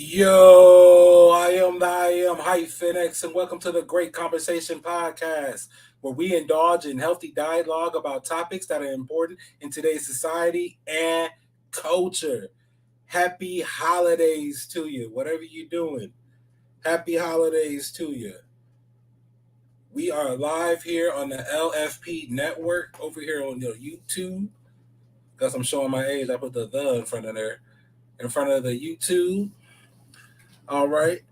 Yo, I am Hyphenix, and welcome to the Great Conversation Podcast, where we indulge in healthy dialogue about topics that are important in today's society and culture. Happy holidays to you, whatever you're doing. Happy holidays to you. We are live here on the LFP network over here on your YouTube. Because I'm showing my age, I put the in front of there, in front of the YouTube. All right.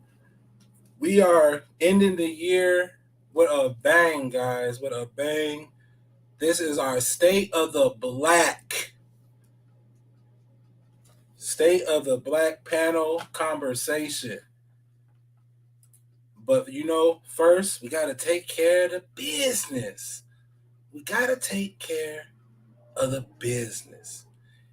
We are ending the year with a bang, guys. With a bang. This is our State of the Black panel conversation. But first we gotta take care of the business. We gotta take care of the business.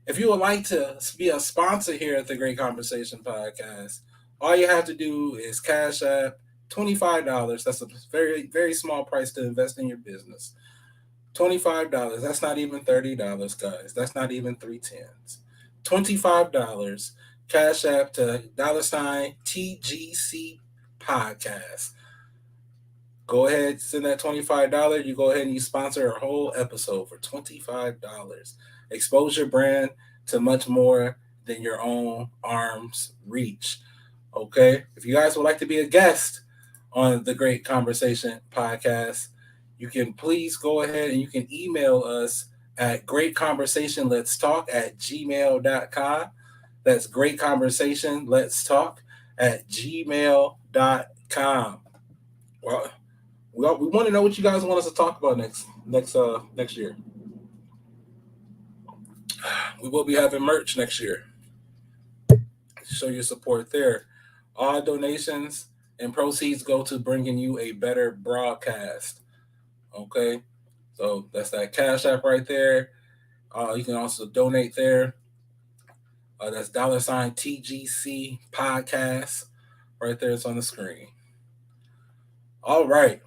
If you would like to be a sponsor here at the Great Conversation Podcast, all you have to do is Cash App $25. That's a very, very small price to invest in your business. $25. That's not even $30, guys. That's not even three tens. $25. Cash App to $ TGC Podcast. Go ahead, send that $25. You go ahead and you sponsor a whole episode for $25. Expose your brand to much more than your own arm's reach. Okay? If you guys would like to be a guest on the Great Conversation Podcast, you can please go ahead and you can email us at greatconversationletstalk@gmail.com. That's greatconversationletstalk@gmail.com. Well, we want to know what you guys want us to talk about next year. We will be having merch next year. Show your support there. All donations and proceeds go to bringing you a better broadcast. Okay, so that's that Cash App right there. You can also donate there. That's $ TGC Podcast right there. It's on the screen. All right,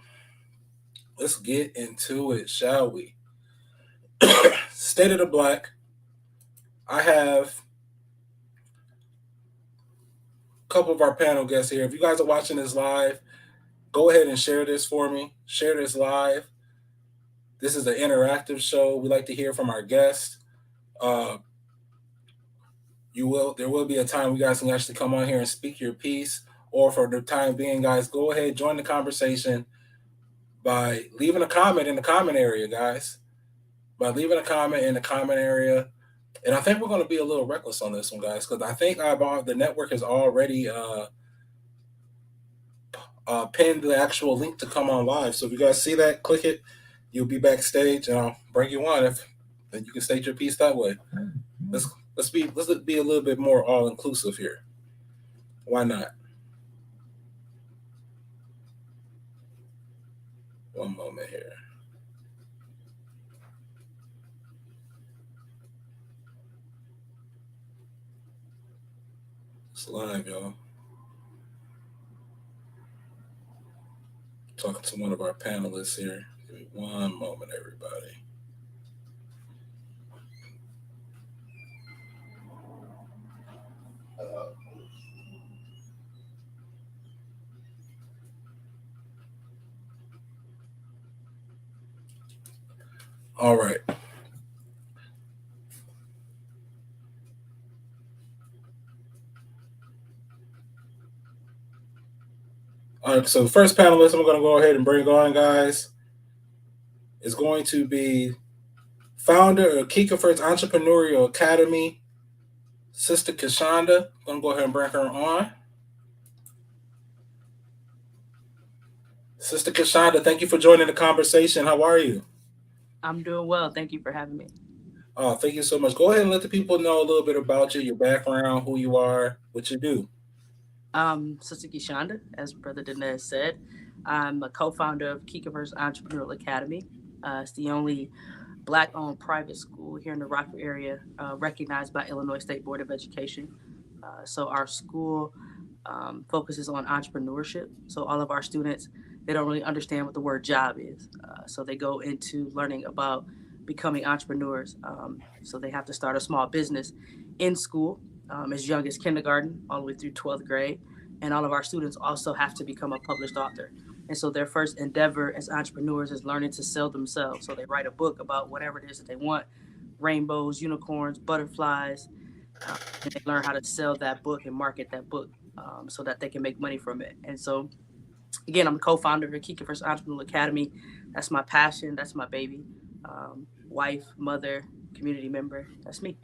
let's get into it, shall we? State of the Black. I have a couple of our panel guests here. If you guys are watching this live, go ahead and share this for me. Share this live. This is an interactive show. We like to hear from our guests. There will be a time you guys can actually come on here and speak your piece. Or for the time being, guys, go ahead, join the conversation by leaving a comment in the comment area, guys. By leaving a comment in the comment area. And I think we're going to be a little reckless on this one, guys, because I think the network has already pinned the actual link to come on live. So if you guys see that, click it. You'll be backstage, and I'll bring you on if then you can state your piece that way. Let's be a little bit more all inclusive here. Why not? One moment here. It's live, y'all. Talking to one of our panelists here. Give me one moment, everybody. All right. All right, so the first panelist I'm going to go ahead and bring on, guys, is going to be founder of Kiefer's Entrepreneurial Academy, Sister Kashonda. I'm going to go ahead and bring her on. Sister Kashonda, thank you for joining the conversation. How are you? I'm doing well. Thank you for having me. Oh, thank you so much. Go ahead and let the people know a little bit about you, your background, who you are, what you do. Suzuki Shonda, as Brother Dinesh said, I'm a co-founder of Kiefer's Entrepreneurial Academy. It's the only Black-owned private school here in the Rockford area, recognized by Illinois State Board of Education. So our school focuses on entrepreneurship. So all of our students, they don't really understand what the word job is. So they go into learning about becoming entrepreneurs. So they have to start a small business in school. as young as kindergarten all the way through 12th grade. And all of our students also have to become a published author. And so their first endeavor as entrepreneurs is learning to sell themselves. So they write a book about whatever it is that they want: rainbows, unicorns, butterflies. And they learn how to sell that book and market that book, so that they can make money from it. And so, again, I'm the co founder of the Kika First Entrepreneurial Academy. That's my passion. That's my baby. Wife, mother, community member. That's me.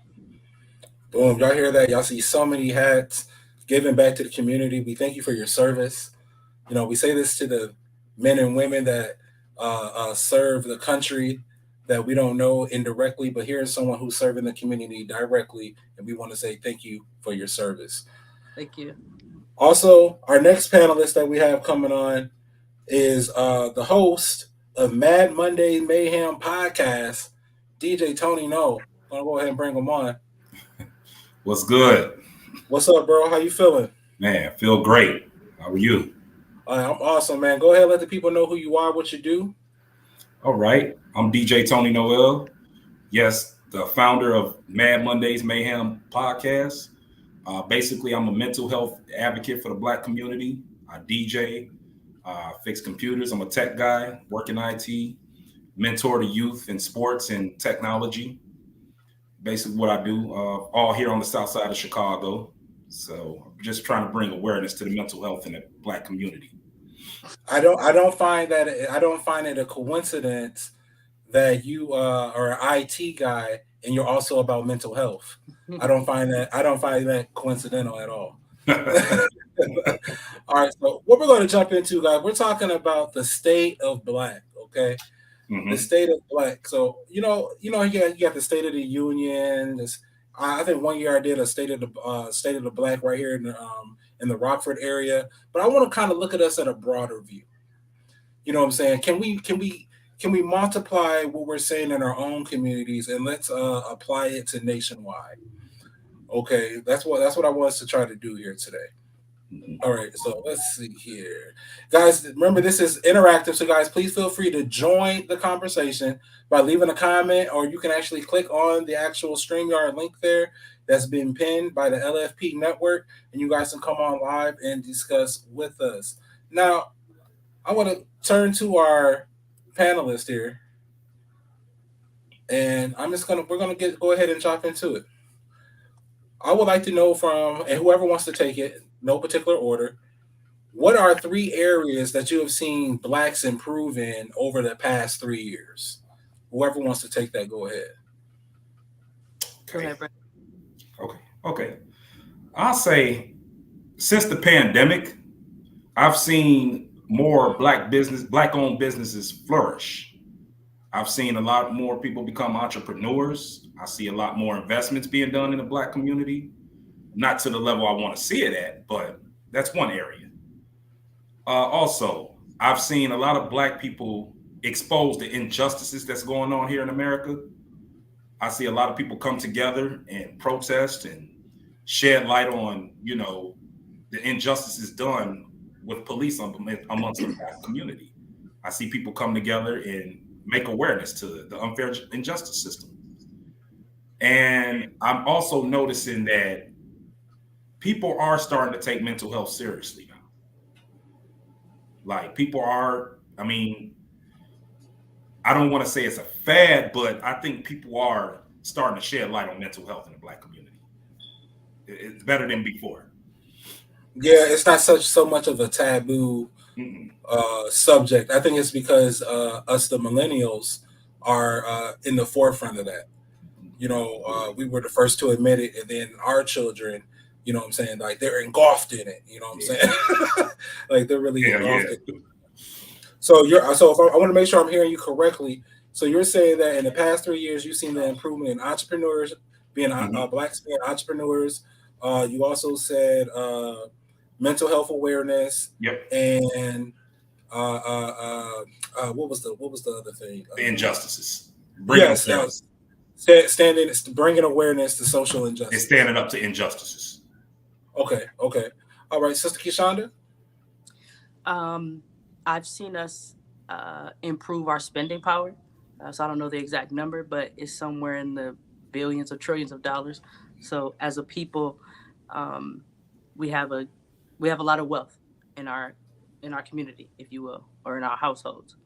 Boom. Y'all hear that? Y'all see so many hats giving back to the community. We thank you for your service. We say this to the men and women that serve the country that we don't know indirectly, but here is someone who's serving the community directly, and we want to say thank you for your service. Thank you. Also, our next panelist that we have coming on is the host of Mad Monday Mayhem podcast, DJ Tony No. I'm gonna go ahead and bring him on. What's good? What's up, bro? How you feeling? Man, feel great. How are you? I'm awesome, man. Go ahead, let the people know who you are, what you do. All right. I'm DJ Tony Noel. Yes, the founder of Mad Mondays Mayhem podcast. Basically, I'm a mental health advocate for the Black community. I DJ, fix computers. I'm a tech guy, work in IT, mentor the youth in sports and technology. Basically, what I do, all here on the south side of Chicago. So, just trying to bring awareness to the mental health in the Black community. I don't find it a coincidence that you are an IT guy and you're also about mental health. I don't find that coincidental at all. All right, so what we're going to jump into, guys, we're talking about the state of Black. Okay, the state of Black. So you got the State of the Union. I think one year I did a State of the Black right here in the Rockford area. But I want to kind of look at us at a broader view. You know what I'm saying? Can we multiply what we're saying in our own communities and let's apply it to nationwide? Okay, that's what I want us to try to do here today. All right, so let's see here. Guys, remember this is interactive, so guys, please feel free to join the conversation by leaving a comment, or you can actually click on the actual StreamYard link there that's been pinned by the LFP network, and you guys can come on live and discuss with us. Now, I want to turn to our panelist here, and we're gonna go ahead and chop into it. I would like to know from, and whoever wants to take it, no particular order, what are three areas that you have seen Blacks improve in over the past 3 years? Whoever wants to take that, go ahead. Go Okay. ahead, Brett. Okay. I'll say since the pandemic, I've seen more black owned businesses flourish. I've seen a lot more people become entrepreneurs. I see a lot more investments being done in the Black community. Not to the level I want to see it at, but that's one area. Also, I've seen a lot of Black people expose the injustices that's going on here in America. I see a lot of people come together and protest and shed light on, the injustices done with police amongst the Black community. I see people come together and make awareness to the unfair injustice system. And I'm also noticing that people are starting to take mental health seriously now. Like people are, I mean, I don't want to say it's a fad, but I think people are starting to shed light on mental health in the Black community. It's better than before. Yeah, it's not so much of a taboo subject. I think it's because us, the millennials, are in the forefront of that. We were the first to admit it, and then our children, you know what I'm saying, like they're engulfed in it. You know what I'm saying? Like they're really Yeah, engulfed in it. So if I want to make sure I'm hearing you correctly. So you're saying that in the past 3 years, you've seen the improvement in entrepreneurs being Blacks being entrepreneurs. You also said mental health awareness, Yep. and what was the other thing? The injustices. Bringing Yes, awareness. standing, bringing awareness to social And injustice. standing up to injustices. Okay, all right, Sister Kishonda. Um, I've seen us improve our spending power. So I don't know the exact number, but it's somewhere in the billions or trillions of dollars. So as a people, um, we have a we have a lot of wealth in our community, if you will, or in our households.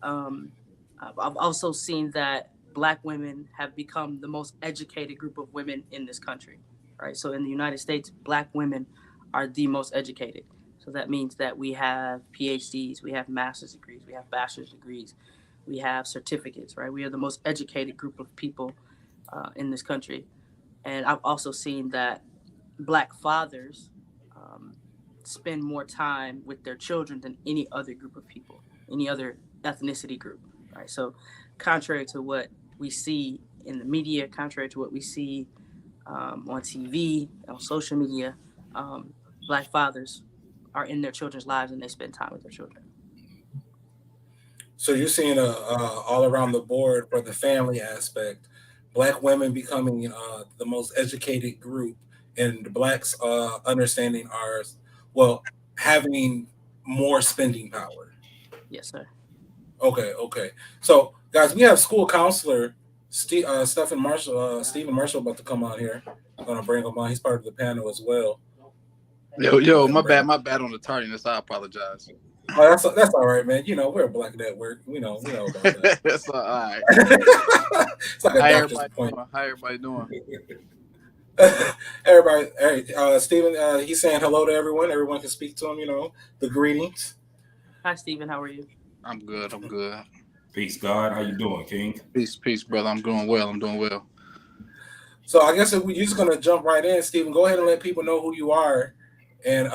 Um, I've also seen that Black women have become the most educated group of women in this country, right? So in the United States, Black women are the most educated. So that means that we have PhDs, we have master's degrees, we have bachelor's degrees, we have certificates, right? We are the most educated group of people in this country. And I've also seen that Black fathers um, spend more time with their children than any other group of people, any other ethnicity group, right? So, contrary to what we see in the media, contrary to what we see on TV, on social media, um, Black fathers are in their children's lives and they spend time with their children. So you're seeing all around the board for the family aspect, Black women becoming the most educated group, and the blacks understanding ours, well, having more spending power. Yes, sir. Okay, okay. So guys, we have school counselor Stephen Marshall about to come on here. I'm gonna bring him on. He's part of the panel as well. Go Yo, ahead and bring him. my bad on the tardiness. I apologize. Oh, that's all right, man. You know we're a black network. We know about that. That's all right. It's like a How doctor's everybody appointment. doing? How everybody doing? Everybody, hey, Stephen, he's saying hello to everyone. Everyone can speak to him. The greetings. Hi, Stephen. How are you? I'm good. I'm good. Peace, God. How you doing, King? Peace, brother. I'm doing well. I'm doing well. So I guess if we're just gonna jump right in, Stephen, go ahead and let people know who you are and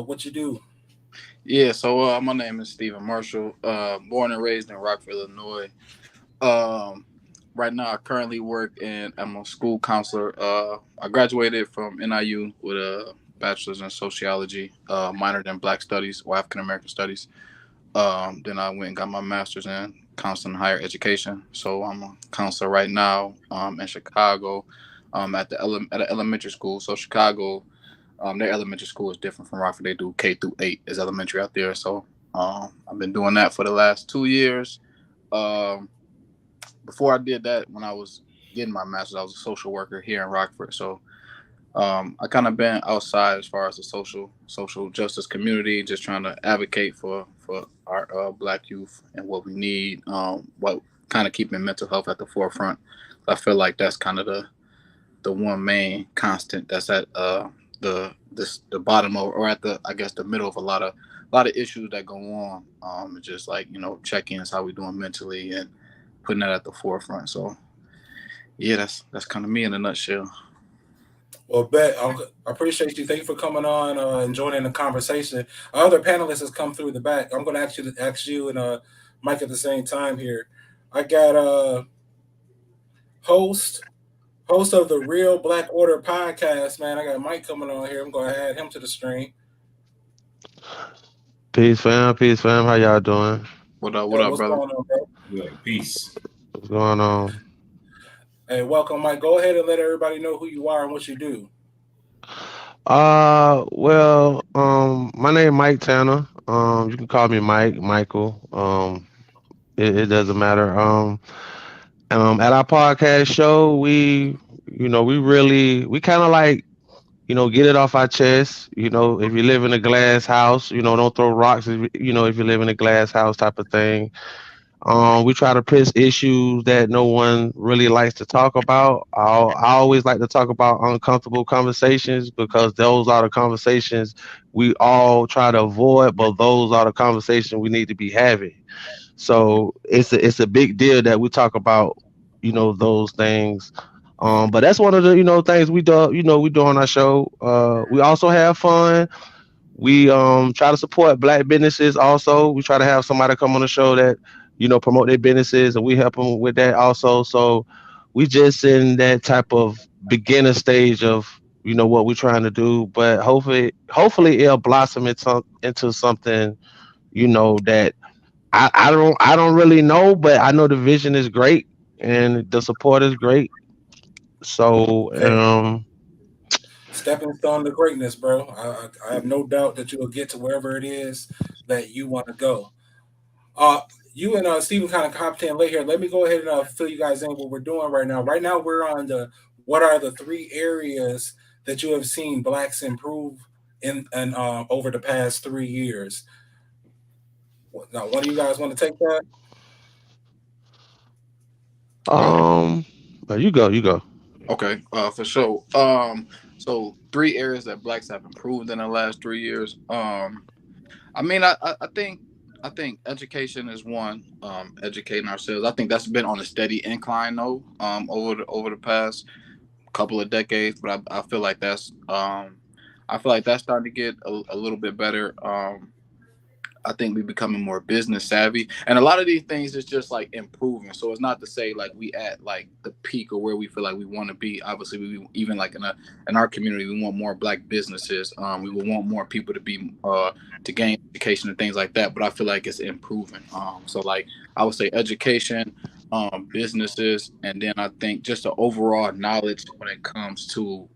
what you do. Yeah. So my name is Stephen Marshall. Born and raised in Rockville, Illinois. Um, right now I currently work in. I'm a school counselor. I graduated from NIU with a bachelor's in sociology, minored in Black Studies or African American Studies. Then I went and got my master's in counseling and higher education. So I'm a counselor right now in Chicago at an elementary school. So Chicago, their elementary school is different from Rockford. They do K through 8 is elementary out there. So I've been doing that for the last 2 years. Um, Before I did that, when I was getting my master's, I was a social worker here in Rockford. So I kind of been outside as far as the social justice community, just trying to advocate for our Black youth and what we need. What kind of keeping mental health at the forefront. I feel like that's kind of the one main constant that's at the bottom of, or at the, I guess, the middle of a lot of issues that go on. It's just like, check-ins, how we doing mentally, and putting that at the forefront. So yeah, that's kind of me in a nutshell. Well, I appreciate you. Thank you for coming on and joining the conversation. Our other panelists has come through the back. I'm going to ask you and Mike at the same time here. I got host host of the Real Black Order podcast. Man, I got Mike coming on here. I'm going to add him to the stream. Peace, fam. Peace, fam. How y'all doing? What up, What's brother? going on, bro? Good. Peace. What's going on? Hey, welcome, Mike. Go ahead and let everybody know who you are and what you do. My name Mike Tanner. You can call me Mike, Michael. It doesn't matter. At our podcast show, we kind of like, get it off our chest. If you live in a glass house, don't throw rocks. If you live in a glass house type of thing. We try to press issues that no one really likes to talk about. I always like to talk about uncomfortable conversations because those are the conversations we all try to avoid, but those are the conversations we need to be having. So it's a big deal that we talk about, those things. But that's one of the things we do on our show. We also have fun. We try to support black businesses also. We try to have somebody come on the show that, promote their businesses and we help them with that also. So we just in that type of beginner stage of, what we're trying to do. But hopefully it'll blossom into something, that I don't really know, but I know the vision is great and the support is great. So Hey, stepping stone to greatness, bro. I have no doubt that you will get to wherever it is that you want to go. Uh, you and Stephen kind of hopped in late here. Let me go ahead and fill you guys in what we're doing right now. Right now, we're on the what are the three areas that you have seen blacks improve in and over the past 3 years? Now, one of you guys want to take that? Uh, You go, you go. okay, for sure. So three areas that blacks have improved in the last 3 years. I mean, I think education is one. Educating ourselves. I think that's been on a steady incline though. Over the past couple of decades, but I feel like I feel like that's starting to get a little bit better. I think we're becoming more business savvy, and a lot of these things is just like improving. So it's not to say like we at like the peak or where we feel like we want to be. Obviously, we even like in our community, we want more black businesses. We would want more people to be to gain education and things like that. But I feel like it's improving. So like I would say education, businesses, and then I think just the overall knowledge when it comes to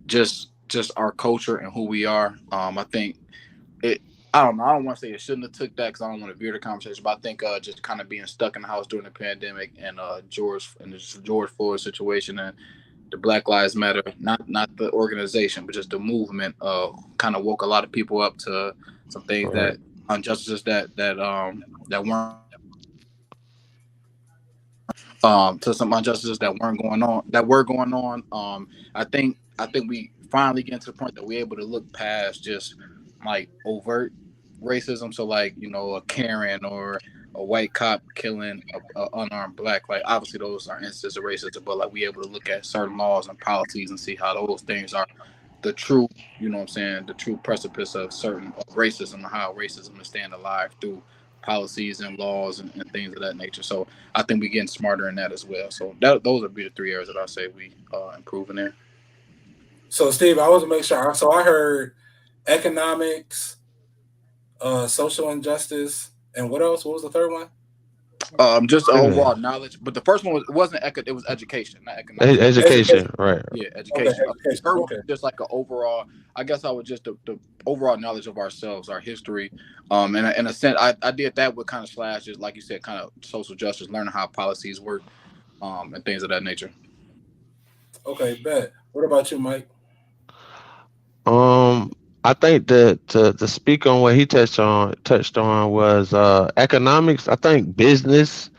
just our culture and who we are. I think it. I don't know. I don't want to say it shouldn't have took that because I don't want to veer the conversation. But I think just kind of being stuck in the house during the pandemic and the George Floyd situation and the Black Lives Matter, not the organization, but just the movement, kind of woke a lot of people up to some things All right. that injustices that weren't to some injustices that were going on. I think we finally get to the point that we're able to look past just like overt racism. So like a Karen or a white cop killing a unarmed black. Like obviously those are instances of racism, but like we able to look at certain laws and policies and see how those things are the true, what I'm saying, the true precipice of certain of racism and how racism is staying alive through policies and laws and things of that nature. So I think we're getting smarter in that as well. So those would be the three areas that I say we improving in. So, Steve, I want to make sure. So, I heard economics, social injustice, and what else? What was the third one? Just Yeah. overall knowledge. But the first one it was education, not economics. Education. Education, right? Yeah, Okay, education. The education. third one Okay. is just like an overall. I guess I would just the overall knowledge of ourselves, our history. And in a sense, I did that with kind of slash, just like you said, kind of social justice, learning how policies work, and things of that nature. Okay, bet. What about you, Mike? Um, I think that to speak on what he touched on was economics. I think business.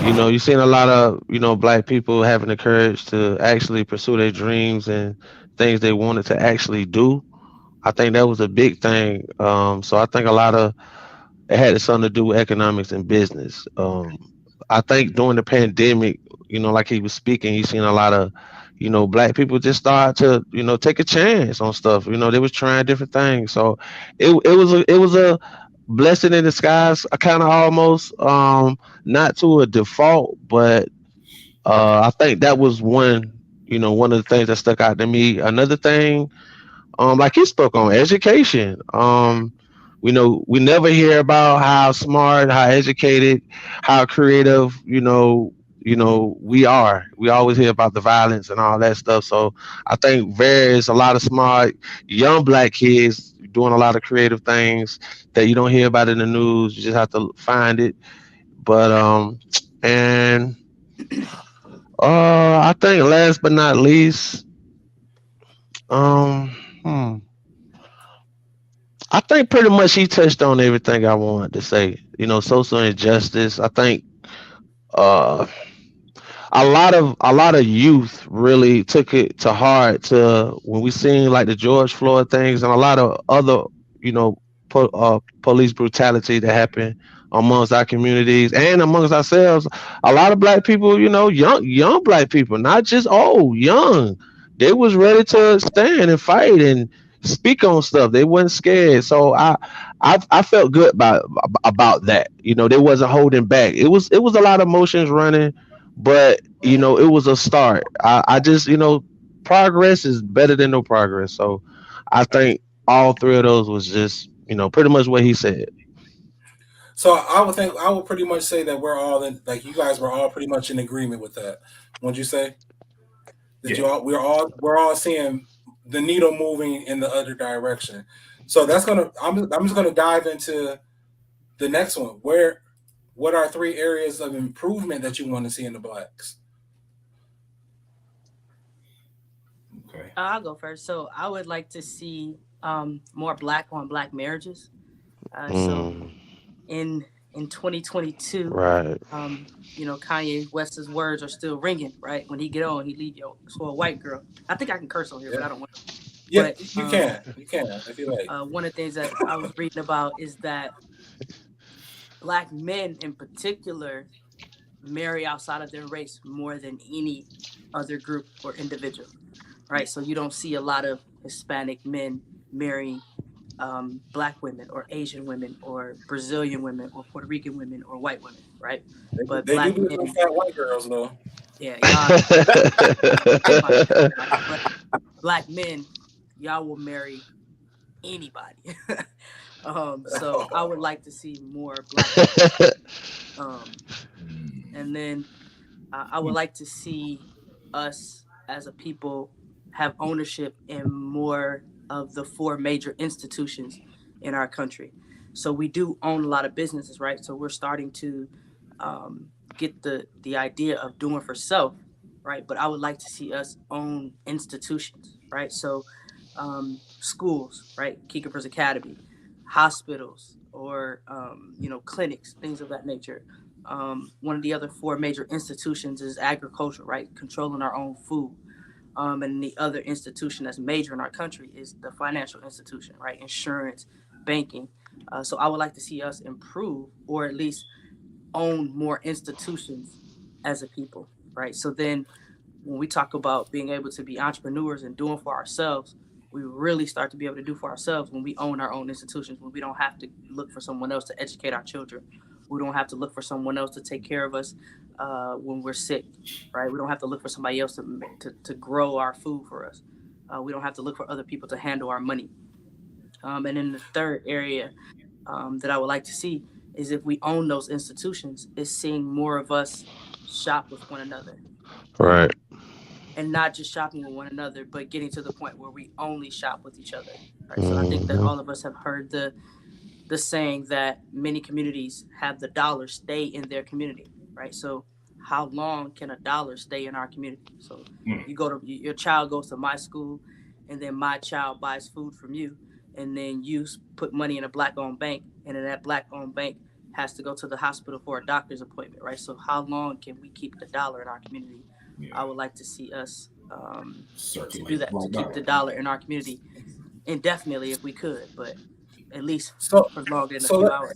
You've seen a lot of black people having the courage to actually pursue their dreams and things they wanted to actually do. I think that was a big thing. So I think a lot of it had something to do with economics and business. I think during the pandemic, like he was speaking, he's seen a lot of, black people just start to, take a chance on stuff. They was trying different things. So it was a blessing in disguise, kind of almost, not to a default, but I think that was one of the things that stuck out to me. Another thing, like he spoke on education. We never hear about how smart, how educated, how creative, we are. We always hear about the violence and all that stuff. So I think there's a lot of smart young black kids doing a lot of creative things that you don't hear about in the news. You just have to find it. But and I think last but not least, um, hmm, I think pretty much he touched on everything I wanted to say. Social injustice. I think uh, a lot of youth really took it to heart to when we seen like the George Floyd things and a lot of other you know police brutality that happened amongst our communities and amongst ourselves. A lot of black people, young black people, not just old, young. They was ready to stand and fight and speak on stuff. They wasn't scared. So I felt good about that. They wasn't holding back. It was a lot of emotions running, but it was a start. I just progress is better than no progress. So I think all three of those was just pretty much what he said. So I would pretty much say that we're all in, like you guys were all pretty much in agreement with that. Would you say that Yeah. you all we're all seeing the needle moving in the other direction? So that's gonna I'm just gonna dive into the next one. What are three areas of improvement that you want to see in the blacks? I'll go first. So I would like to see more black on black marriages. So Mm, in 2022, right. Kanye West's words are still ringing, right? When he get on, he leave you for a white girl. I think I can curse on here, Yeah, but I don't want to. yeah, But you can if you like. one of the things that I was reading about is that black men in particular marry outside of their race more than any other group or individual, right? So you don't see a lot of Hispanic men marrying black women or Asian women or Brazilian women or Puerto Rican women or white women, right? But They do black be little men, fat white girls though. yeah, y'all forget about that, right? But black men, y'all will marry anybody. So I would like to see more black on black. Um, and then I would like to see us as a people have ownership in more of the four major institutions in our country. So we do own a lot of businesses, right? So we're starting to get the idea of doing for self, right? But I would like to see us own institutions, right? So schools, right? Keeper's Academy, hospitals, or clinics, things of that nature. One of the other four major institutions is agriculture, right? Controlling our own food. And the other institution that's major in our country is the financial institution, right? Insurance, banking. So I would like to see us improve or at least own more institutions as a people, right? So then when we talk about being able to be entrepreneurs and doing for ourselves, we really start to be able to do for ourselves when we own our own institutions, when we don't have to look for someone else to educate our children. We don't have to look for someone else to take care of us when we're sick, right? We don't have to look for somebody else to grow our food for us. We don't have to look for other people to handle our money. And then the third area that I would like to see is if we own those institutions, is seeing more of us shop with one another. Right. Um, and not just shopping with one another, but getting to the point where we only shop with each other. Right. So I think that Hmm. all of us have heard the saying that many communities have the dollar stay in their community. Right. So how long can a dollar stay in our community? So your child goes to my school, and then my child buys food from you, and then you put money in a black owned bank, and then that black owned bank has to go to the hospital for a doctor's appointment, right? So how long can we keep the dollar in our community? I would like to see us to do Circulate that, to black keep dollar. the dollar in our community indefinitely if we could, but at least So for longer than a so few hours.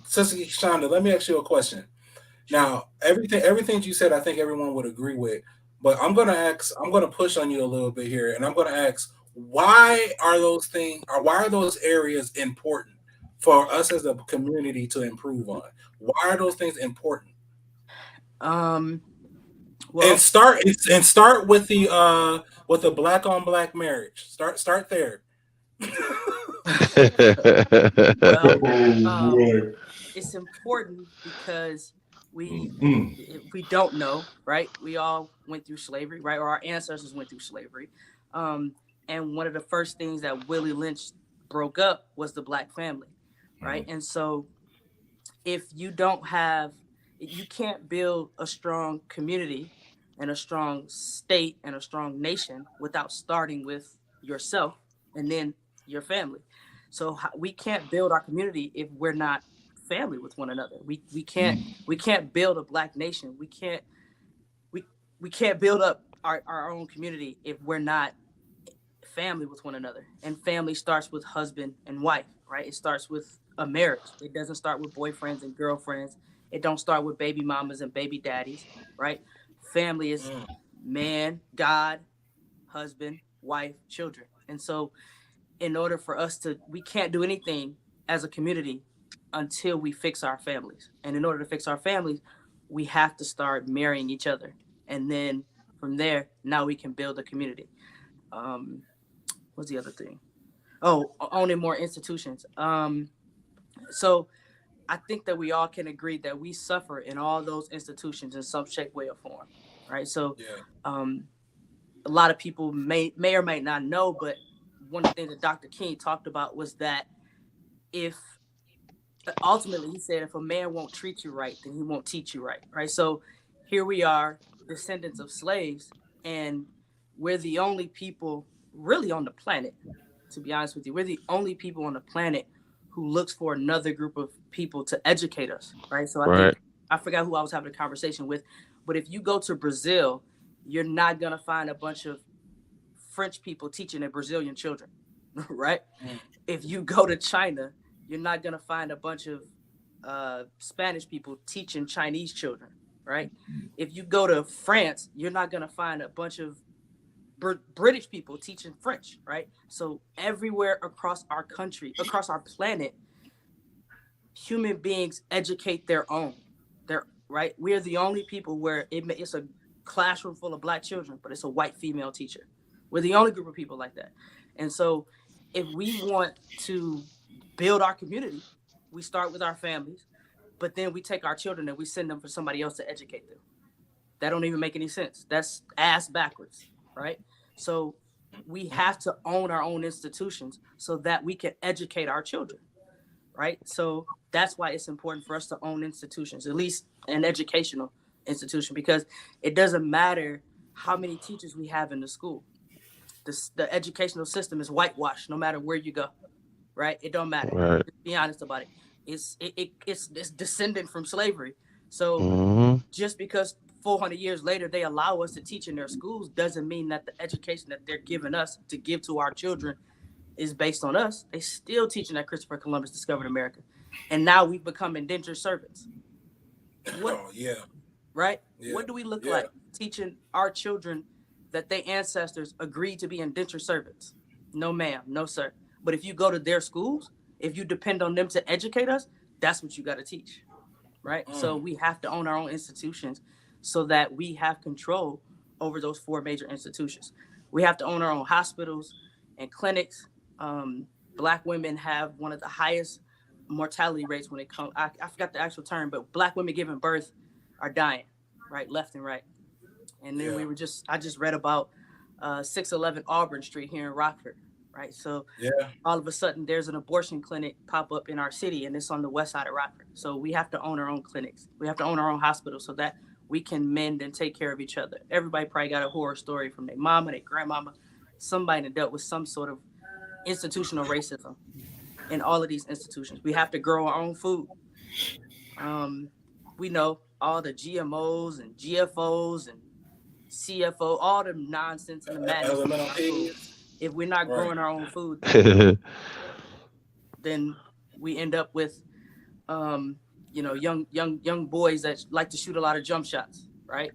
Sister Shonda, let me ask you a question. Now, everything you said, I think everyone would agree with. But I'm gonna push on you a little bit here, and I'm gonna ask, why are those areas important for us as a community to improve on? Why are those things important? Um, And well, start with the black on black marriage. Start there. well, Oh um, boy. it's important because we Mm-mm. we don't know, right? We all went through slavery, right? Or our ancestors went through slavery. Um, and one of the first things that Willie Lynch broke up was the black family, right? And so if you don't have, you can't build a strong community and a strong state and a strong nation without starting with yourself and then your family. So we can't build our community if we're not family with one another. We can't build a black nation. We we can't build up our own community if we're not family with one another. And family starts with husband and wife, right? It starts with a marriage. It doesn't start with boyfriends and girlfriends. It don't start with baby mamas and baby daddies, right? Family is Mm. man, God, husband, wife, children. And so in order for us to, we can't do anything as a community until we fix our families. And in order to fix our families, we have to start marrying each other. And then from there, now we can build a community. Um, what's the other thing? Oh, owning more institutions. So I think that we all can agree that we suffer in all those institutions in some shape, way, or form, right? So, Yeah. um, a lot of people may or may not know, but one of the things that Dr. King talked about was that if ultimately he said if a man won't treat you right, then he won't teach you right, right? So here we are, descendants of slaves, and we're the only people really on the planet, to be honest with you. We're the only people on the planet who looks for another group of people to educate us, right? So I Right. think I forgot who I was having a conversation with, but if you go to Brazil, you're not gonna find a bunch of French people teaching their Brazilian children, right? Mm. If you go to China, you're not gonna find a bunch of Spanish people teaching Chinese children, right? If you go to France, you're not gonna find a bunch of British people teaching French, right? So everywhere across our country, across our planet, human beings educate their own. They're right. We're the only people where it's a classroom full of black children, but it's a white female teacher. We're the only group of people like that. And so, if we want to build our community, we start with our families, but then we take our children and we send them for somebody else to educate them. That don't even make any sense. That's ass backwards, right? So we have to own our own institutions so that we can educate our children, right? So that's why it's important for us to own institutions, at least an educational institution, because it doesn't matter how many teachers we have in the school. The educational system is whitewashed no matter where you go, right? It don't matter. Right. Just be honest about it. It's descendant from slavery. So Hmm. just because 400 years later they allow us to teach in their schools doesn't mean that the education that they're giving us to give to our children is based on us. They still teaching that Christopher Columbus discovered America, and now we've become indentured servants. What, Oh yeah, right? yeah, What do we look yeah. like teaching our children that their ancestors agreed to be indentured servants? No, ma'am, no, sir. But if you go to their schools, if you depend on them to educate us, that's what you got to teach, right? So Mm. we have to own our own institutions so that we have control over those four major institutions. We have to own our own hospitals and clinics. Black women have one of the highest mortality rates when it comes. I forgot the actual term, but black women giving birth are dying, right, left and right. And then Yeah, I just read about 611 Auburn Street here in Rockford, right? So yeah. all of a sudden there's an abortion clinic pop up in our city and it's on the west side of Rockford. So we have to own our own clinics. We have to own our own hospitals so that we can mend and take care of each other. Everybody probably got a horror story from their mama, their grandmama, somebody that dealt with some sort of institutional racism in all of these institutions. We have to grow our own food. Um, we know all the GMOs and GFOs and CFO, all the nonsense and the madness in Elemental our food. P's. If we're not Right. growing our own food, then we end up with young boys that like to shoot a lot of jump shots, right?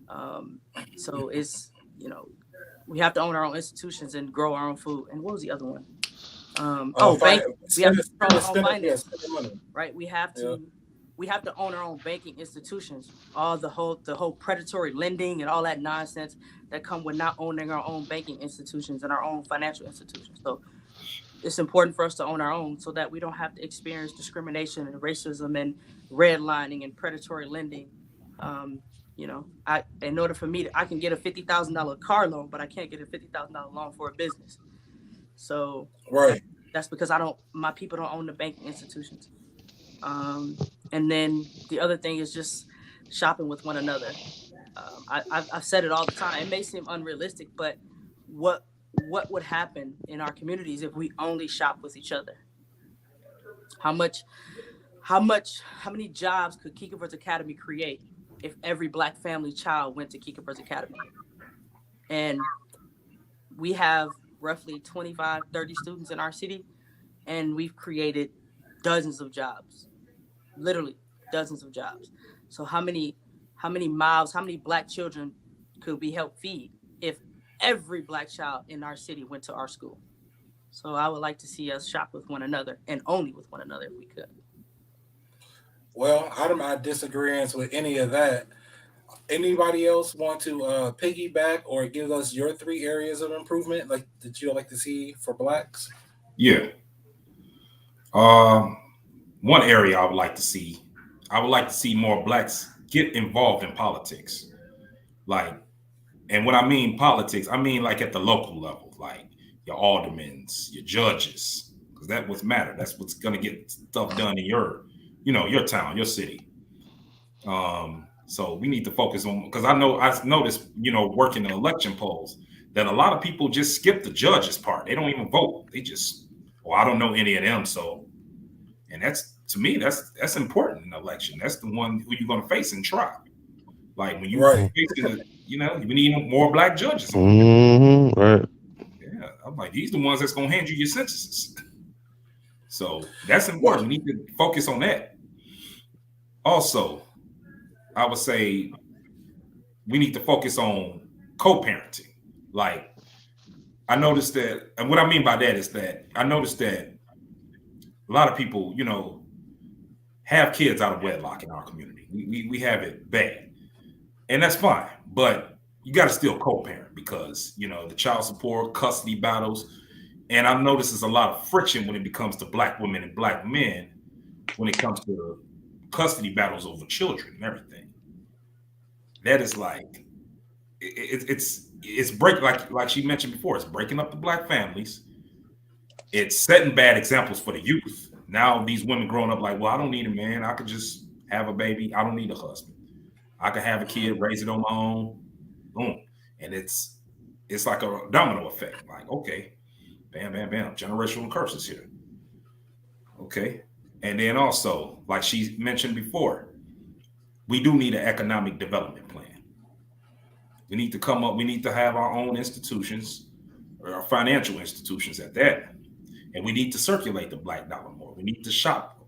Um, so it's we have to own our own institutions and grow our own food. And what was the other one? Banking. We have to control our own Yeah, finances, spend the money. right? Yeah. We have to own our own banking institutions. All the whole predatory lending and all that nonsense that come with not owning our own banking institutions and our own financial institutions. So it's important for us to own our own so that we don't have to experience discrimination and racism and redlining and predatory lending. I in order for me to, I can get a $50,000 car loan, but I can't get a $50,000 loan for a business. So Right. that's because my people don't own the banking institutions. And then the other thing is just shopping with one another. I've said it all the time. It may seem unrealistic, but what would happen in our communities if we only shop with each other? How much how many jobs could Kikavers Academy create if every black family child went to Kikavers Academy? And we have roughly 25, 30 students in our city, and we've created dozens of jobs, literally dozens of jobs. So how many mouths, how many black children could we help feed if every black child in our city went to our school? So I would like to see us shop with one another and only with one another if we could. Well, I'm not disagreeing with any of that. Anybody else want to piggyback or give us your three areas of improvement like that you'd like to see for blacks? Yeah. Um, One area I would like to see more blacks get involved in politics. Like, and when I mean politics, I mean like at the local level, like your aldermans, your judges, because that's what's matter. That's what's gonna get stuff done in your town, your city. So we need to focus on because I noticed, working the election polls, that a lot of people just skip the judges part. They don't even vote. They just, well, I don't know any of them. So, and that's, to me, that's important in an election. That's the one who you're going to face and try. Like when you Right. facing the, we need more black judges on here. Right. Yeah, I'm like, these the ones that's going to hand you your sentences. So that's Well, important. We need to focus on that. Also, I would say we need to focus on co-parenting. Like, I noticed that, and what I mean by that is that I noticed that a lot of people, have kids out of wedlock in our community. We have it bad, and that's fine. But you got to still co-parent because the child support, custody battles, and I've noticed there's a lot of friction when it comes to black women and black men when it comes to custody battles over children and everything. That is like it's break like she mentioned before. It's breaking up the black families. It's setting bad examples for the youth. Now these women growing up like, well, I don't need a man. I could just have a baby. I don't need a husband. I could have a kid, raise it on my own. Boom. And it's like a domino effect. Like, okay, bam, bam, bam. Generational curses here. Okay. And then also, like she mentioned before, we do need an economic development plan. We need to have our own institutions or our financial institutions at that. And we need to circulate the black dollar more. We need to shop,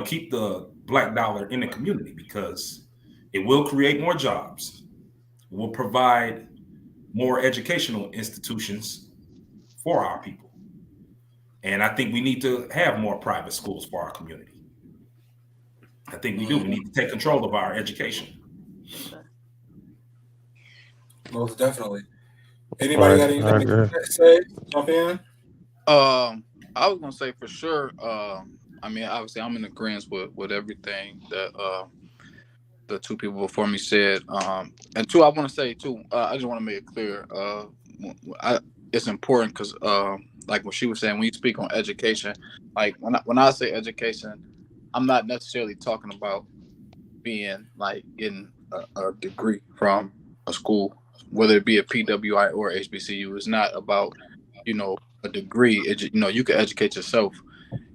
keep the black dollar in the community because it will create more jobs. It will provide more educational institutions for our people. And I think we need to have more private schools for our community. I think we do. We need to take control of our education. most definitely. Anybody Right. got I anything agree. to say? Jump in. I was gonna say for sure. I mean, obviously, I'm in agreement with everything that the two people before me said. And two, I want to say too. I just want to make it clear. It's important because, like what she was saying, when you speak on education, like when I say education, I'm not necessarily talking about being like getting a degree from a school, whether it be a PWI or HBCU. It's not about a degree. You can educate yourself.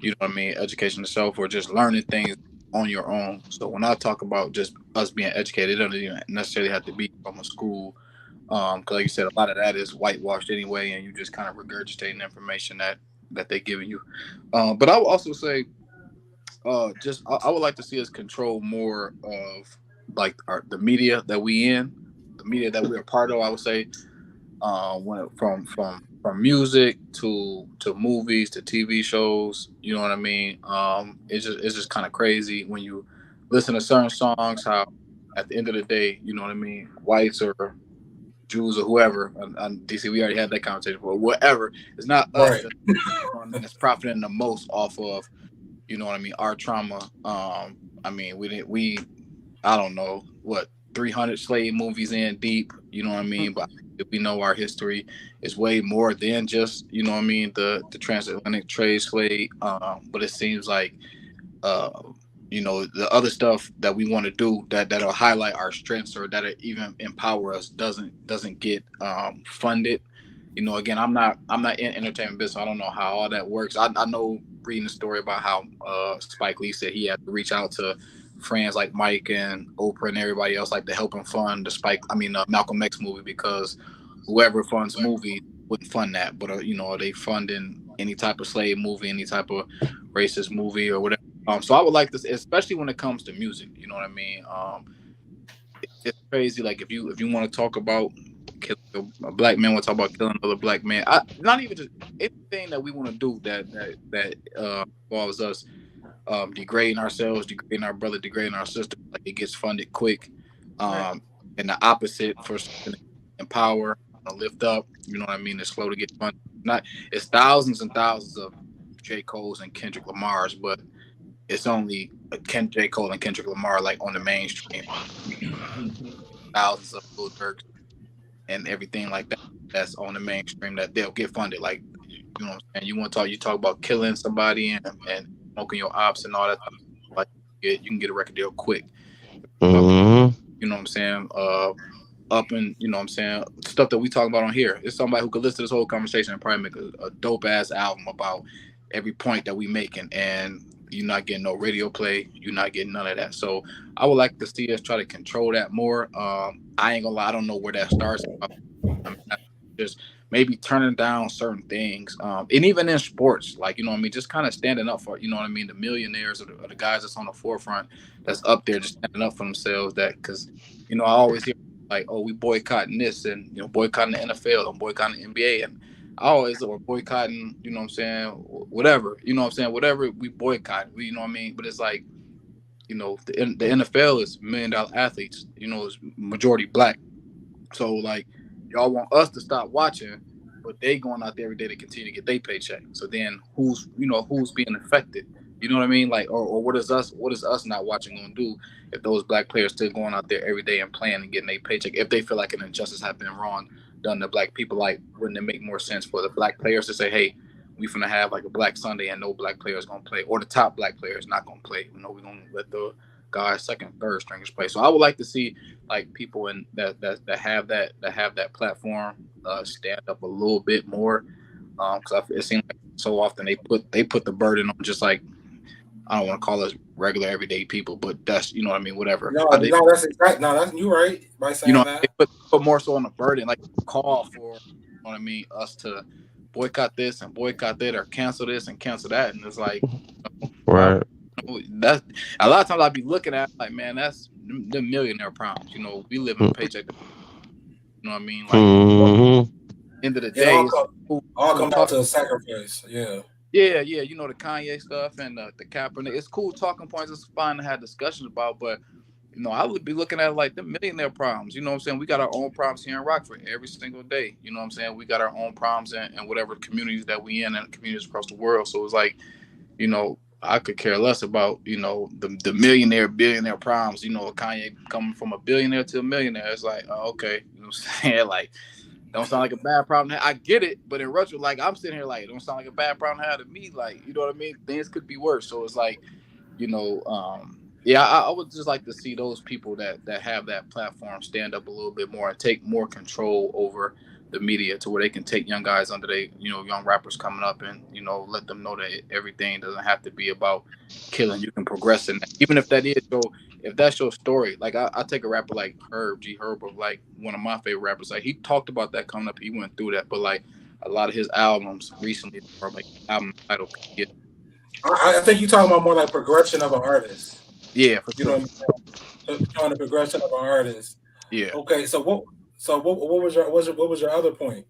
You know what I mean? Education yourself or just learning things on your own. So when I talk about just us being educated, it doesn't even necessarily have to be from a school. Because like you said, a lot of that is whitewashed anyway, and you just kind of regurgitating information that they're giving you. But I would also say, I would like to see us control more of like the media that we in, the media that we're a part of. I would say, when from music to movies to TV shows, you know what I mean. It's just kind of crazy when you listen to certain songs. How at the end of the day, you know what I mean, whites or Jews or whoever on DC, we already had that conversation. But whatever, it's not us Right. that's profiting the most off of what I mean, our trauma. I mean, I don't know what 300 slave movies in deep, you know what I mean? But if we know our history is way more than just, you know what I mean, the transatlantic trade slave. But it seems like uh, the other stuff that we want to do that'll highlight our strengths or that'll even empower us doesn't get funded. Again, I'm not in entertainment business. So I don't know how all that works. I know reading the story about how Spike Lee said he had to reach out to friends like Mike and Oprah and everybody else like to help him fund the Malcolm X movie because whoever funds movies wouldn't fund that. But are they funding any type of slave movie, any type of racist movie or whatever? So I would like this, especially when it comes to music. You know what I mean? It's crazy. Like if you want to talk about killing a black man, want to talk about killing another black man. Not even just anything that we want to do that involves us degrading ourselves, degrading our brother, degrading our sister. Like it gets funded quick. Right. And the opposite for something to empower, to lift up. You know what I mean? It's slow to get funded. It's thousands and thousands of J. Cole's and Kendrick Lamar's, but it's only J. Cole and Kendrick Lamar like on the mainstream. Thousands of Lil Durk and everything like that that's on the mainstream that they'll get funded. Like you know what I'm saying? You talk about killing somebody and smoking your ops and all that stuff. Like you can get a record deal quick. Hmm. You know what I'm saying? up and what I'm saying, stuff that we talk about on here. It's somebody who could listen to this whole conversation and probably make a dope ass album about every point that we making, and you're not getting no radio play, you're not getting none of that. So I would like to see us try to control that more. I ain't gonna lie, I don't know where that starts. I mean, just maybe turning down certain things, and even in sports, like what I mean, just kind of standing up for what I mean, the millionaires or the guys that's on the forefront, that's up there, just standing up for themselves. That because I always hear like, oh, we boycotting this and boycotting the NFL and boycotting the NBA, and I always or boycotting, what I'm saying, whatever, what I'm saying, whatever we boycott, we, what I mean, but it's like the NFL is $1 million athletes, is majority black. So like y'all want us to stop watching, but they going out there every day to continue to get their paycheck. So then who's being affected? You know what I mean? Like or what is us not watching gonna do if those black players still going out there every day and playing and getting their paycheck? If they feel like an injustice has been wrong done to black people, like wouldn't it make more sense for the black players to say, hey, we finna have like a Black Sunday and no black players gonna play, or the top black players not gonna play. We're gonna let the guys second, third stringers play. So I would like to see like people in that platform stand up a little bit more, because it seems like so often they put the burden on just like, I don't want to call us regular everyday people, but that's what I mean, whatever. No, that's exact. No, that's you right by saying that. They put more so on the burden, like call for what I mean, us to boycott this and boycott that, or cancel this and cancel that, and it's like, Right. that's a lot of times I'd be looking at like, man, that's the millionaire problems. We live in paycheck. You know what I mean? Like, Mm-hmm. end of the It day, all come down to a sacrifice. Yeah. yeah, the Kanye stuff and the Kaepernick. It's cool talking points. It's fine to have discussions about, but I would be looking at like the millionaire problems. You know what I'm saying? We got our own problems here in Rockford every single day. You know what I'm saying? We got our own problems in whatever communities that we in and communities across the world. So it's like, I could care less about, the millionaire, billionaire problems. Kanye coming from a billionaire to a millionaire. It's like, oh, okay. You know what I'm saying? Like, don't sound like a bad problem. I get it, but in retro, like I'm sitting here like, it don't sound like a bad problem to have to me. Like, you know what I mean? Things could be worse. So it's like, yeah, I would just like to see those people that have that platform stand up a little bit more and take more control over the media, to where they can take young guys under they, young rappers coming up, and let them know that everything doesn't have to be about killing. You can progress in that, even if that is if that's your story. Like I take a rapper like Herb, of like one of my favorite rappers. Like he talked about that coming up, he went through that, but like a lot of his albums recently, or like album title, yeah. I think you're talking about more like progression of an artist. Yeah, for You sure. know, showing the progression of an artist. Yeah. Okay, so what was your other point?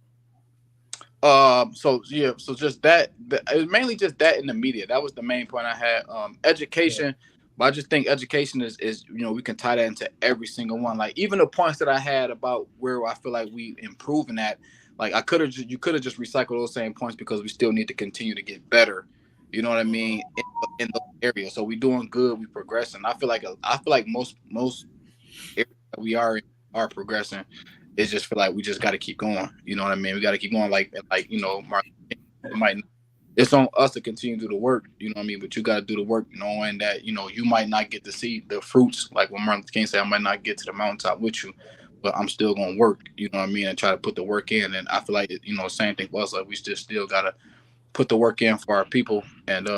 So yeah, so just that, it was mainly just that in the media. That was the main point I had. Education, but I just think education is we can tie that into every single one. Like even the points that I had about where I feel like we improving at, like you could have just recycled those same points, because we still need to continue to get better. You know what I mean, in those areas. So we doing good, we progressing. I feel like most areas that we are progressing. It's just feel like we just got to keep going. You know what I mean? We got to keep going. Like Martin, it might. It's on us to continue to do the work. You know what I mean? But you got to do the work, knowing that you might not get to see the fruits. Like when Martin Luther King said, "I might not get to the mountaintop with you, but I'm still gonna work." You know what I mean? And try to put the work in. And I feel like same thing for us. Like we still gotta put the work in for our people, and you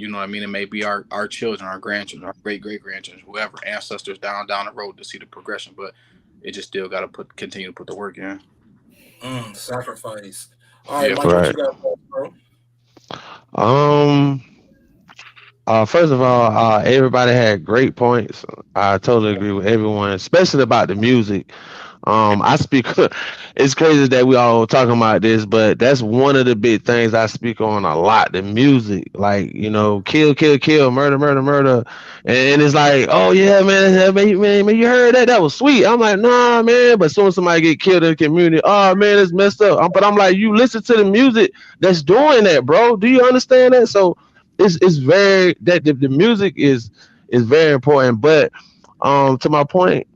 know what I mean. It may be our children, our grandchildren, our great grandchildren, whoever ancestors down the road to see the progression, but it just still got to continue to put the work in. Sacrifice. All right, Yeah. Mike, what Right. you got for us, bro? Um. First of all, everybody had great points. I totally agree with everyone, especially about the music. I speak. It's crazy that we all talking about this, but that's one of the big things I speak on a lot. The music, like kill, kill, kill, murder, murder, murder, and it's like, oh yeah, man, you heard that? That was sweet. I'm like, nah, man. But soon as somebody get killed in the community, oh man, it's messed up. But I'm like, you listen to the music that's doing that, bro. Do you understand that? So it's very that the music is very important. But to my point,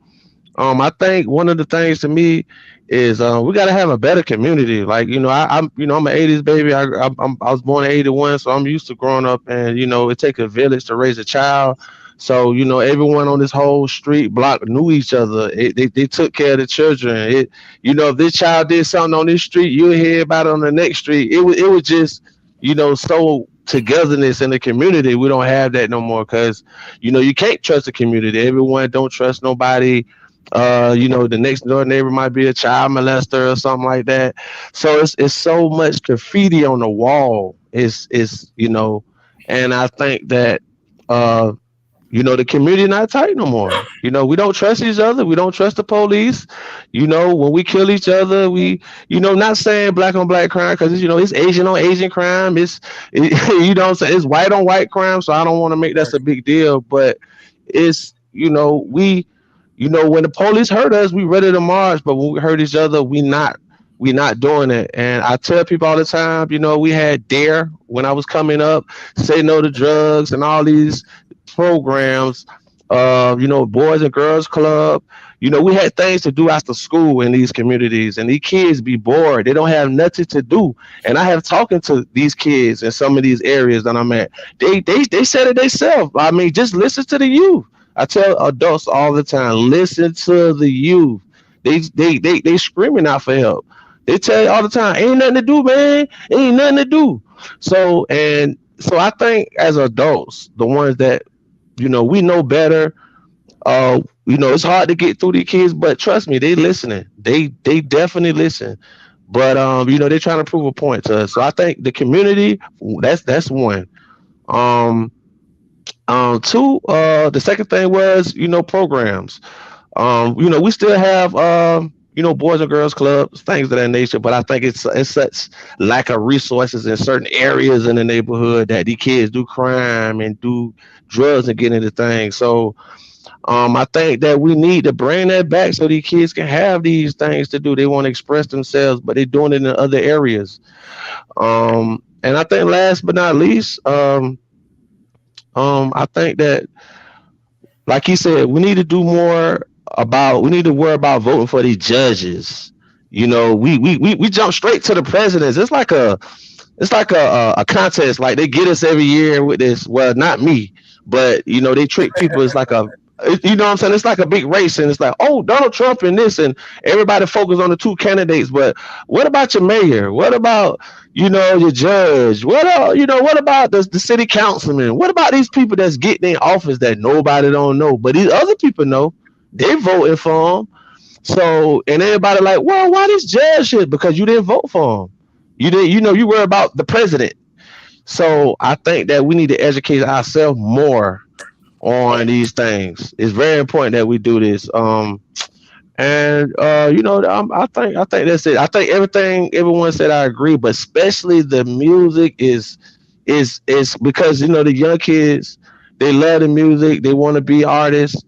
I think one of the things to me is we got to have a better community. Like I'm an '80s baby. I was born in '81, so I'm used to growing up, and it takes a village to raise a child. So, everyone on this whole street block knew each other. They took care of the children. If this child did something on this street, you'll hear about it on the next street. It was just, so togetherness in the community. We don't have that no more because, you can't trust the community. Everyone don't trust nobody. The next door neighbor might be a child molester or something like that. So it's so much graffiti on the wall. And I think that uh the community not tight no more. We don't trust each other. We don't trust the police. When we kill each other, not saying black on black crime because it's Asian on Asian crime. What I'm saying, it's white on white crime. So I don't want to make that Right. a big deal, but it's when the police hurt us, we ready to march, but when we hurt each other, we not doing it. And I tell people all the time, we had Dare when I was coming up, Say No to Drugs, and all these programs. Boys and Girls Club. We had things to do after school in these communities, and these kids be bored. They don't have nothing to do. And I have talking to these kids in some of these areas that I'm at. They said it themselves. I mean, just listen to the youth. I tell adults all the time, listen to the youth. They screaming out for help. They tell you all the time, ain't nothing to do, man. Ain't nothing to do. So I think as adults, the ones that we know better. It's hard to get through these kids, but trust me, they listening. They definitely listen. But they're trying to prove a point to us. So I think the community, that's one. Um, Two, the second thing was, programs. We still have boys and girls clubs, things of that nature, but I think it's such lack of resources in certain areas in the neighborhood that these kids do crime and do drugs and get into things. So I think that we need to bring that back so these kids can have these things to do. They want to express themselves, but they're doing it in other areas. And I think last but not least, I think that, like he said, we need to worry about voting for these judges. We jump straight to the presidents. It's like a contest. Like they get us every year with this. Well, not me, but they trick people. It's like what I'm saying. It's like a big race, and it's like, oh, Donald Trump and this, and everybody focus on the two candidates. But what about your mayor? What about your judge? What about the city councilman? What about these people that's getting in office that nobody don't know, but these other people know? They voting for them. So, and everybody like, well, why this judge shit? Because you didn't vote for him. You didn't, you worry about the president. So I think that we need to educate ourselves more on these things. It's very important that we do this. And I think that's it. I think everyone said I agree, but especially the music is because the young kids, they love the music, they want to be artists.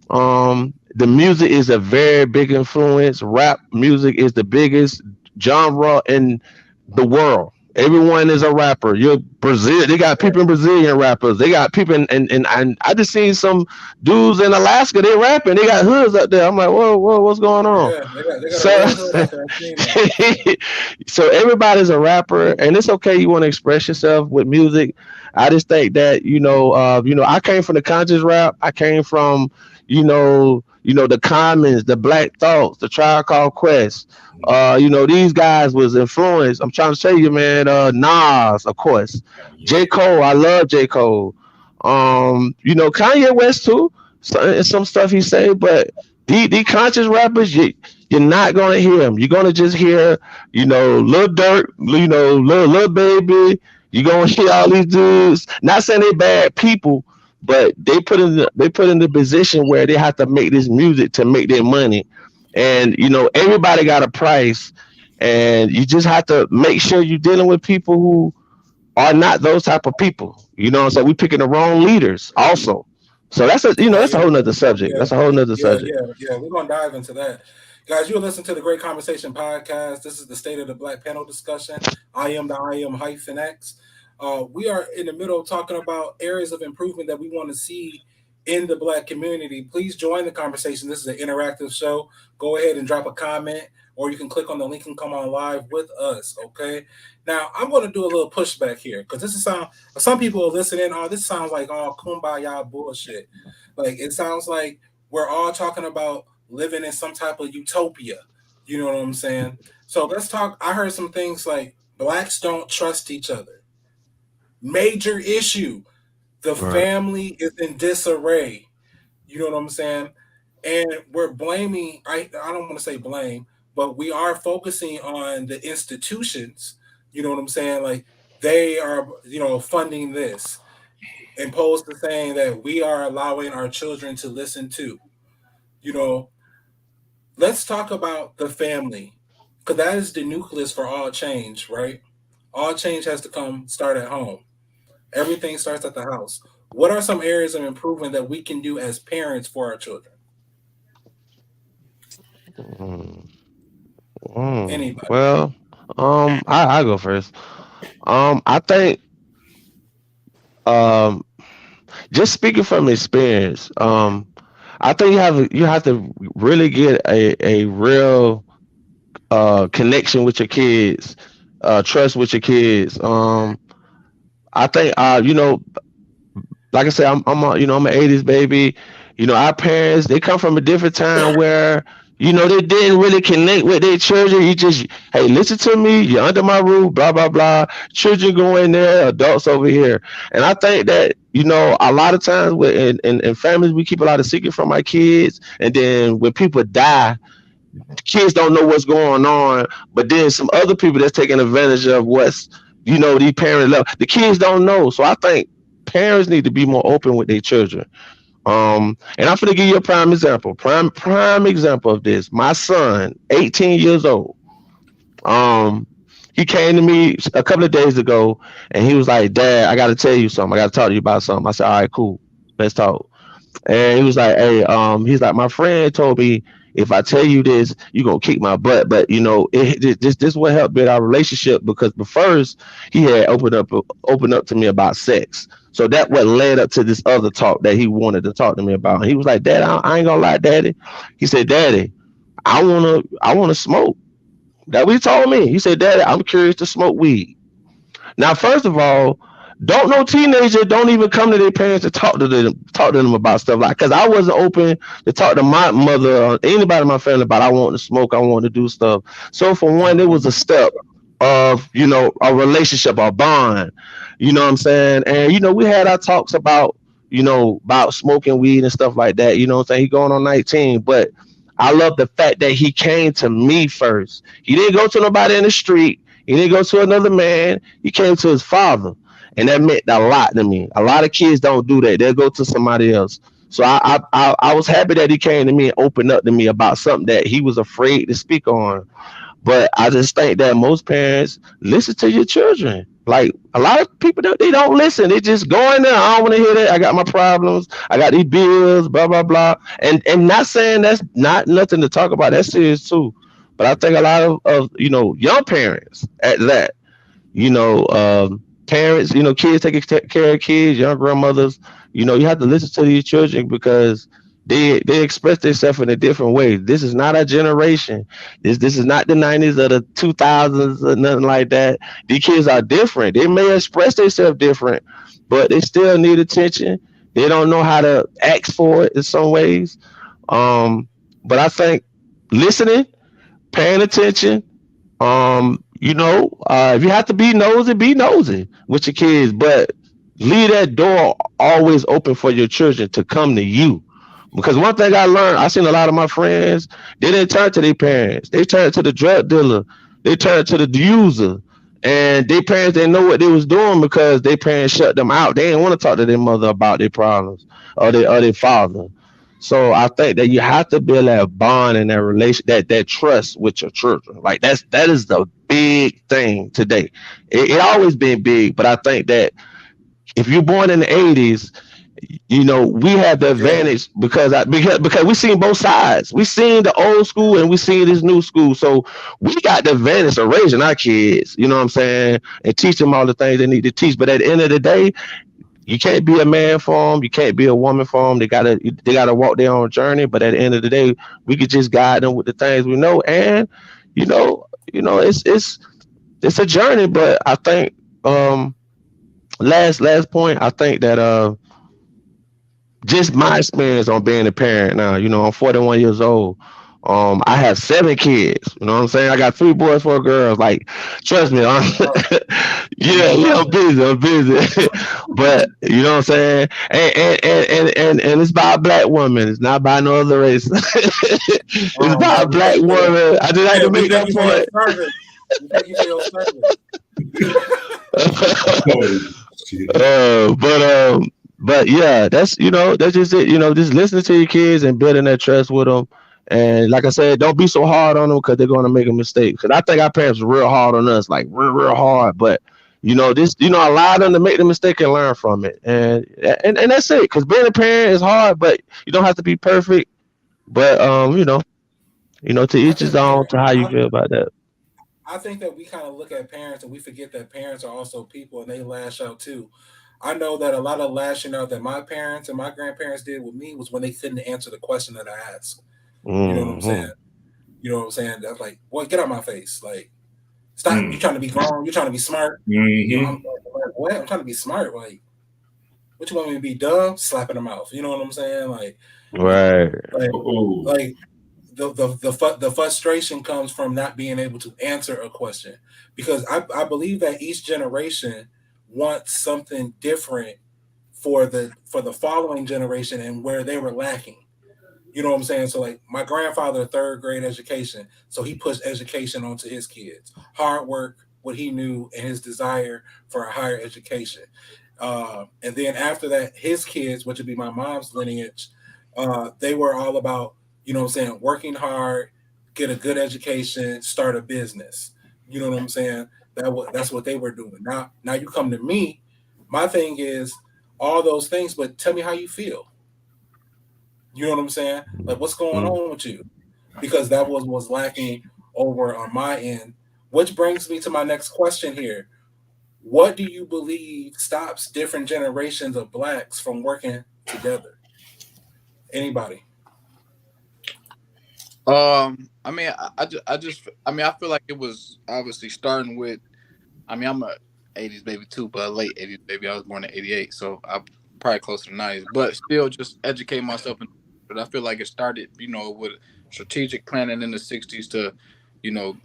The music is a very big influence. Rap music is the biggest genre in the world. Everyone is a rapper. You're Brazil. They got people in Brazilian rappers. They got people and I just seen some dudes in Alaska. They rapping. They got hoods up there. I'm like, whoa, what's going on? Yeah, they got a So, real hood out there. I've seen that. so everybody's a rapper, and it's okay. You want to express yourself with music. I just think that I came from the conscious rap. I came from the Commons, the Black Thoughts, the Tribe Called Quest. These guys was influenced. I'm trying to tell you, man. Nas, of course. J. Cole, I love J. Cole. Kanye West too. Some stuff he say, but the conscious rappers, you're not gonna hear them. You're gonna just hear, Lil Durk, Lil Baby. You're gonna hear all these dudes. Not saying they bad people, but they put in the position where they have to make this music to make their money, and everybody got a price, and you just have to make sure you're dealing with people who are not those type of people. So we picking the wrong leaders also. So that's a Yeah, whole nother subject. yeah, That's a whole nother yeah, subject. yeah, yeah. We're gonna dive into that, guys. You're listening to the Great Conversation podcast. This is the State of the Black panel discussion. I am the I am hyphen X. We are in the middle of talking about areas of improvement that we want to see in the Black community. Please join the conversation. This is an interactive show. Go ahead and drop a comment. or you can click on the link and come on live with us. Okay. Now I'm going to do a little pushback here because this is sound. Some people are listening. Oh, this sounds like all kumbaya bullshit. Like it sounds like we're all talking about living in some type of utopia. You know what I'm saying? So let's talk. I heard some things like blacks don't trust each other. Major issue. The Right. family is in disarray. You know what I'm saying? And we're blaming, I don't want to say blame, but we are focusing on the institutions. You know what I'm saying? Like they are, funding this, opposed to saying that we are allowing our children to listen to. You know, let's talk about the family because that is the nucleus for all change, right? All change has to start at home. Everything starts at the house. What are some areas of improvement that we can do as parents for our children? Mm, Anybody? well, I go first. I think um, just speaking from experience, I think you have to really get a real connection with your kids, trust with your kids. I think like I said, I'm an '80s baby. Our parents they come from a different time where they didn't really connect with their children. You just hey, listen to me. You're under my roof. Blah blah blah. Children go in there, adults over here. And I think that a lot of times in families we keep a lot of secret from our kids, and then when people die kids don't know what's going on, but then some other people that's taking advantage of what's these parents love. The kids don't know, so I think parents need to be more open with their children. And I'm gonna give you a prime example. Prime example of this. My son, 18 years old. Um, he came to me a couple of days ago, and he was like, "Dad, I got to tell you something. I got to talk to you about something." I said, "All right, cool. Let's talk." And he was like, "Hey, he's like, my friend told me if I tell you this, you gonna kick my butt. But this will help build our relationship because but first he had opened up to me about sex. So that what led up to this other talk that he wanted to talk to me about. And he was like, Dad, I ain't gonna lie, Daddy. He said, Daddy, I wanna smoke. That what he told me. He said, Daddy, I'm curious to smoke weed. Now, first of all, don't no teenager don't even come to their parents to talk to them about stuff like because I wasn't open to talk to my mother or anybody in my family about I want to smoke, I want to do stuff. So for one, it was a step of a relationship, a bond. You know what I'm saying? And we had our talks about smoking weed and stuff like that. You know what I'm saying? He going on 19, but I love the fact that he came to me first. He didn't go to nobody in the street. He didn't go to another man. He came to his father. And that meant a lot to me. A lot of kids don't do that. They'll go to somebody else. So I was happy that he came to me and opened up to me about something that he was afraid to speak on. But I just think that most parents listen to your children. Like a lot of people, they don't listen. They just go in there. I don't want to hear that. I got my problems. I got these bills. Blah blah blah. And not saying that's not nothing to talk about. That's serious too. But I think a lot of young parents at that parents, kids taking care of kids, young grandmothers, you have to listen to these children because they express themselves in a different way. This is not a generation. This is not the 90s or the 2000s or nothing like that. These kids are different. They may express themselves different, but they still need attention. They don't know how to ask for it in some ways. Um, but I think listening, paying attention, if you have to be nosy with your kids, but leave that door always open for your children to come to you. Because one thing I learned, I seen a lot of my friends, they didn't turn to their parents. They turned to the drug dealer. They turned to the user. And their parents didn't know what they was doing because their parents shut them out. They didn't want to talk to their mother about their problems or their father. So I think that you have to build that bond and that relation, that trust with your children. Like that is the big thing today. It always been big, but I think that if you're born in the '80s, we have the Yeah. advantage because we seen both sides. We seen the old school and we seen this new school. So we got the advantage of raising our kids. You know what I'm saying, and teach them all the things they need to teach. But at the end of the day, you can't be a man for them. You can't be a woman for them. They gotta walk their own journey. But at the end of the day, we could just guide them with the things we know. And you know, it's a journey, but I think last point, I think that just my experience on being a parent now. I'm 41 years old. I have 7 kids. You know what I'm saying? I got 3 boys, 4 girls. Like, trust me, Oh, yeah, yeah, I'm congratulations. busy. I'm busy. But you know what I'm saying? And it's by a black woman. It's not by no other race. It's Oh by a man, we black thank you for your woman. I just like to we make thank that you for your point. service. We thank you for your service. Oh shit. But yeah, that's just it. Just listening to your kids and building that trust with them. And like I said, don't be so hard on them because they're going to make a mistake. Because I think our parents were real hard on us, like real hard. But allow them to make the mistake and learn from it. And that's it. Because being a parent is hard, but you don't have to be perfect. But to I each his think own. par- To how you feel about that. I think that we kind of look at parents and we forget that parents are also people and they lash out too. I know that a lot of lashing out that my parents and my grandparents did with me was when they couldn't answer the question that I asked. You know what I'm saying? Hmm. You know what I'm saying? That's like, boy, get out my face. Like, stop. You Mm. trying to be grown. You're trying to be smart. I'm Hmm. like, what? I'm trying to be smart. Like, what you want me to be dumb? Slap in the mouth. You know what I'm saying? Right. Like, Oh. like the frustration comes from not being able to answer a question because I believe that each generation wants something different for the following generation and where they were lacking. You know what I'm saying? So like my grandfather, third grade education, so he pushed education onto his kids. Hard work, what he knew, and his desire for a higher education. And then after that, his kids, which would be my mom's lineage, they were all about, you know what I'm saying, working hard, get a good education, start a business. You know what I'm saying? That's what they were doing. Now you come to me. My thing is all those things, but tell me how you feel. You know what I'm saying? Like what's going Mm. on with you? Because that was lacking over on my end. Which brings me to my next question here. What do you believe stops different generations of blacks from working together? Anybody? I mean, I feel like it was obviously starting with. I mean, I'm a '80s baby too, but a late '80s baby. I was born in '88, so I'm probably closer to '90s. But still, just educate myself. But I feel like it started, with strategic planning in the '60s to, you know,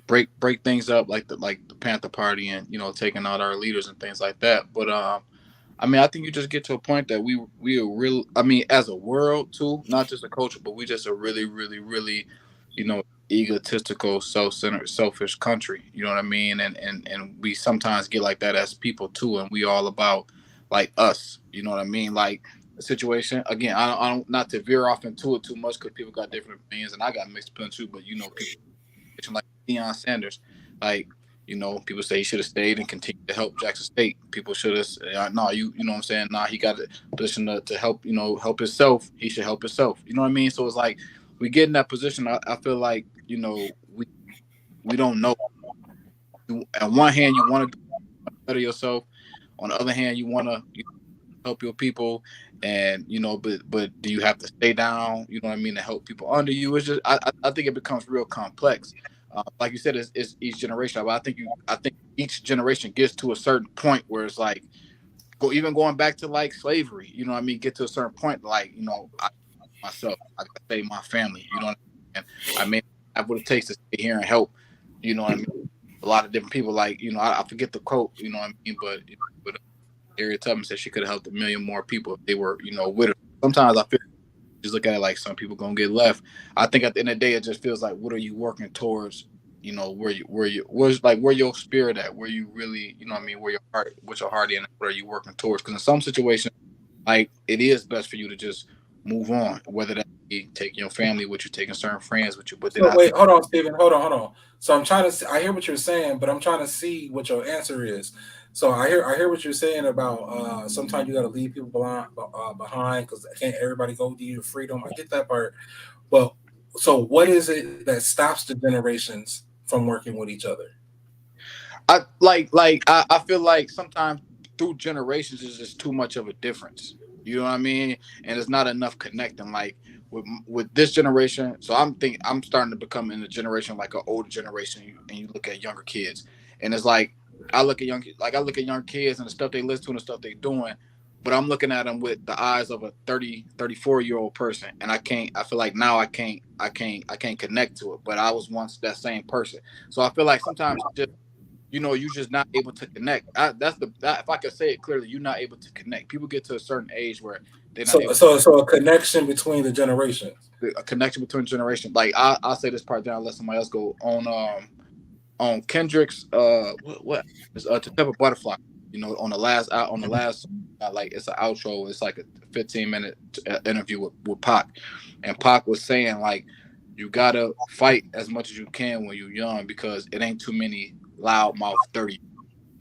break things up like the Panther Party and taking out our leaders and things like that. But I mean, I think you just get to a point that we are real. I mean, as a world too, not just a culture, but we just a really, really, really, you know, egotistical, self-centered, selfish country. You know what I mean? And we sometimes get like that as people too, and we all about like us. You know what I mean? Like the situation again. I don't not to veer off into it too much because people got different opinions, and I got mixed opinions too. But people like Deion Sanders. Like, people say he should have stayed and continued to help Jackson State. People should have, no, you know what I'm saying? Nah, he got a position to help, help himself. He should help himself. You know what I mean? So it's like we get in that position. I feel like, we don't know. On one hand, you want to better yourself. On the other hand, you want to help your people, and but do you have to stay down, you know what I mean, to help people under you? It's just I think it becomes real complex. Like you said, it's each generation, but I think each generation gets to a certain point where it's like going back to like slavery, you know what I mean, get to a certain point like, I myself, I gotta save my family, you know what I mean? I mean, I what it takes to stay here and help, you know what I mean, a lot of different people, like, I forget the quote, you know what I mean, but Harriet Tubman said she could have helped a million more people if they were, with her. Sometimes I feel just look at it like some people gonna get left. I think at the end of the day, it just feels like what are you working towards? Where's your spirit at? Where you really, you know what I mean, where your heart, what's your heart in? What are you working towards? Because in some situations, like it is best for you to just move on, whether that be taking your family with you, taking certain friends with you. But then So I wait, think hold on, Stephen. Hold on. So I'm trying to. I hear what you're saying, but I'm trying to see what your answer is. So I hear what you're saying about sometimes you got to leave people behind because can't everybody go to your freedom. I get that part, but so what is it that stops the generations from working with each other? I feel like sometimes through generations is just too much of a difference. You know what I mean? And it's not enough connecting. Like with this generation, so I'm starting to become in a generation like an older generation, and you look at younger kids, and it's like I look at young kids and the stuff they listen to and the stuff they doing, but I'm looking at them with the eyes of a 34-year-old person, and I feel like now I can't connect to it, but I was once that same person. So I feel like sometimes just you're just not able to connect. If I could say it clearly, you're not able to connect. People get to a certain age where they're not So able so a connection between the generations. to a connection between generations. Like I'll say this part down, let somebody else go on Kendrick's what is To Pimp a Butterfly. On the last like it's an outro. It's like a 15-minute interview with Pac, and Pac was saying like you gotta fight as much as you can when you're young because it ain't too many loudmouth 30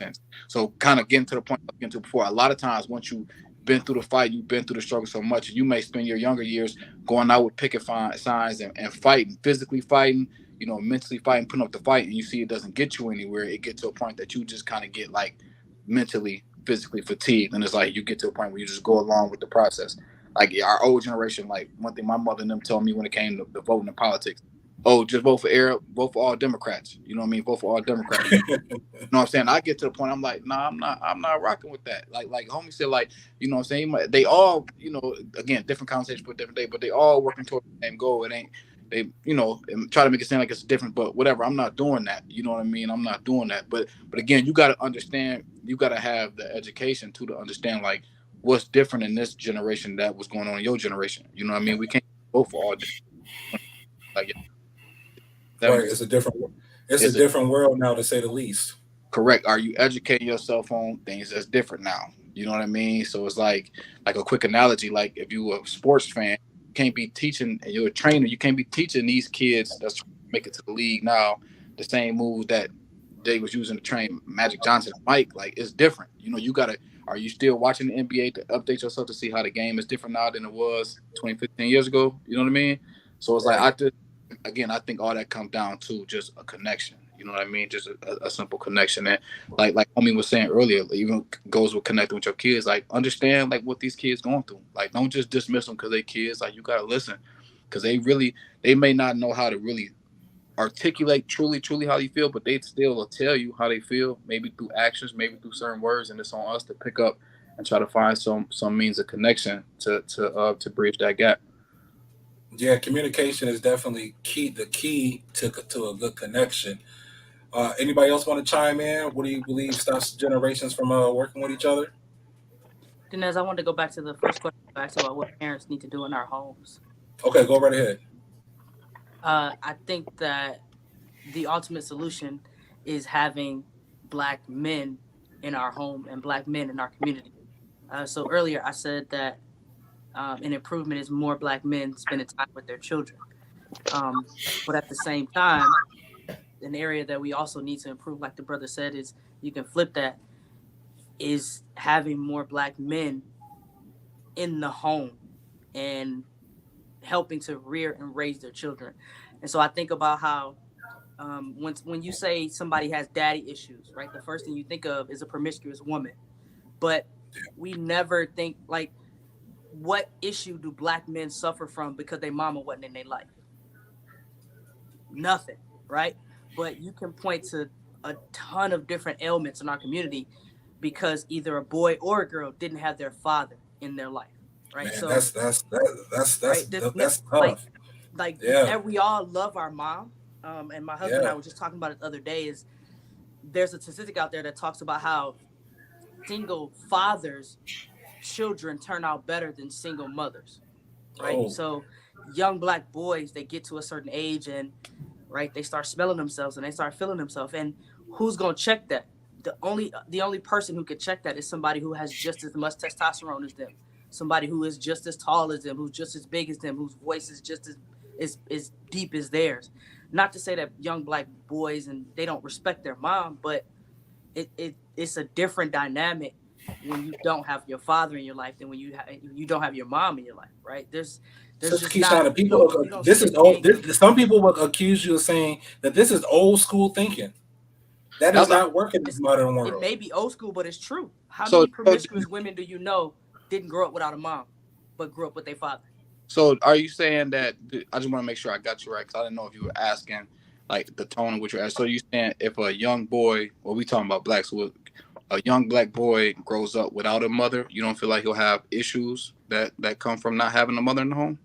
sense. So kind of getting to the point I was getting to before, a lot of times once you've been through the fight, you've been through the struggle so much, you may spend your younger years going out with picket signs and fighting, physically fighting, mentally fighting, putting up the fight, and you see it doesn't get you anywhere. It gets to a point that you just kind of get like mentally, physically fatigued. And it's like you get to a point where you just go along with the process. Like our old generation, like one thing my mother and them told me when it came to voting in politics, oh, just vote for Arab, vote for all Democrats. You know what I mean? Vote for all Democrats. Know what I'm saying? I get to the point I'm like, nah, I'm not rocking with that. Like homie said, like, you know what I'm saying? They all, again, different conversation for a different day, but they all working toward the same goal. It ain't they, and try to make it sound like it's different, but whatever. I'm not doing that. You know what I mean? I'm not doing that. But again, you gotta understand, you gotta have the education to understand like what's different in this generation that was going on in your generation. You know what I mean? We can't vote for all different like that Right. makes It's a it's a different world now, to say the least. correct. Are you educating yourself on things that's different now? You know what I mean? So it's like a quick analogy. Like if you a sports fan, you can't be teaching, and you're a trainer, you can't be teaching these kids that's trying to make it to the league now the same moves that they was using to train Magic Johnson and Mike. Like it's different. You gotta. Are you still watching the NBA to update yourself to see how the game is different now than it was 20, 15 years ago? You know what I mean? So it's like Right. I just again, I think all that comes down to just a connection. You know what I mean? Just a simple connection. And like homie was saying earlier, even goes with connecting with your kids. Like understand like what these kids going through. Like don't just dismiss them because they kids. Like you gotta listen because they may not know how to really articulate truly how you feel, but they still will tell you how they feel, maybe through actions, maybe through certain words, and it's on us to pick up and try to find some means of connection to bridge that gap. Yeah, communication is definitely key. The key to a good connection. Anybody else want to chime in? What do you believe stops generations from working with each other? Dinez, I wanted to go back to the first question you asked about what parents need to do in our homes. Okay, go right ahead. I think that the ultimate solution is having black men in our home and black men in our community. So earlier I said that an improvement is more black men spending time with their children. Um, but at the same time, an area that we also need to improve, like the brother said, is you can flip that, is having more black men in the home and helping to rear and raise their children. And so I think about how when you say somebody has daddy issues, right? The first thing you think of is a promiscuous woman, but we never think like, what issue do black men suffer from because their mama wasn't in their life? Nothing, right? But you can point to a ton of different ailments in our community because either a boy or a girl didn't have their father in their life, right? Man, So, right, that's like tough. like Yeah, we all love our mom. And my husband and yeah. I were just talking about it the other day. Is there's a statistic out there that talks about how single fathers' children turn out better than single mothers, right? Oh, So young black boys, they get to a certain age and right, they start smelling themselves and they start feeling themselves. And who's gonna check that? The only person who can check that is somebody who has just as much testosterone as them, somebody who is just as tall as them, who's just as big as them, whose voice is just as deep as theirs. Not to say that young black boys and they don't respect their mom, but it's a different dynamic when you don't have your father in your life than when you don't have your mom in your life, right? There's Sister just not Keyshawn, you don't see this the is old. gang. Some people will accuse you of saying that this is old school thinking. That is That's not working in It's, the modern it world. may be old school, but it's true. How so many promiscuous women do you know didn't grow up without a mom, but grew up with their father. So are you saying that? I just want to make sure I got you right because I didn't know if you were asking like the tone of what you're asking. So you saying if a young boy, well, we talking about blacks, so a young black boy grows up without a mother, you don't feel like he'll have issues that come from not having a mother in the home?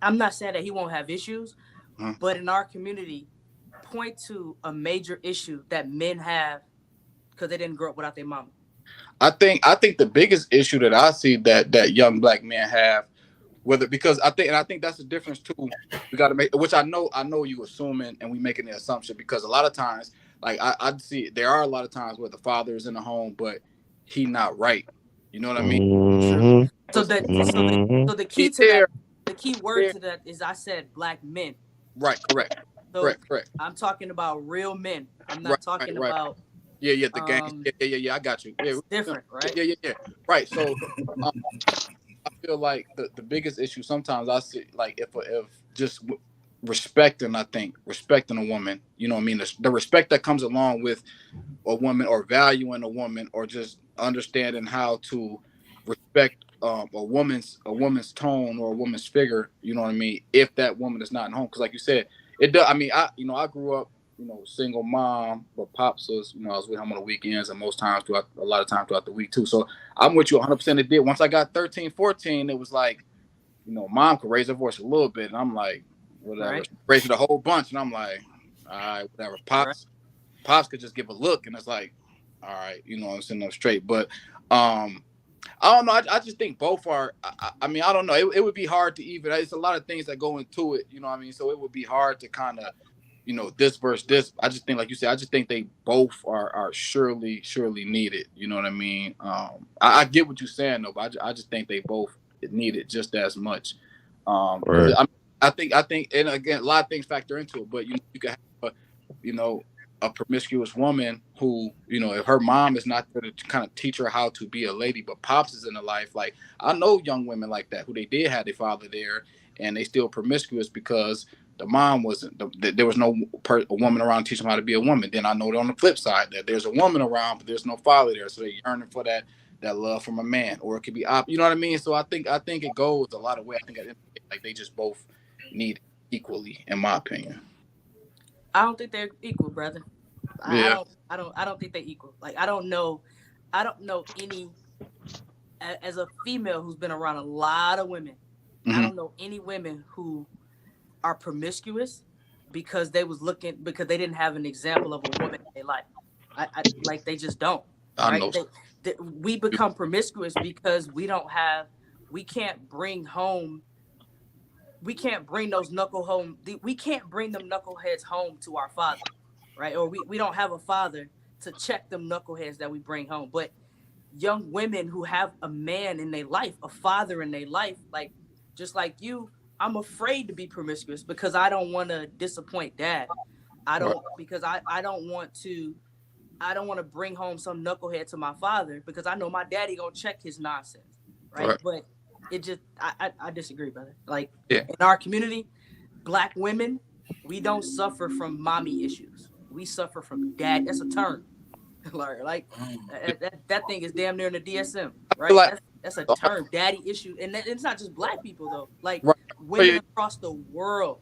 I'm not saying that he won't have issues, Uh-huh. but in our community, point to a major issue that men have because they didn't grow up without their mama. I think the biggest issue that I see that young black men have, whether because I think that's the difference too. We got to make, which I know you assuming and we making the assumption because a lot of times, like I see there are a lot of times where the father is in the home, but he not right. You know what I mean? True. Mhm. So that Mhm. so the key He's to that, there, the key word to that is I said black men. right? Correct. So Correct. I'm talking about real men. I'm Right. not talking Right. about Yeah. The gang. Yeah. I got you. Yeah. it's different, right? Yeah. Right. So um, I feel like the biggest issue sometimes I see like if just respecting, I think respecting a woman, you know what I mean, the respect that comes along with a woman or valuing a woman or just understanding how to respect a woman's tone or a woman's figure, you know what I mean, if that woman is not at home, because like you said, it does. I mean, I grew up, single mom, but pops was, I was with him on the weekends and most times throughout a lot of times throughout the week too. So I'm with you 100%. It did. Once I got 13, 14, it was like, mom could raise her voice a little bit, and I'm like, whatever. Right. Raise it a whole bunch, and I'm like, all right, whatever. Right. Pops could just give a look, and it's like, all right, I'm sitting up straight. But I don't know. I just think both are. I mean, I don't know. It would be hard to even. It's a lot of things that go into it. You know what I mean? So it would be hard to kind of, this versus this. I just think, like you said, I just think they both are surely needed. You know what I mean? I get what you're saying though, but I just think they both need it just as much. Because Right. I think, and again, a lot of things factor into it. But you can have you know, a promiscuous woman who, if her mom is not there to kind of teach her how to be a lady, but pops is in her life. Like I know young women like that who they did have their father there, and they still promiscuous because the mom wasn't. There was no a woman around to teach them how to be a woman. Then I know on the flip side that there's a woman around, but there's no father there, so they're yearning for that love from a man, or it could be you know what I mean. So I think it goes a lot of way. I think like they just both need equally, in my opinion. I don't think they're equal, brother. Yeah. I don't think they're equal. Like I don't know any as a female who's been around a lot of women. I don't know any women who are promiscuous because because they didn't have an example of a woman in their life. I like they just don't. I Right? know. We become promiscuous because we can't bring home. We can't bring those we can't bring them knuckleheads home to our father, right? Or we don't have a father to check them knuckleheads that we bring home. But young women who have a man in their life, a father in their life, like just like you, I'm afraid to be promiscuous because I don't want to disappoint dad. Right. I don't want to bring home some knucklehead to my father because I know my daddy gonna check his nonsense, right? Right. But it just I disagree, brother. Like Yeah. in our community, black women, we don't suffer from mommy issues. We suffer from dad. That's a term. like that thing is damn near in the DSM, I feel right? like That's a term, daddy issue, and it's not just black people though. Like right. women across the world,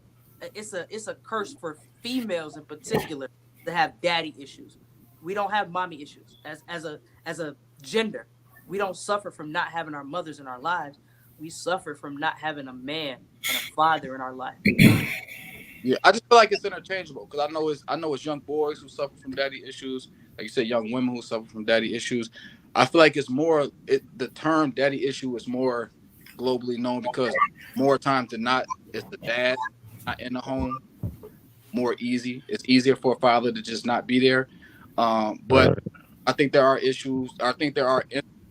it's a curse for females in particular to have daddy issues. We don't have mommy issues as a gender. We don't suffer from not having our mothers in our lives. We suffer from not having a man and a father in our life. Yeah, I just feel like it's interchangeable because I know it's young boys who suffer from daddy issues, like you said, young women who suffer from daddy issues. I feel like the term daddy issue is more globally known because more times than not, it's the dad not in the home. More easy. It's easier for a father to just not be there. But Right. I think there are issues. I think there are.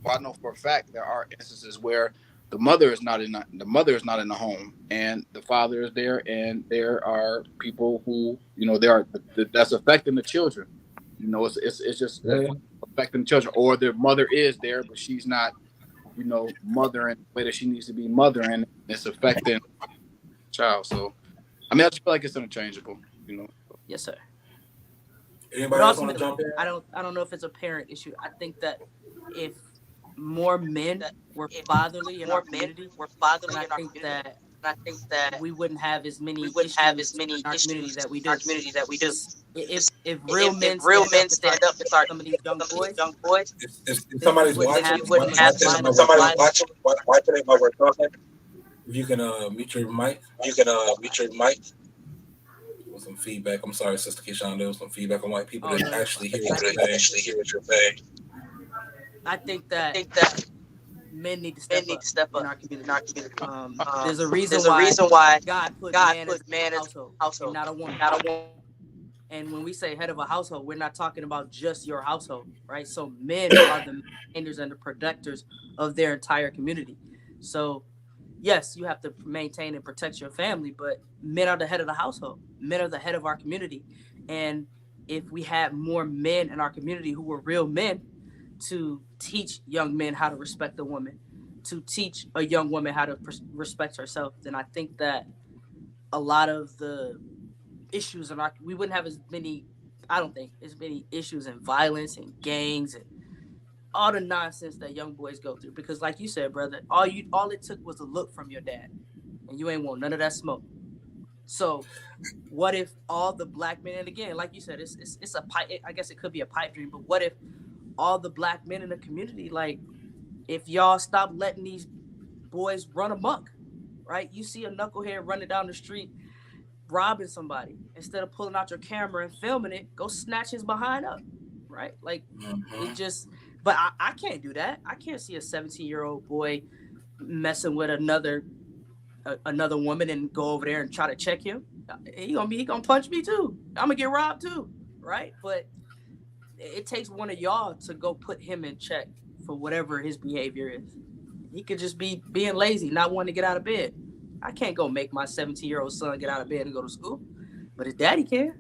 Well, I know for a fact there are instances where the mother is not in the home, and the father is there, and there are people who there are that's affecting the children. It's just Yeah. affecting the children, or their mother is there, but she's not mothering the way that she needs to be mothering. It's affecting the child. So I mean, I just feel like it's interchangeable. Yes, sir. But Anybody else want to ultimately, jump in? I don't know if it's a parent issue. I think that if more men were fatherly in our community, then I think that we wouldn't have as many issues in our community that we do. Because if real men stand up and start teaching some of these young boys, If then we somebody's wouldn't watching, have so much watching it while violence. we're talking, if you can mute your mic with some feedback. I'm sorry, Sister Keyshawn, there was some feedback on white people Oh that no, you're fine. actually hear what you're saying. I think that men need to step up in our community. There's a reason why God put man as a household and not a woman. And when we say head of a household, we're not talking about just your household, right? So men are the maintainers and the protectors of their entire community. So yes, you have to maintain and protect your family, but men are the head of the household. Men are the head of our community. And if we had more men in our community who were real men to teach young men how to respect a woman, to teach a young woman how to respect herself, then I think that a lot of the issues in our we wouldn't have as many I don't think as many issues and violence and gangs and all the nonsense that young boys go through. Because like you said, brother, all it took was a look from your dad. And you ain't want none of that smoke. So what if all the black men, and again, like you said, it's a pipe, I guess it could be a pipe dream, but what if all the black men in the community, like if y'all stop letting these boys run amok, right? You see a knucklehead running down the street robbing somebody, instead of pulling out your camera and filming it, go snatch his behind up, right? Like it just, but I can't do that. I can't see a 17-year-old boy messing with another woman and go over there and try to check him. He gonna punch me too. I'm gonna get robbed too, right? But it takes one of y'all to go put him in check for whatever his behavior is. He could just be being lazy, not wanting to get out of bed. I can't go make my 17-year-old son get out of bed and go to school, but his daddy can,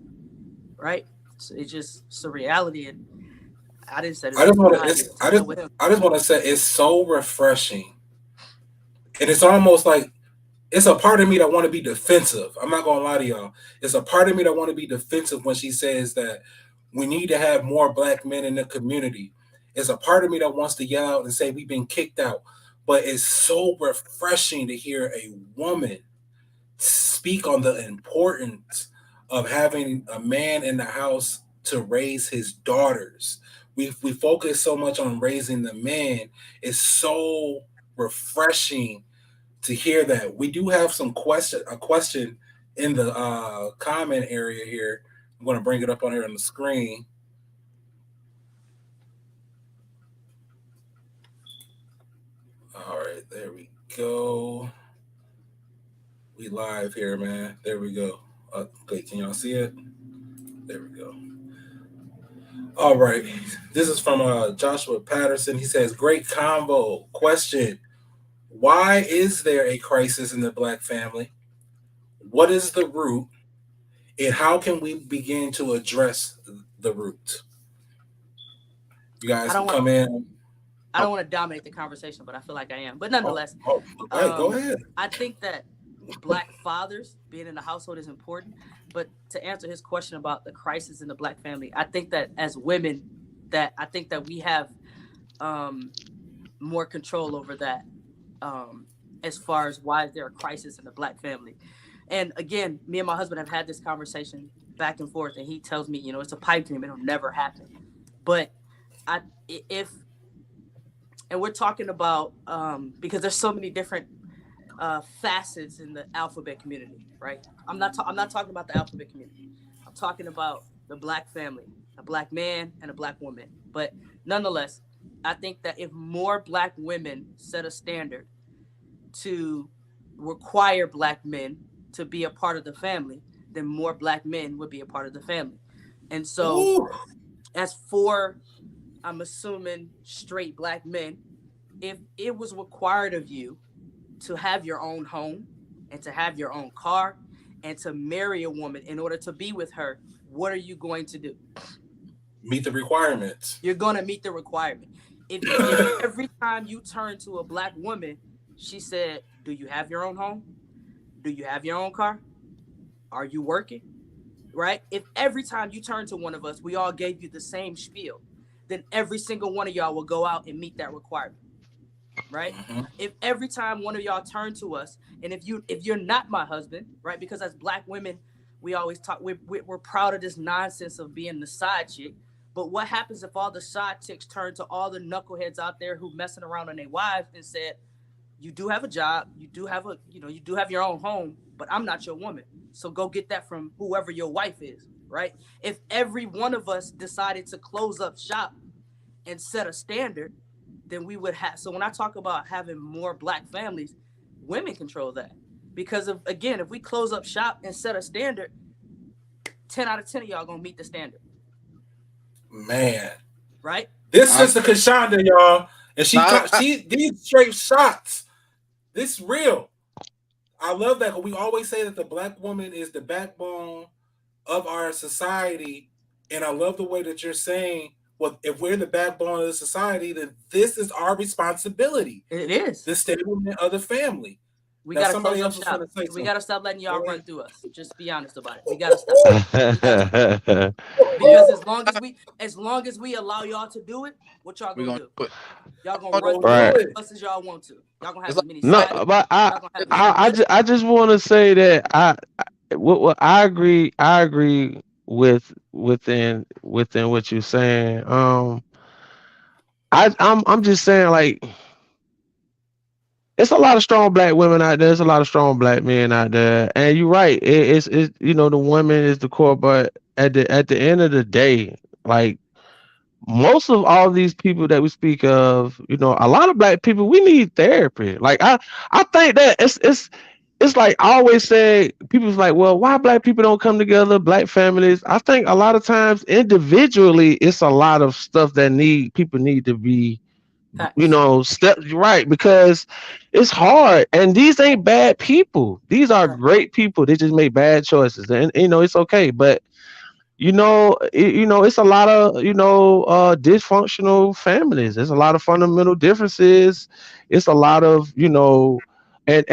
right? So it's a reality, and I didn't set it I up. just want I to. had to take it up with him. I just want to say it's so refreshing, and it's almost like it's a part of me that want to be defensive. I'm not gonna lie to y'all. It's a part of me that want to be defensive when she says that we need to have more black men in the community. It's a part of me that wants to yell out and say we've been kicked out. But it's so refreshing to hear a woman speak on the importance of having a man in the house to raise his daughters. We focus so much on raising the man. It's so refreshing to hear that. We do have a question in the comment area here. I'm going to bring it up on here on the screen. All right, there we go. We live here, man. There we go. Okay, can y'all see it? There we go. All right. This is from Joshua Patterson. He says, "Great combo. Question: Why is there a crisis in the black family? What is the root, and how can we begin to address the root?" You I guys don't can want come in. I don't want to dominate the conversation, but I feel like I am. But nonetheless, All right, go ahead. I think that black fathers being in the household is important. But to answer his question about the crisis in the black family, I think that as women, I think that we have um, more control over that. Um, as far as why is there a crisis in the black family? And again, me and my husband have had this conversation back and forth, and he tells me, it's a pipe dream; it'll never happen. But I, if and we're talking about because there's so many different facets in the alphabet community, right? I'm not talking about the alphabet community. I'm talking about the black family, a black man and a black woman. But nonetheless, I think that if more black women set a standard to require black men to be a part of the family, then more black men would be a part of the family. And so, Ooh, as for, I'm assuming, straight black men, if it was required of you to have your own home and to have your own car and to marry a woman in order to be with her, what are you going to do? meet the requirements. You're going to meet the requirement. If every time you turn to a black woman, she said, "Do you have your own home? Do you have your own car? Are you working?" Right? If every time you turn to one of us, we all gave you the same spiel, then every single one of y'all will go out and meet that requirement. right? Mhm. If every time one of y'all turn to us, and if you're not my husband, right? Because as black women, we always talk. We're proud of this nonsense of being the side chick. But what happens if all the side chicks turn to all the knuckleheads out there who messing around on their wives and said, "You do have a job, you do have your own home, but I'm not your woman. So go get that from whoever your wife is," right? If every one of us decided to close up shop and set a standard, then we would have. So when I talk about having more black families, women control that. Because of again, if we close up shop and set a standard, 10 out of 10 of y'all gonna meet the standard, Man, right? this I, sister Kashonda, y'all, and now, she these straight shots. This real. I love that. We always say that the black woman is the backbone of our society, and I love the way that you're saying, well, if we're the backbone of the society, then this is our responsibility, It is. the stablement of the family. We Now, gotta close somebody up else was shop. going to say We something. gotta stop letting y'all Go run ahead. through us. Just be honest about it. We gotta stop. We got to. Right. Because as long as we allow y'all to do it, what y'all we're gonna gonna do? do it. Y'all gonna We're run going to through as do many it. of us as y'all want to. Y'all gonna have It's as like many No, side. but Y'all gonna have as many women. I just want to say that what I agree with within what you're saying. I'm just saying like it's a lot of strong black women out there. There's a lot of strong black men out there, and you're right. It's the woman is the core, but at the end of the day, like most of all these people that we speak of, a lot of black people, we need therapy. Like I think that it's like I always say, people's like, well, why black people don't come together, black families? I think a lot of times individually, it's a lot of stuff that people need to be, Facts. step right, because it's hard. And these ain't bad people. These are Right. great people. They just make bad choices, and it's okay. But it's a lot of dysfunctional families. There's a lot of fundamental differences. It's a lot of and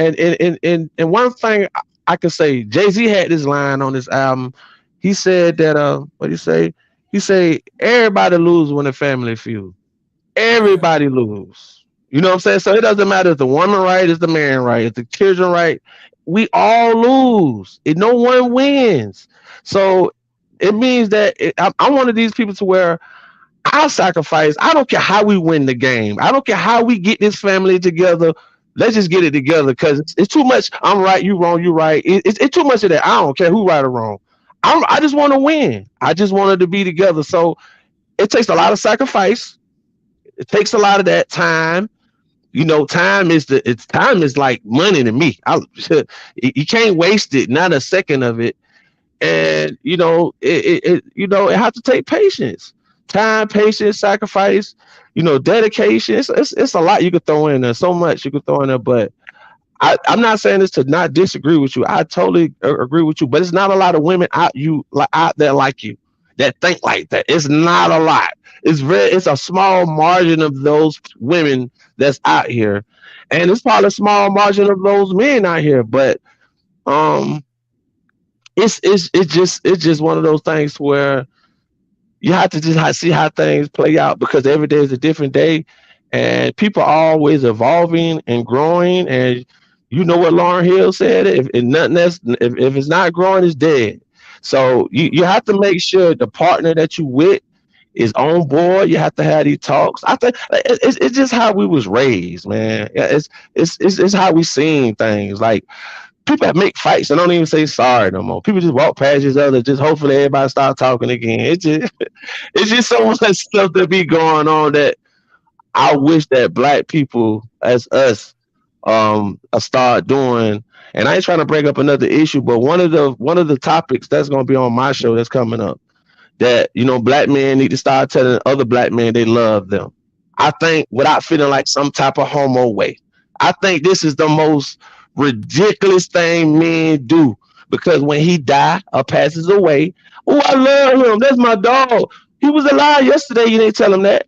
one thing I can say, Jay-Z had this line on this album. He said that what do you say? He say everybody lose when the family feud. Mm, Everybody lose. You know what I'm saying? So it doesn't matter if the woman right, is the man right, if the children right. We all lose. No one wins. So it means that I'm one of these people to where I'll sacrifice. I don't care how we win the game. I don't care how we get this family together. Let's just get it together, because it's too much. I'm right, you wrong, you right. It's too much of that. I don't care who right or wrong. I just want to win. I just wanted to be together. So it takes a lot of sacrifice. It takes a lot of that time. Time is like money to me. You can't waste it, not a second of it. And it has to take patience, time, patience, sacrifice, dedication. It's a lot you could throw in there, so much you could throw in there. But I'm not saying this to not disagree with you. I totally agree with you. But it's not a lot of women out there like you that think like that. It's not a lot. It's a small margin of those women that's out here, and it's probably a small margin of those men out here. But um, it's just one of those things where you have to just see how things play out, because every day is a different day, and people are always evolving and growing. And you know what Lauren Hill said: if nothing else, if it's not growing, it's dead. So you have to make sure the partner that you with is on board. You have to have these talks. I think it's just how we was raised, man. Yeah, it's how we seen things. Like, people that make fights and don't even say sorry no more. People just walk past each other. Just hopefully everybody start talking again. It's just so much stuff that be going on that I wish that black people as us start doing. And I ain't trying to bring up another issue, but one of the topics that's gonna be on my show that's coming up, that black men need to start telling other black men they love them. I think without feeling like some type of homo way. I think this is the most ridiculous thing men do, because when he die or passes away, oh, I love him. That's my dog. He was alive yesterday. You didn't tell him that.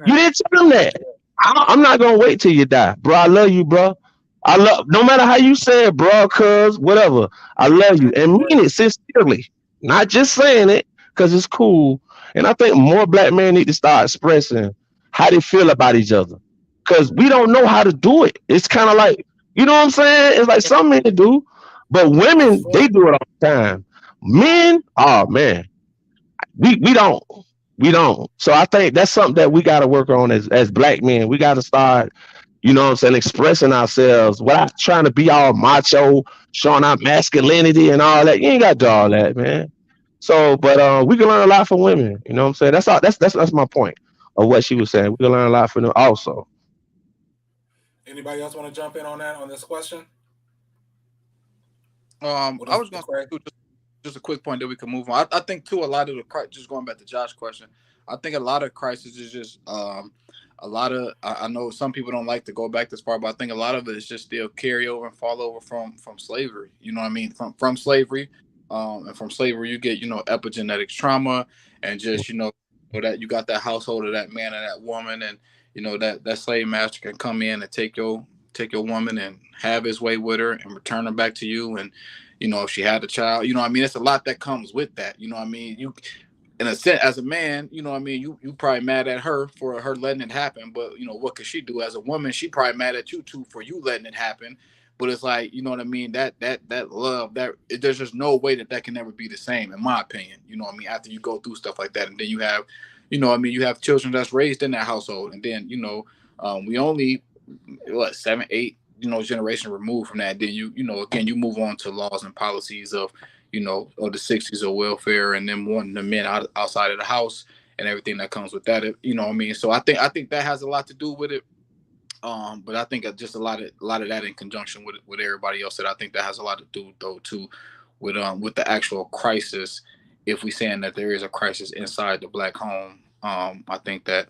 You right. didn't tell him that. I'm not gonna wait till you die, bro. I love you, bro. I love, no matter how you say it, bro, cuz whatever. I love you and mean it sincerely, not just saying it because it's cool. And I think more black men need to start expressing how they feel about each other. because we don't know how to do it. It's kind of like, you know what I'm saying? It's like Yeah, some men do, but I women, they feel do it all the time. Men, oh man, we don't. We don't. So I think that's something that we got to work on as black men. We got to start, you know what I'm saying, expressing ourselves without trying to be all macho, showing our masculinity and all that. You ain't got to do all that, man. So, but we can learn a lot from women. You know what I'm saying? That's all. That's my point of what she was saying. We can learn a lot from them also. anybody else want to jump in on that on this question? What I is was the going to correct? do just a quick point that we can move on. I think too a lot of the just going back to Josh's question. I think a lot of crisis is just a lot of I know some people don't like to go back this far, but I think a lot of it is just still carryover and fall over from slavery. You know what I mean? From slavery, and from slavery you get epigenetic trauma and just that you got that household of that man and that woman and that slave master can come in and take your woman and have his way with her and return her back to you and if she had a child, what I mean, it's a lot that comes with that. What I mean, you, in a sense, as a man, what I mean, you probably mad at her for her letting it happen, but what could she do as a woman? She probably mad at you too for you letting it happen. But it's like, what I mean, that love, there's just no way that can never be the same, in my opinion. What I mean, after you go through stuff like that, and then you have, what I mean, you have children that's raised in that household, and then we only what 7, 8 generation removed from that. Then again you move on to laws and policies of the 60s of welfare and then wanting the men outside of the house and everything that comes with that. What I mean, so I think that has a lot to do with it. But I think just a lot of that in conjunction with everybody else that I think that has a lot to do though too with the actual crisis. If we saying that there is a crisis inside the black home, I think that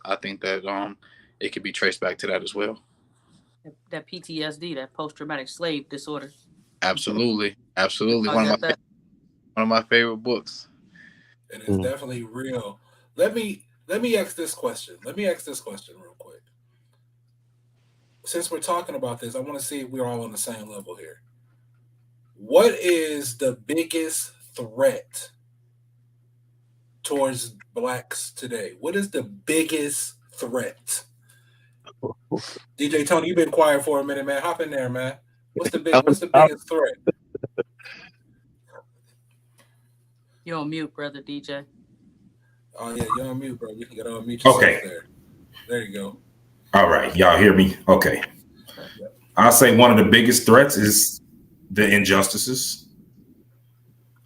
it could be traced back to that as well. that PTSD, that post traumatic slave disorder. Absolutely, We absolutely. all got that. One of my favorite books. It is Mm. definitely real. Let me ask this question. Let me ask this question real quick. Since we're talking about this, I want to see if we're all on the same level here. What is the biggest threat towards blacks today? What is the biggest threat? DJ Tony, you've been quiet for a minute, man. Hop in there, man. What's the biggest threat? You're on mute, brother DJ. Oh yeah, you're on mute, bro. You can get on mute yourself Okay. there. There you go. All right. Y'all hear me? Okay. Yep. I'll say one of the biggest threats is the injustices,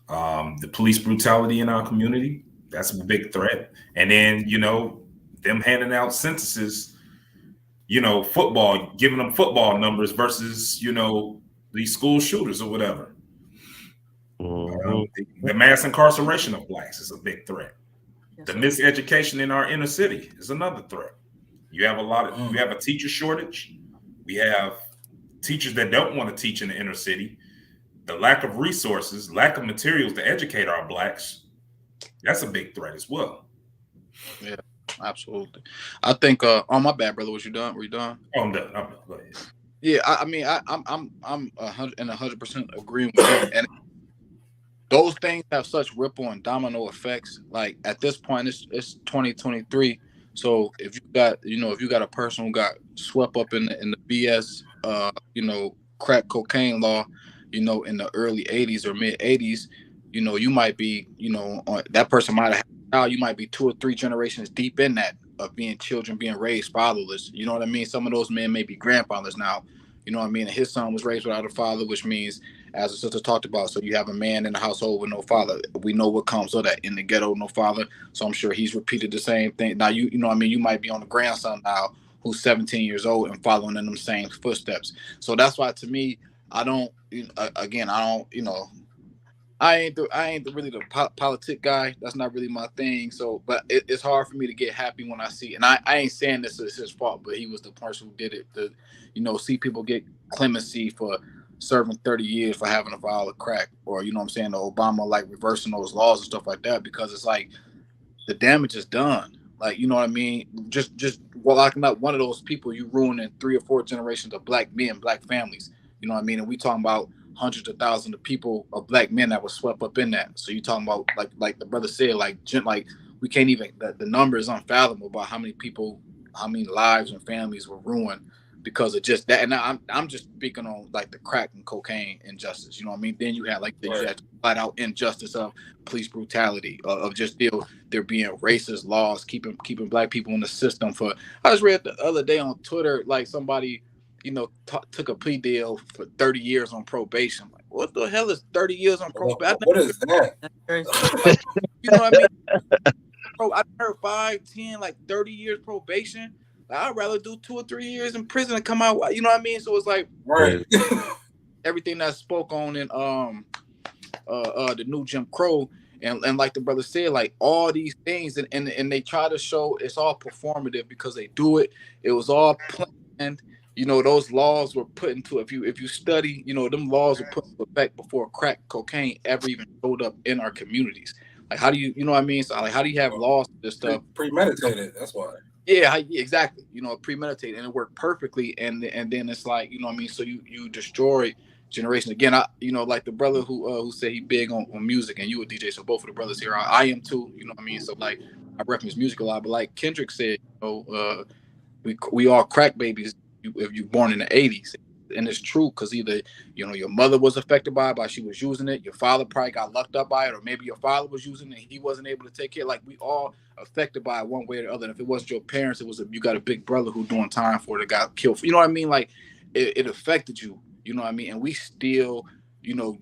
the police brutality in our community. That's a big threat. And then, them handing out censuses, football, giving them football numbers versus, these school shooters or whatever. Mhm. The mass incarceration of blacks is a big threat. Yes, The sir. miseducation in our inner city is another threat. You have Mm. a teacher shortage. We have teachers that don't want to teach in the inner city. The lack of resources, lack of materials to educate our blacks, that's a big threat as well. Yeah, absolutely. I think. Oh, my bad, brother. Was you done? Were you done? Oh, I'm done. Go ahead. Yeah. I mean, I'm 100% agreeing with you. And those things have such ripple and domino effects. Like at this point, it's 2023. So if you got a person who got swept up in the BS, crack cocaine law, in the early '80s or mid '80s, you might be, that person might have had a child. You might be 2 or 3 generations deep in that of being children being raised fatherless. You know what I mean? Some of those men may be grandfathers now. You know what I mean? And his son was raised without a father, which means as the sister talked about. So you have a man in the household with no father. We know what comes with that in the ghetto, no father. So I'm sure he's repeated the same thing. Now you know what I mean, you might be on the grandson now who's 17 years old and following in them same footsteps. So that's why to me, I don't. Again, I don't. I ain't really the politic guy. That's not really my thing. So, but it's hard for me to get happy when I see. And I ain't saying this is his fault, but he was the person who did it. See people get clemency for serving 30 years for having a vial of crack, or what I'm saying, the Obama like reversing those laws and stuff like that, because it's like the damage is done. Like, you know what I mean? Just locking up one of those people, you ruining 3 or 4 generations of black men, black families. You know what I mean? And we talking about hundreds of thousands of people of black men that were swept up in that. So you talking about like the brother said, like we can't even the number is unfathomable about how many people how many lives and families were ruined because of just that. And I'm just speaking on like the crack and cocaine injustice. You know what I mean? Then you had like this, you Right. had flat out injustice of police brutality, of just still there being racist laws keeping black people in the system. For I just read the other day on Twitter like somebody took a plea deal for 30 years on probation. Like, what the hell is 30 years on probation? What is that? That's crazy. Like, you know what I mean? Bro, I heard 5, 10, like 30 years probation. Like, I'd rather do 2 or 3 years in prison and come out. You know what I mean? So it's like Right. everything that spoke on in the new Jim Crow, and like the brother said, like all these things, and they try to show it's all performative because they do it. It was all planned. Those laws were put into, if you study, them laws were put into effect before crack cocaine ever even showed up in our communities. Like, how do you know what I mean? So like, how do you have laws for this stuff? Premeditated. That's why. Yeah, exactly. Premeditated, and it worked perfectly. And then it's like, what I mean. So you destroy generations again. Like the brother who said he big on music, and you a DJ. So both of the brothers here, I am too. You know what I mean. So like, I reference music a lot, but like Kendrick said, we all crack babies if you're born in the 80s. And it's true, because either your mother was affected by it, by she was using it, your father probably got lucked up by it, or maybe your father was using it, he wasn't able to take care. Like, we all affected by it one way or the other. And if it wasn't your parents, you got a big brother who doing time for it that got killed. You know what I mean? Like, it affected you. You know what I mean? And we still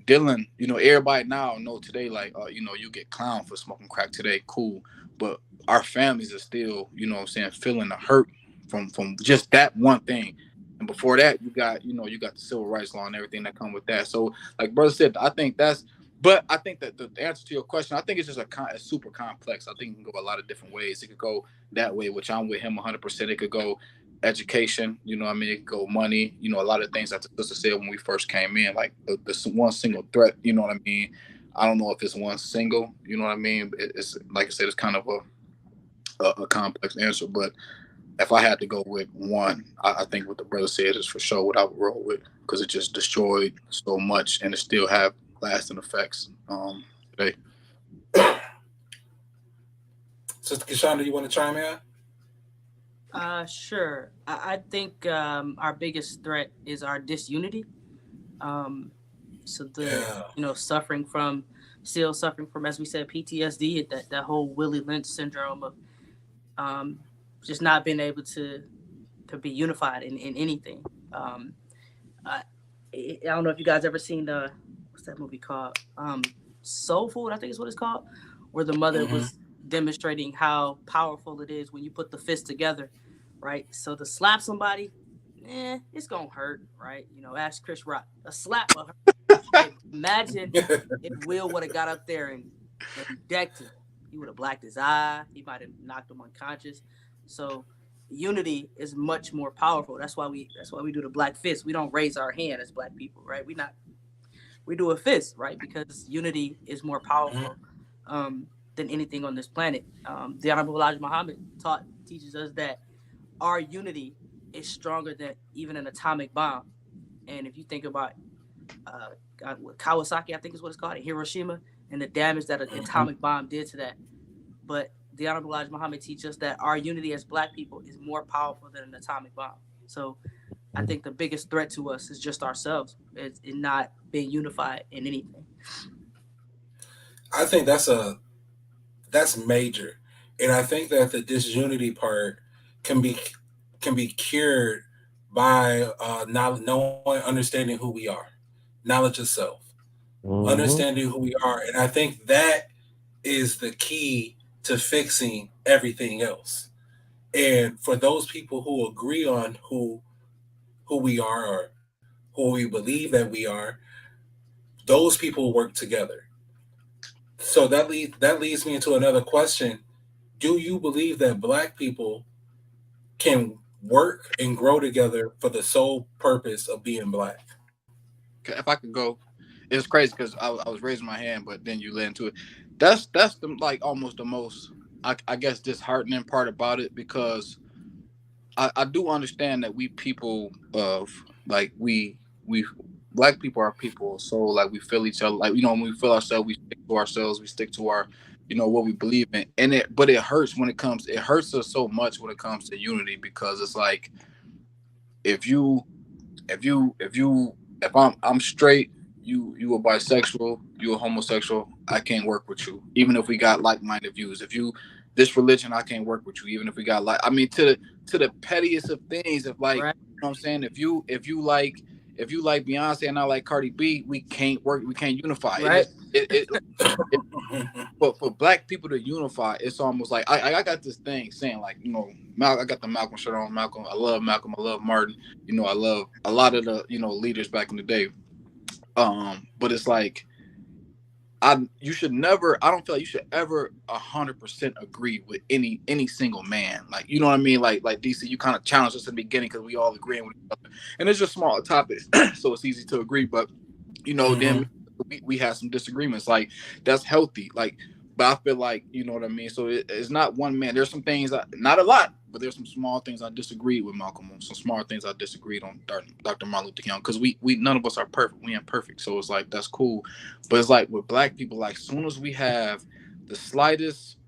dealing. Everybody now know today, like, you get clowned for smoking crack today, cool, but our families are still, what I'm saying, feeling the hurt from just that one thing. And before that, you got the civil rights law and everything that come with that. So, like brother said, I think that the answer to your question, I think it's just it's super complex. I think it can go a lot of different ways. It could go that way, which I'm with him 100%. It could go education, what I mean? It could go money, a lot of things that the sister said when we first came in, like the one single threat, you know what I mean? I don't know if it's one single, you know what I mean? It's like I said, it's kind of a complex answer, but if I had to go with one, I think what the brother said is for sure what I would roll with, because it just destroyed so much and it still have lasting effects today. Sister Kishanda, you want to chime in? Sure. I think our biggest threat is our disunity. So suffering from, as we said, PTSD, that whole Willie Lynch syndrome of just not being able to be unified in anything. I don't know if you guys ever seen what's that movie called? Soul Food, I think is what it's called, where the mother was demonstrating how powerful it is when you put the fist together, right? So to slap somebody, it's gonna hurt, right? Ask Chris Rock, a slap will hurt. Right? Imagine if Will would have got up there and decked him. He would have blacked his eye. He might have knocked him unconscious. So unity is much more powerful. That's why we do the black fist. We don't raise our hand as black people, right? We do a fist, right? Because unity is more powerful than anything on this planet. The Honorable Elijah Muhammad teaches us that our unity is stronger than even an atomic bomb. And if you think about Kawasaki, I think is what it's called, in Hiroshima, and the damage that an atomic bomb did to that. But the Honorable Elijah Muhammad teaches us that our unity as black people is more powerful than an atomic bomb. So I think the biggest threat to us is just ourselves, in not being unified in anything. I think that's major, and I think that the disunity part can be cured by knowing, understanding who we are, knowledge of self, understanding who we are, and I think that is the key to fixing everything else. And for those people who agree on who we are, or who we believe that we are, those people work together. So that leads me into another question. Do you believe that black people can work and grow together for the sole purpose of being black? If I could go, it's crazy because I was raising my hand, but then you led into it. That's the, like, almost the most, I guess, disheartening part about it, because I do understand that we people of, like, we black people are people, so like we feel each other, like, when we feel ourselves, we stick to ourselves, we stick to our what we believe in. And but it hurts it hurts us so much when it comes to unity, because it's like, if you if I'm straight, you a bisexual, you a homosexual, I can't work with you, even if we got like-minded views. If you this religion, I can't work with you, even if we got I mean, to the pettiest of things. If, like, Right. what I'm saying, if you like Beyonce and I like Cardi B, we can't work, we can't unify. It Right. just it but for black people to unify, it's almost like I got this thing saying, like, I got the Malcolm shirt on. Malcolm, I love Malcolm. I love Martin. I love a lot of the leaders back in the day. But it's like, you should never. I don't feel like you should ever 100% agree with any single man. Like, you know what I mean? Like DC, you kind of challenged us in the beginning because we all agreeing with each other, and it's just smaller topics, so it's easy to agree. But then we had some disagreements. Like, that's healthy. Like, but I feel like, you know what I mean. So it's not one man. There's some things, not a lot, but there's some small things I disagreed with Malcolm on. Some small things I disagreed on Dr. Martin Luther King, because we none of us are perfect. We ain't perfect. So it's like, that's cool. But it's like with black people, like, soon as we have the slightest,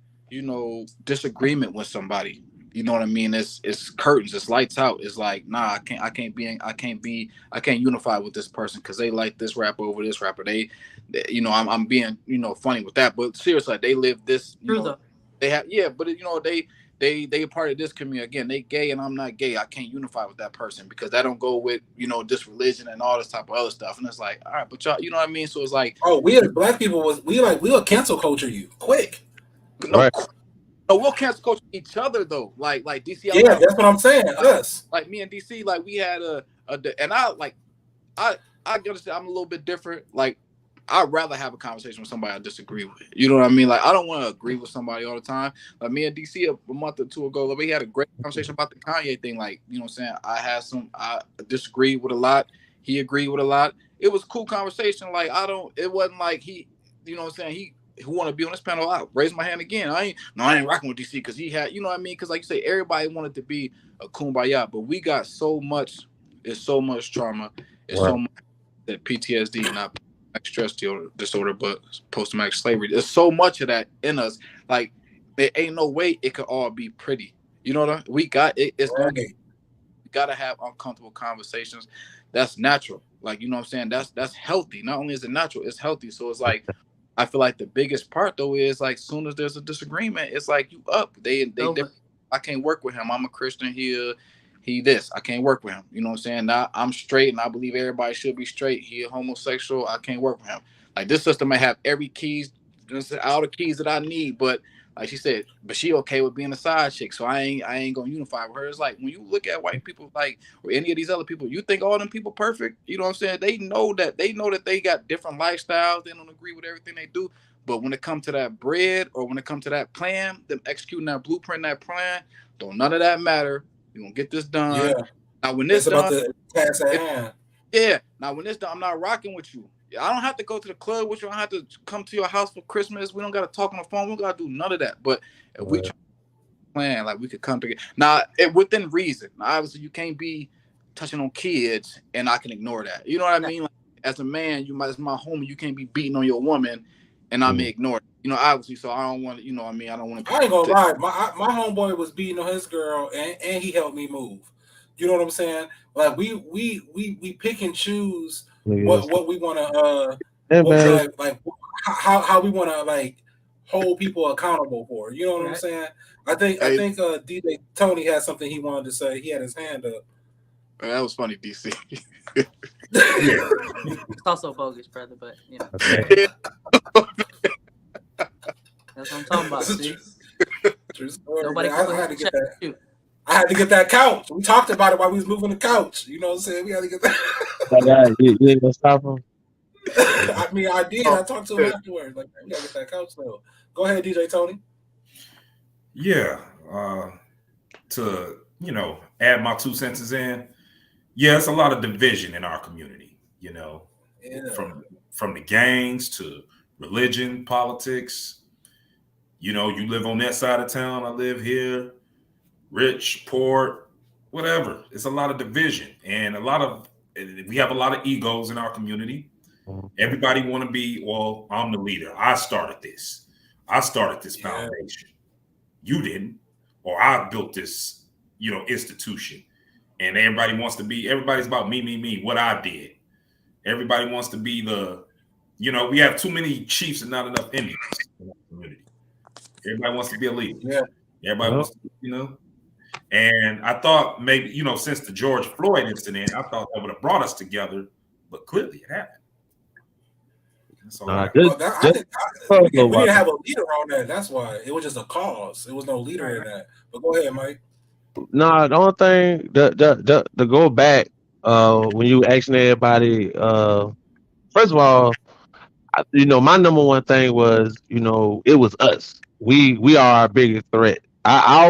disagreement with somebody, you know what I mean? It's curtains. It's lights out. It's like, nah, I can't unify with this person because they like this rapper over this rapper. I'm being, funny with that, but seriously, like, they live this, True though. they have, yeah, but they a part of this community. Again, they gay and I'm not gay. I can't unify with that person because that don't go with, this religion and all this type of other stuff. And it's like, all right, but y'all, you know what I mean? So it's like, oh, we as black people we'll cancel culture you quick. no, Right. no, we'll cancel culture each other though. Like DC, Yeah, that's what I'm saying. Us. like me and DC, like, we had and I understand I'm a little bit different. Like, I'd rather have a conversation with somebody I disagree with. You know what I mean? Like, I don't want to agree with somebody all the time. Like, me and DC a month or two ago, like, we had a great conversation about the Kanye thing. Like, you know what I'm saying? I disagreed with a lot. He agreed with a lot. It was a cool conversation. Like, it wasn't like he, you know what I'm saying? He who want to be on this panel, I raise my hand again. I ain't rocking with DC because he had, you know what I mean? Because, like you say, everybody wanted to be a kumbaya, but we got so much, it's so much trauma. It's so much that PTSD, not stress disorder, but post-traumatic slavery. There's so much of that in us. Like, there ain't no way it could all be pretty. You know what I mean? We got it. It's gonna get. We gotta have uncomfortable conversations. That's natural. Like, you know what I'm saying? That's healthy. Not only is it natural, it's healthy. So it's like, I feel like the biggest part though is, like, soon as there's a disagreement, it's like, you up. I can't work with him. I'm a Christian here. He this. I can't work with him. You know what I'm saying? Now, I'm straight and I believe everybody should be straight. He a homosexual. I can't work with him. Like, this system may have every keys, all the keys that I need, but like she said, but she okay with being a side chick. So I ain't gonna unify with her. It's like, when you look at white people, like, or any of these other people, you think all them people perfect. You know what I'm saying? They know that they got different lifestyles. They don't agree with everything they do. But when it comes to that bread, or when it comes to that plan, them executing that blueprint, that plan, don't none of that matter. We're gonna get this done. Yeah. Now, when this It's about done, the task at hand. yeah. Now, when this done, I'm not rocking with you. I don't have to go to the club with you. I don't have to come to your house for Christmas. We don't got to talk on the phone. We don't got to do none of that. But if we try to plan, like, we could come together. Now, within reason. Now, obviously, you can't be touching on kids and I can ignore that. You know what I mean? Like, as a man, as my homie, you can't be beating on your woman and I may ignore it. You know, obviously, so I don't want to, you know what I mean? I don't want to. I ain't gonna lie. My homeboy was beating on his girl, and he helped me move. You know what I'm saying? Like, we pick and choose what we want to like how we want to, like, hold people accountable for. You know what I'm saying? I think DJ Tony had something he wanted to say. He had his hand up. That was funny, DC. It's also bogus, brother, but you know. That's what I'm talking about. See? True story. Nobody I had to get that. I had to get that couch. We talked about it while we was moving the couch. You know what I'm saying? We had to get that. You ain't gonna stop him? I mean, I did. I talked to him afterwards. Like, we gotta get that couch though. Go ahead, DJ Tony. Yeah. To, add my 2 cents in. Yeah, it's a lot of division in our community, from the gangs to religion, politics. You live on that side of town, I live here, rich, poor, whatever. It's a lot of division, and we have a lot of egos in our community. Everybody want to be, well, I'm the leader. I started this. I started this Yeah. foundation. You didn't, or I built this, institution. And everybody's about me, me, me, what I did. Everybody wants to be we have too many chiefs and not enough Indians in our community. Everybody wants to be a leader. Yeah. Everybody wants to, and I thought maybe, since the George Floyd incident, I thought that would have brought us together, but clearly it happened. That's all I Well, I think we didn't have a leader on that. That's why it was just a cause. It was no leader in that. But go ahead, Mike. No, the only thing to go back, when you asking everybody, first of all, my number one thing was, it was us. We are our biggest threat. I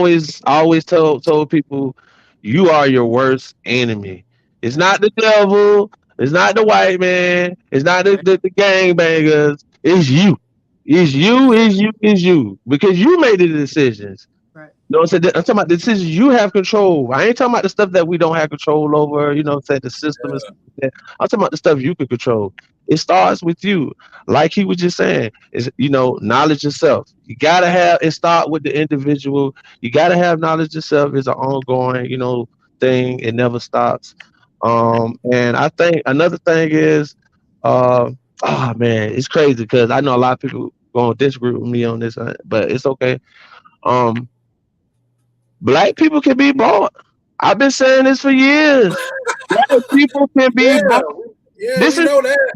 always told people, you are your worst enemy. It's not the devil. It's not the white man. It's not the gangbangers. It's you. It's you. It's you. It's you. Because you made the decisions. Right. You know what I'm saying? I'm talking about the decisions you have control. I ain't talking about the stuff that we don't have control over, say the system and Yeah. stuff like that. I'm talking about the stuff you can control. It starts with you. Like he was just saying, is knowledge yourself. You gotta have it start with the individual. You gotta have knowledge yourself. It's an ongoing, thing. It never stops. And I think another thing is oh man, it's crazy because I know a lot of people gonna disagree with me on this, but it's okay. Um Black people can be bought. I've been saying this for years. Black people can be Yeah. bought. Yeah, This we is know that.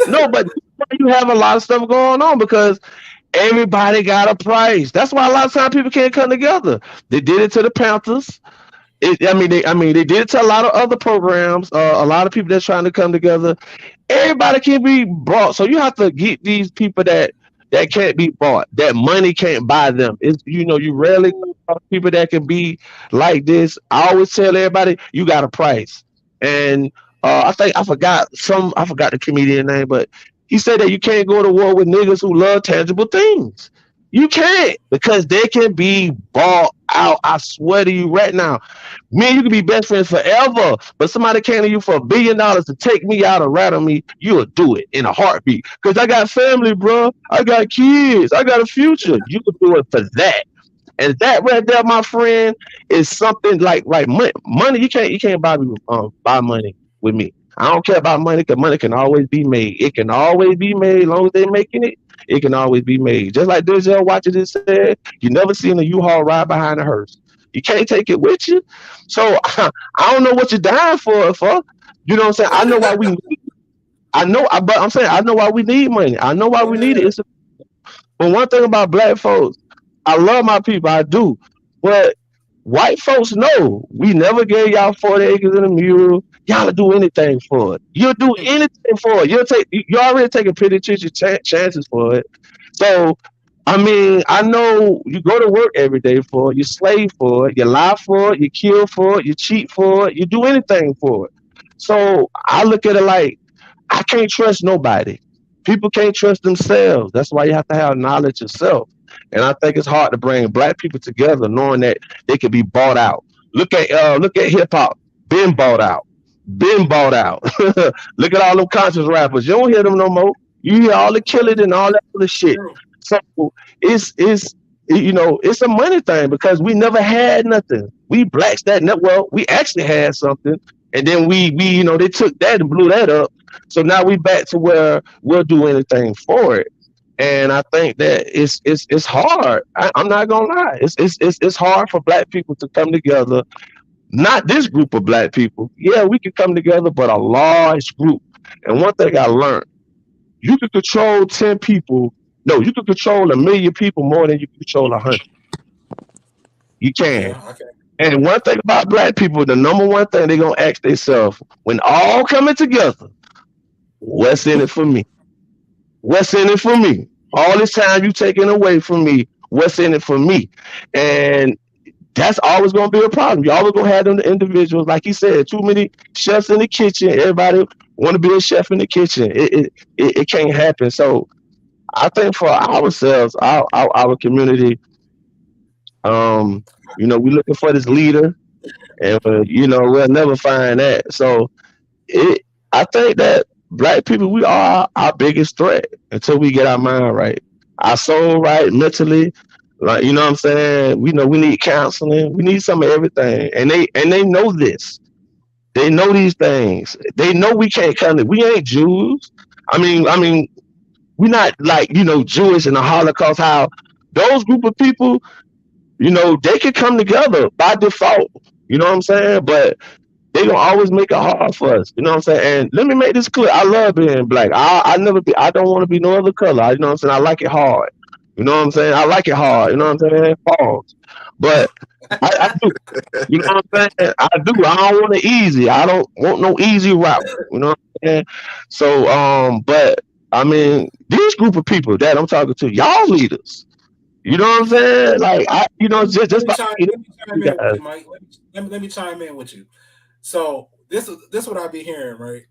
no, but this is why you have a lot of stuff going on because everybody got a price. That's why a lot of times people can't come together. They did it to the Panthers. They did it to a lot of other programs. A lot of people that's trying to come together. Everybody can be bought. So you have to get these people that can't be bought. That money can't buy them. It's you rarely come across people that can be like this. I always tell everybody you got a price. And I think I forgot the comedian name, but he said that you can't go to war with niggas who love tangible things. You can't because they can be bought out. I swear to you right now. Me and you can be best friends forever, but somebody came to you for $1 billion to take me out or rat on me, you'll do it in a heartbeat. Because I got family, bro. I got kids. I got a future. You could do it for that. And that right there, my friend, is something like money. You can't buy money with me. I don't care about money because money can always be made. It can always be made as long as they're making it. It can always be made. Just like Denzel Washington said, you never seen a U-Haul ride behind a hearse. You can't take it with you. So I don't know what you're dying for. You know what I'm saying? I know why we. But I'm saying I know why we need money. I know why we need it. Yeah. But one thing about black folks, I love my people, I do. But white folks know we never gave y'all 40 acres and a mule. Y'all will do anything for it. You'll do anything for it. You already taking pretty chances for it. So I know you go to work every day for it, you slave for it, you lie for it, you kill for it, you cheat for it, you do anything for it. So I look at it like I can't trust nobody. People can't trust themselves. That's why you have to have knowledge yourself. And I think it's hard to bring black people together knowing that they could be bought out. Look at hip hop, been bought out. Been bought out. Look at all them conscious rappers. You don't hear them no more. You hear all the killing and all that other shit. True. So it's it's a money thing because we never had nothing. We blacks well, we actually had something, and then we they took that and blew that up. So now we back to where we'll do anything for it. And I think that it's hard. I'm not gonna lie. It's hard for black people to come together. Not this group of black people. Yeah, we can come together, but a large group. And one thing I learned, you can control 10 people. No, you can control 1 million people more than you can control 100. You can. Yeah. Okay. And one thing about black people, the number one thing they're gonna ask themselves when all coming together, what's in it for me? What's in it for me? All this time you taking away from me, what's in it for me? And that's always gonna be a problem. You always gonna have them individuals, like he said, too many chefs in the kitchen. Everybody want to be a chef in the kitchen. It can't happen. So I think for ourselves, our community, we're looking for this leader, and we'll never find that. So it, I think that black people, we are our biggest threat until we get our mind right. our soul right mentally. Like, you know what I'm saying? We know we need counseling. We need some of everything. And they know this. They know these things. They know we can't come to, we ain't Jews. I mean, we're not like, Jewish in the Holocaust, how those group of people, they could come together by default. You know what I'm saying? But they gonna always make it hard for us. You know what I'm saying? And let me make this clear. I love being black. I don't want to be no other color. You know what I'm saying? I like it hard. You know what I'm saying? I like it hard. You know what I'm saying? Pause. But I do. You know what I'm saying? I do. I don't want it easy. I don't want no easy route. You know what I'm saying? So, but I mean, these group of people that I'm talking to, y'all leaders. You know what I'm saying? Like, just by Let me chime you in with guys. you, Mike. Let me chime in with you. So this is what I be hearing, right?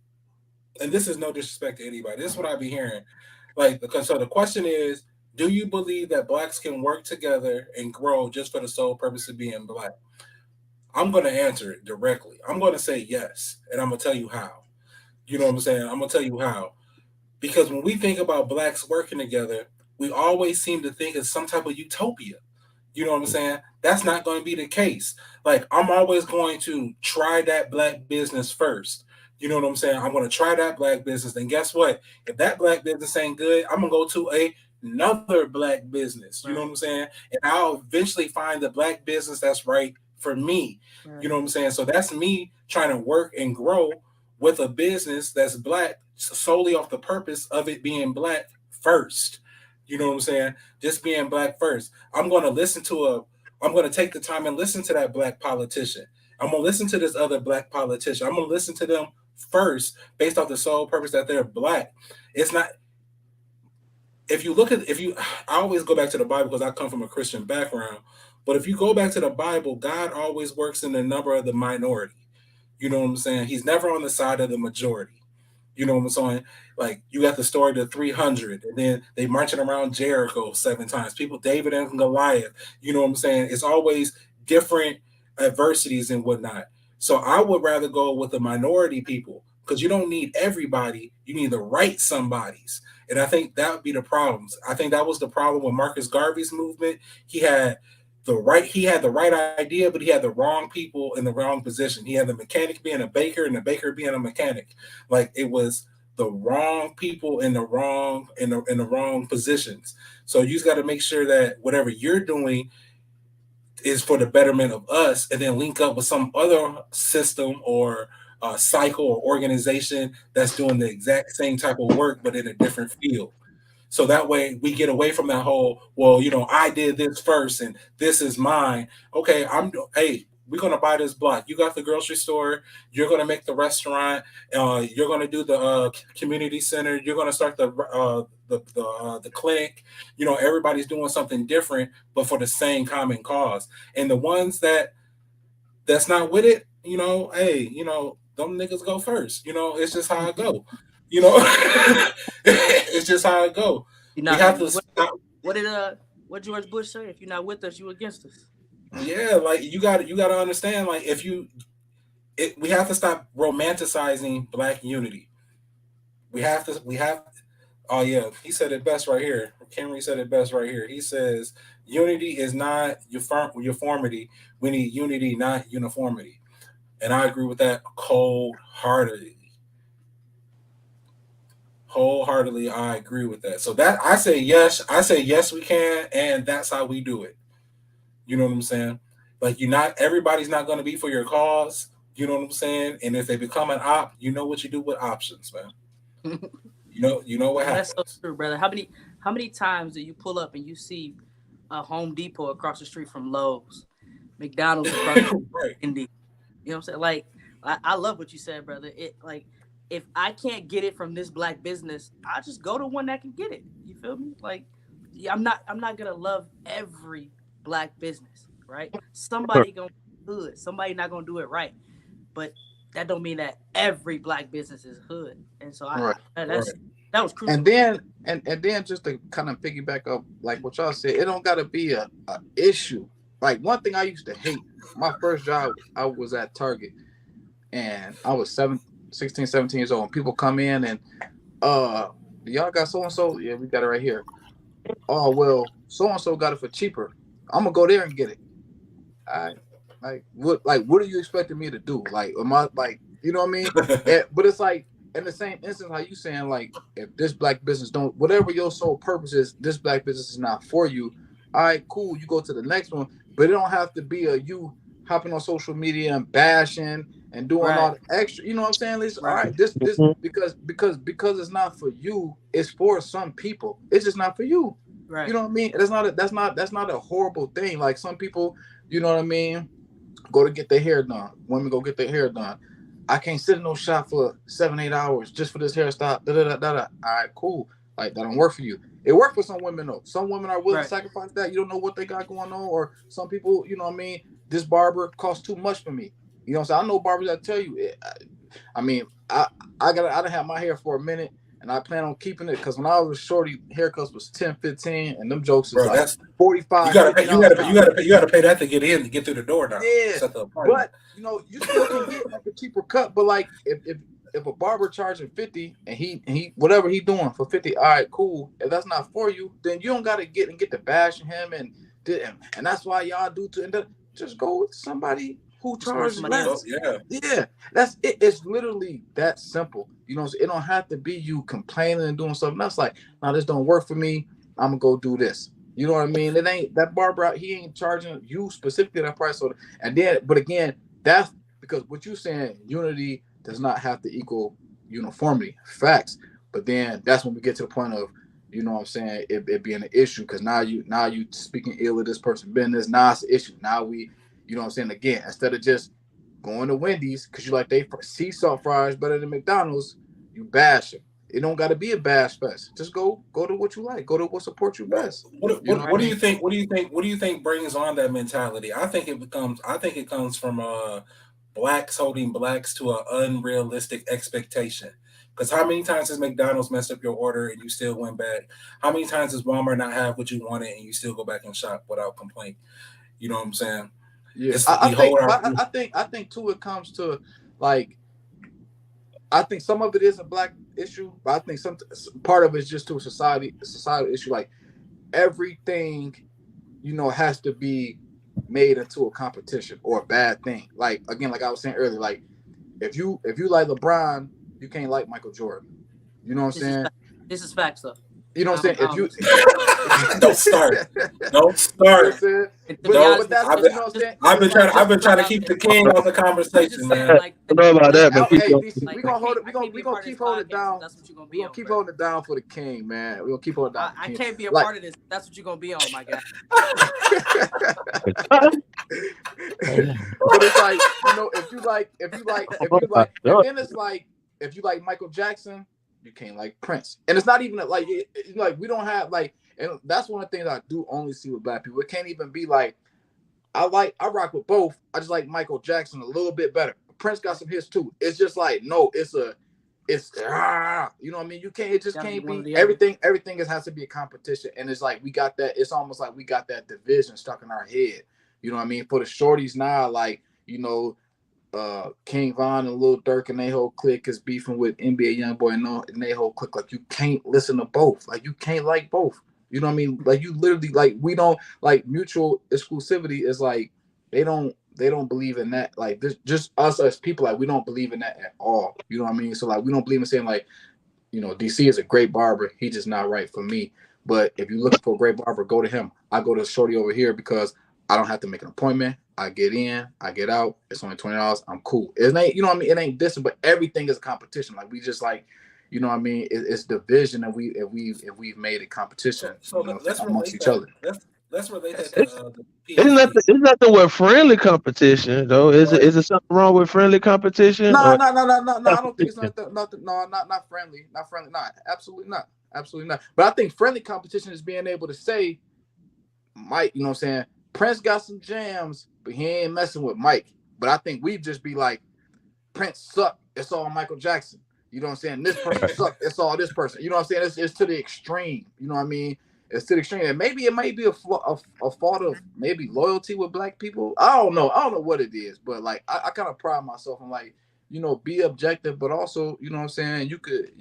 And this is no disrespect to anybody. This is what I be hearing. Like, because so the question is, do you believe that blacks can work together and grow just for the sole purpose of being black? I'm going to answer it directly. I'm going to say yes, and I'm going to tell you how. You know what I'm saying? I'm going to tell you how. Because when we think about blacks working together, we always seem to think of some type of utopia. You know what I'm saying? That's not going to be the case. Like, I'm always going to try that black business first. You know what I'm saying? I'm going to try that black business. And guess what? If that black business ain't good, I'm going to go to another black business. You know Right. what I'm saying? And I'll eventually find the black business that's right for me. You Right. know what I'm saying? So that's me trying to work and grow with a business that's black solely off the purpose of it being black first. You know what I'm saying? Just being black first. I'm going to take the time and listen to that black politician. I'm going to listen to this other black politician. I'm going to listen to them first based off the sole purpose that they're black. It's not, I always go back to the Bible because I come from a Christian background. But if you go back to the Bible, God always works in the number of the minority. You know what I'm saying? He's never on the side of the majority. You know what I'm saying? Like, you got the story of the 300, and then they marching around Jericho 7 times. People, David and Goliath. You know what I'm saying? It's always different adversities and whatnot. So I would rather go with the minority people because you don't need everybody. You need the right somebodies. And I think that would be the problems. I think that was the problem with Marcus Garvey's movement. He had the right idea, but he had the wrong people in the wrong position. He had the mechanic being a baker and the baker being a mechanic. Like, it was the wrong people in the wrong positions. So you just got to make sure that whatever you're doing is for the betterment of us, and then link up with some other system or cycle or organization that's doing the exact same type of work but in a different field. So that way we get away from that whole, well, I did this first and this is mine. Okay, hey, we're gonna buy this block. You got the grocery store. You're gonna make the restaurant. You're gonna do the community center. You're gonna start the clinic. Everybody's doing something different, but for the same common cause. And the ones that's not with it, hey, them niggas go first. It's just how it go. It's just how it go. You're We not. have to stop. What did what George Bush say? If you're not with us, you against us. Yeah, like, you got to understand, like, we have to stop romanticizing black unity. We have. Oh yeah, he said it best right here. Henry said it best right here. He says unity is not uniformity. We need unity, not uniformity. And I agree with that wholeheartedly. Wholeheartedly, I agree with that. So that I say yes. I say yes, we can, and that's how we do it. You know what I'm saying? Like, you're not everybody's not going to be for your cause. You know what I'm saying? And if they become an op, you know what you do with options, man. You know what And that's so happens. true, brother. How many times do you pull up and you see a Home Depot across the street from Lowe's, McDonald's across the Right. Indy? You know what I'm saying? Like, I love what you said, brother. It like, if I can't get it from this black business, I just go to one that can get it. You feel me? Like, yeah, I'm not gonna love every black business, right? Somebody gonna do hood. Somebody not gonna do it right, but that don't mean that every black business is hood. And so Right. that's Right. that was crucial And for me. then and then just to kind of piggyback up like what y'all said, it don't gotta be a issue. Like one thing I used to hate, my first job I was at Target and I was 16, 17 years old and people come in and y'all got so and so? Yeah, we got it right here. Oh well, so and so got it for cheaper. I'm gonna go there and get it. I what are you expecting me to do? Like, am I like, you know what I mean? But it's like in the same instance, how you saying like, if this black business don't, whatever your sole purpose is, this black business is not for you. All right, cool. You go to the next one, but it don't have to be a you hopping on social media and bashing and doing Right. all the extra. You know what I'm saying? Lisa? All Right. right, this Mhm. because it's not for you. It's for some people. It's just not for you. You Right. know what I mean? That's not a horrible thing. Like some people, you know what I mean, go to get their hair done. Women go get their hair done. I can't sit in no shop for 7, 8 hours just for this hairstyle. Da, da, da, da, da. All right, cool. Like that don't work for you. It worked for some women though. Some women are willing to Right. sacrifice that. You don't know what they got going on, or some people, you know what I mean. This barber costs too much for me. You know what I'm saying? I know barbers that tell you. I mean, I done had my hair for a minute, and I plan on keeping it because when I was shorty, haircuts was 10, 15, and them jokes is Bro, like that's 45, $50 now. you gotta pay that to get in to get through the door now. Yeah, Set the appointment. but you still can get like a cheaper cut. But like if a barber charging 50 and he whatever he doing for 50, all right, cool. If that's not for you, then you don't gotta get to bashing him and that's why y'all do to just go with somebody who Just go to charges somebody So less. else. yeah, Yeah, that's it. It's literally that simple. It don't have to be you complaining and doing something else. Like, now this don't work for me. I'm gonna go do this. You know what I mean? It ain't that barber out. He ain't charging you specifically that price. So, and then, but again, that's because what you saying. Unity does not have to equal uniformity. Facts. But then that's when we get to the point of, you know what I'm saying, it being an issue because now you speaking ill of this person business. Now it's an issue. Now we, you know what I'm saying, again, instead of just going to Wendy's because you like they sea salt fries better than McDonald's, you bash it. It don't got to be a bash fest. Just go to what you like. Go to what support you What, best. You know what I what do you mean? think? What do you think brings on that mentality? I think it comes from blacks holding blacks to an unrealistic expectation. Because how many times has McDonald's messed up your order and you still went back? How many times does Walmart not have what you wanted and you still go back and shop without complaint? You know what I'm saying? Yeah, It's I the think, whole. but I think too. It comes to like I think some of it is a black issue, but I think some part of it is just to a society issue. Like everything, has to be made into a competition or a bad thing. Like again, like I was saying earlier, like if you like LeBron, you can't like Michael Jordan. You know what I'm This is saying? this is facts though. You know what I'm saying? I If don't you disagree. Don't start. Don't you know what I'm start. saying? And to be No, But honest with that's you, I've but been you know what I'm just saying? It's like I've just been to put trying it to out keep there, the king on the I'm just conversation, saying man. like I don't know about just that, but Hey, keep going. DC, like we gonna hold it. I We gonna can't be we a gonna part of this keep holding it podcast if down. that's what you're gonna We be gonna on, keep bro. holding it down for the king, man. We gonna keep holding it down for the I king. can't be a Like, part of this. If that's what you're gonna be on, my guy. but it's like and then it's like if you like Michael Jackson, you can't like Prince, and it's not even like like we don't have like, and that's one of the things I do only see with black people. It can't even be like I rock with both. I just like Michael Jackson a little bit better. Prince got some hits too. It's just like no, you know what I mean. You can't. It It's just gotta be can't one or be the other. everything. Everything has to be a competition, and it's like we got that. It's almost like we got that division stuck in our head. You know what I mean? For the shorties now, like King Von and Lil Durk and they whole clique is beefing with NBA YoungBoy and they whole clique. Like you can't listen to both. Like you can't like both. You know what I mean? Like you literally like we don't like mutual exclusivity is like they don't believe in that. Like this just us as people, like we don't believe in that at all. You know what I mean? So like we don't believe in saying like, DC is a great barber. He's just not right for me. But if you're looking for a great barber, go to him. I go to Shorty over here because I don't have to make an appointment. I get in, I get out. It's only $20. I'm cool. It ain't, you know what I mean? It ain't distant, but everything is a competition. Like we just like, you know what I mean? It's division, and if we've made a competition, So let's amongst relate each that. other. Let's relate that to It's, the it's nothing. PhD. It's nothing with friendly competition, though. Is it? Right. Is there something wrong with friendly competition No, or no, no, no, no, no. I don't think it's competition? nothing. No, not friendly. Not friendly. Not absolutely not. Absolutely not. But I think friendly competition is being able to say, Mike, you know what I'm saying? Prince got some jams, but he ain't messing with Mike. But I think we'd just be like, Prince sucked. It's all Michael Jackson. You know what I'm saying? This person sucked. It's all this person. You know what I'm saying? It's to the extreme. You know what I mean? It's to the extreme. And maybe it might be a fault of maybe loyalty with black people. I don't know. I don't know what it is. But like I kind of pride myself on like, be objective, but also, you know what I'm saying? You could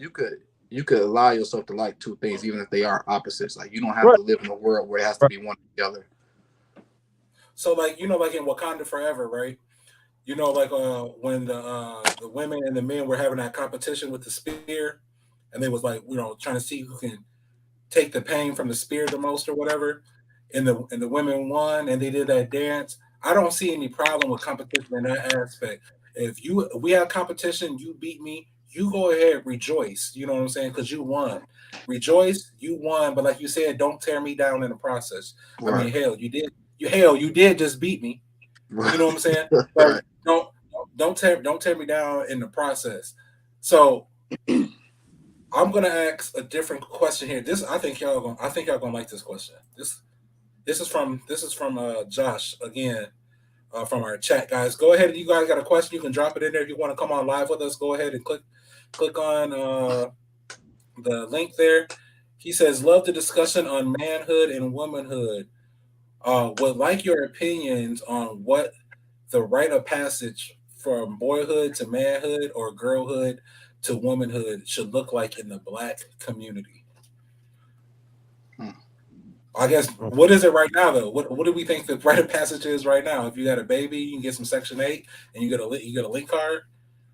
you could allow yourself to like two things, even if they are opposites. Like you don't have Right. to live in a world where it has to Right. be one or the other. So like like in Wakanda Forever, right? Like when the women and the men were having that competition with the spear, and they was like trying to see who can take the pain from the spear the most or whatever, and the women won and they did that dance. I don't see any problem with competition in that aspect. If we have competition, you beat me, you go ahead, rejoice. You know what I'm saying? Because you won. Rejoice, you won. But like you said, don't tear me down in the process. I Right. mean, hell, you did just beat me. You know what I'm saying? But Right. don't tear me down in the process. So I'm gonna ask a different question here. I think y'all gonna like this question. This is from Josh again, from our chat, guys. Go ahead. If you guys got a question, you can drop it in there. If you want to come on live with us, go ahead and click on the link there. He says, "Love the discussion on manhood and womanhood. Would like your opinions on what the rite of passage from boyhood to manhood or girlhood to womanhood should look like in the Black community." Hmm. I guess, what is it right now though? What do we think the rite of passage is right now? If you got a baby, you can get some Section 8, and you get a link card,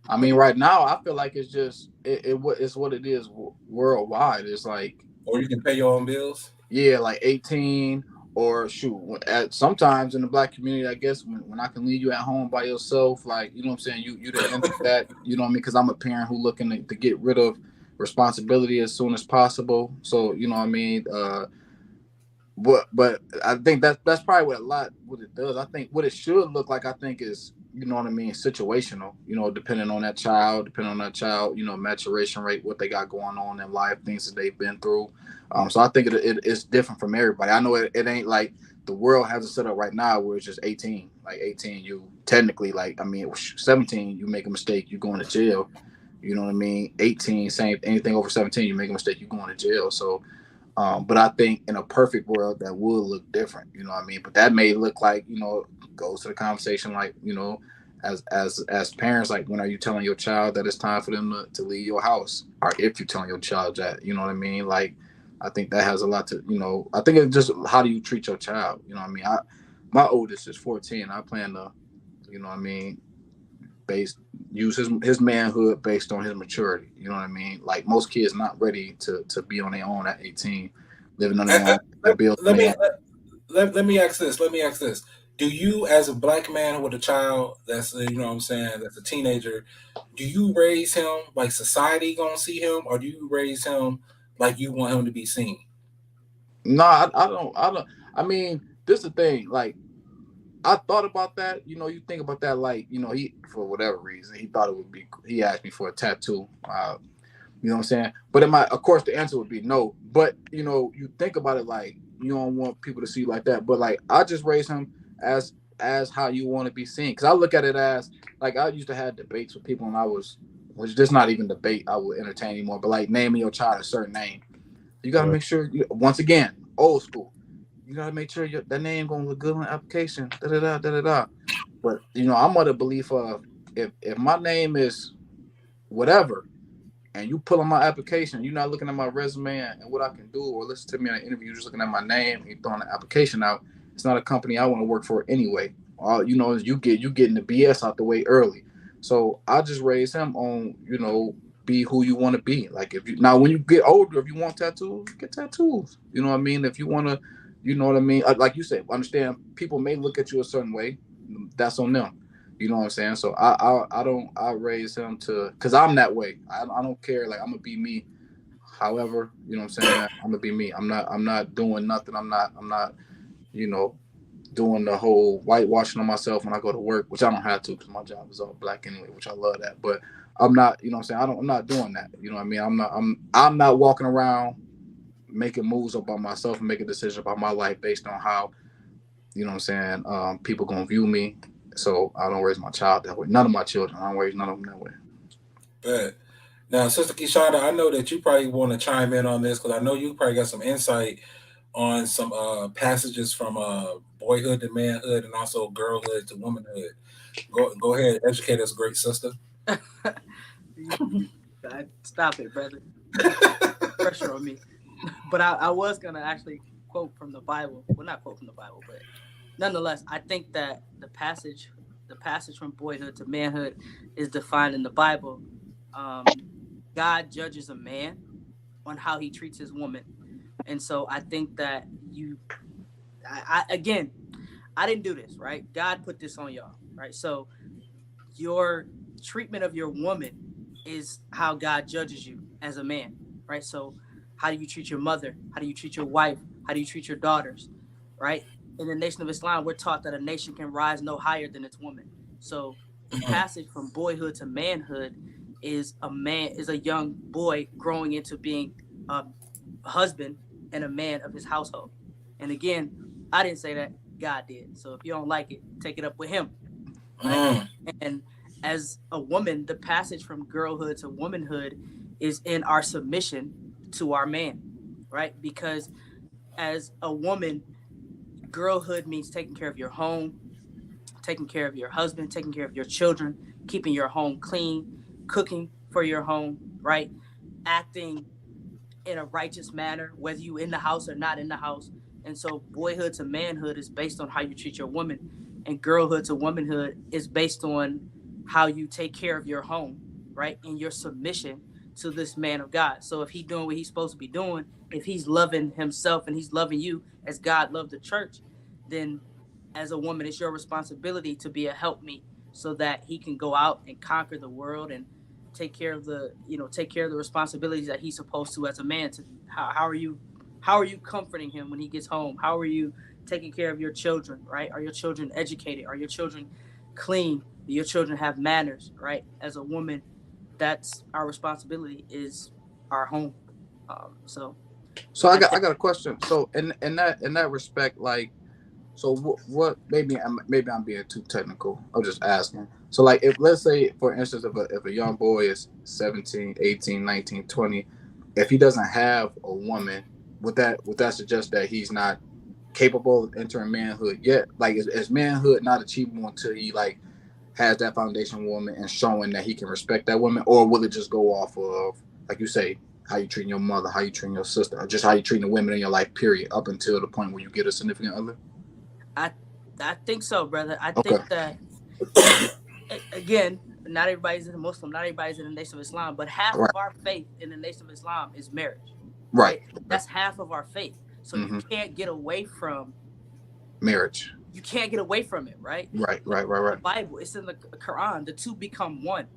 I mean, right now I feel like it's just it's what it is worldwide. It's like or you can pay your own bills. yeah, like 18 or shoot. At sometimes in the Black community, I guess when I can leave you at home by yourself, like you know what I'm saying, you the end of that. You know what I mean? Because I'm a parent who looking to get rid of responsibility as soon as possible. So you know what I mean. But I think that's probably what it does. I think what it should look like, I think, is you know what I mean, situational. You know, depending on that child, you know, maturation rate, what they got going on in life, things that they've been through. So I think it's different from everybody. I know it ain't like the world has it set up right now where it's just 18. Like 18, you technically like I mean 17, you make a mistake, you going to jail. You know what I mean? 18, same anything over 17, you make a mistake, you going to jail. So but I think in a perfect world that would look different, you know what I mean? But that may look like, you know, goes to the conversation like, you know, as parents, like when are you telling your child that it's time for them to leave your house? Or if you're telling your child that, you know what I mean? Like I think that has a lot to, you know, I think it's just how do you treat your child? You know what I mean? My oldest is 14. I plan to, you know what I mean, based use his manhood based on his maturity. You know what I mean? Like most kids not ready to be on their own at 18, living on I, their I, own, that bills on let their me own. let me ask this. Let me ask this. Do you, as a Black man with a child that's what I'm saying, that's a teenager, do you raise him like society gonna see him, or do you raise him like you want him to be seen? No, I don't. I mean, this is the thing. Like I thought about that. You know, you think about that. Like you know, he for whatever reason he thought it would be. He asked me for a tattoo. You know what I'm saying? But it might, of course, the answer would be no. But you know, you think about it like you don't want people to see you like that. But like I just raised him as as how you want to be seen. Because I look at it as like I used to have debates with people, and I was, which this not even debate I would entertain anymore. But like naming your child a certain name, you got to Right. make sure. Once again, old school. You got to make sure that name gonna look good on the application. Da da da da da da. But you know, I'm of the belief of if my name is whatever and you pull on my application, you're not looking at my resume and what I can do or listen to me on an interview, you're just looking at my name and you're throwing the application out. It's not a company I want to work for anyway. All you know is you getting the BS out the way early. So I just raise him on, you know, be who you want to be. Like if you now when you get older, if you want tattoos, get tattoos. You know what I mean? If you wanna, you know what I mean? Like you said, understand people may look at you a certain way. That's on them. You know what I'm saying? So I don't I raise him to because I'm that way. I don't care. Like I'm gonna be me. However, you know what I'm saying? I'm gonna be me. I'm not doing nothing. I'm not you know doing the whole whitewashing on myself when I go to work, which I don't have to because my job is all black anyway, which I love that. But I'm not, you know what I'm saying? I'm not doing that. You know what I mean? I'm not walking around making moves about myself and making decisions about my life based on how you know what I'm saying? People gonna view me. So I don't raise my child that way. None of my children. I don't raise none of them that way. But now, Sister Kishana, I know that you probably want to chime in on this because I know you probably got some insight on some passages from boyhood to manhood and also girlhood to womanhood. Go ahead, educate us, great sister. Stop it, brother. Pressure on me. But I was gonna actually quote from the Bible. Well, not quote from the Bible, but nonetheless, I think that the passage from boyhood to manhood, is defined in the Bible. Um, God judges a man on how he treats his woman, and so I think that again, I didn't do this, right? God put this on y'all, right? So your treatment of your woman is how God judges you as a man, right? So how do you treat your mother? How do you treat your wife? How do you treat your daughters, right? In the Nation of Islam, we're taught that a nation can rise no higher than its woman. So the passage from boyhood to manhood is a young boy growing into being a husband and a man of his household. And again, I didn't say that, God did. So if you don't like it, take it up with him, right? And as a woman, the passage from girlhood to womanhood is in our submission to our man, right? Because as a woman, girlhood means taking care of your home, taking care of your husband, taking care of your children, keeping your home clean, cooking for your home, right? Acting in a righteous manner, whether you in the house or not in the house. And so boyhood to manhood is based on how you treat your woman, and girlhood to womanhood is based on how you take care of your home, right? And your submission to this man of God. So if he's doing what he's supposed to be doing, if he's loving himself and he's loving you as God loved the church, then as a woman, it's your responsibility to be a helpmeet so that he can go out and conquer the world and take care of the responsibilities that he's supposed to as a man. To how are you comforting him when he gets home? How are you taking care of your children, right? Are your children educated? Are your children clean? Do your children have manners, right? As a woman, that's our responsibility, is our home. So So I I think got a question. So in that respect, like, so what maybe I'm being too technical. I'm just asking. So like, if let's say for instance, if a young boy is 17, 18, 19, 20, if he doesn't have a woman, would that suggest that he's not capable of entering manhood yet? Like, is manhood not achievable until he like has that foundation woman and showing that he can respect that woman, or will it just go off of, like you say, how you treating your mother, how you treating your sister, or just how you treating the women in your life, period, up until the point where you get a significant other? I I think so, brother. I Okay. think that again, not everybody's in Muslim, not everybody's in the Nation of Islam, but half Right. of our faith in the Nation of Islam is marriage, Right. right? Okay. That's half of our faith. So Mm-hmm. Marriage. you can't get away from it, right? Right. Look, Right. Right. the Right. Bible, it's in the Quran. The two become one.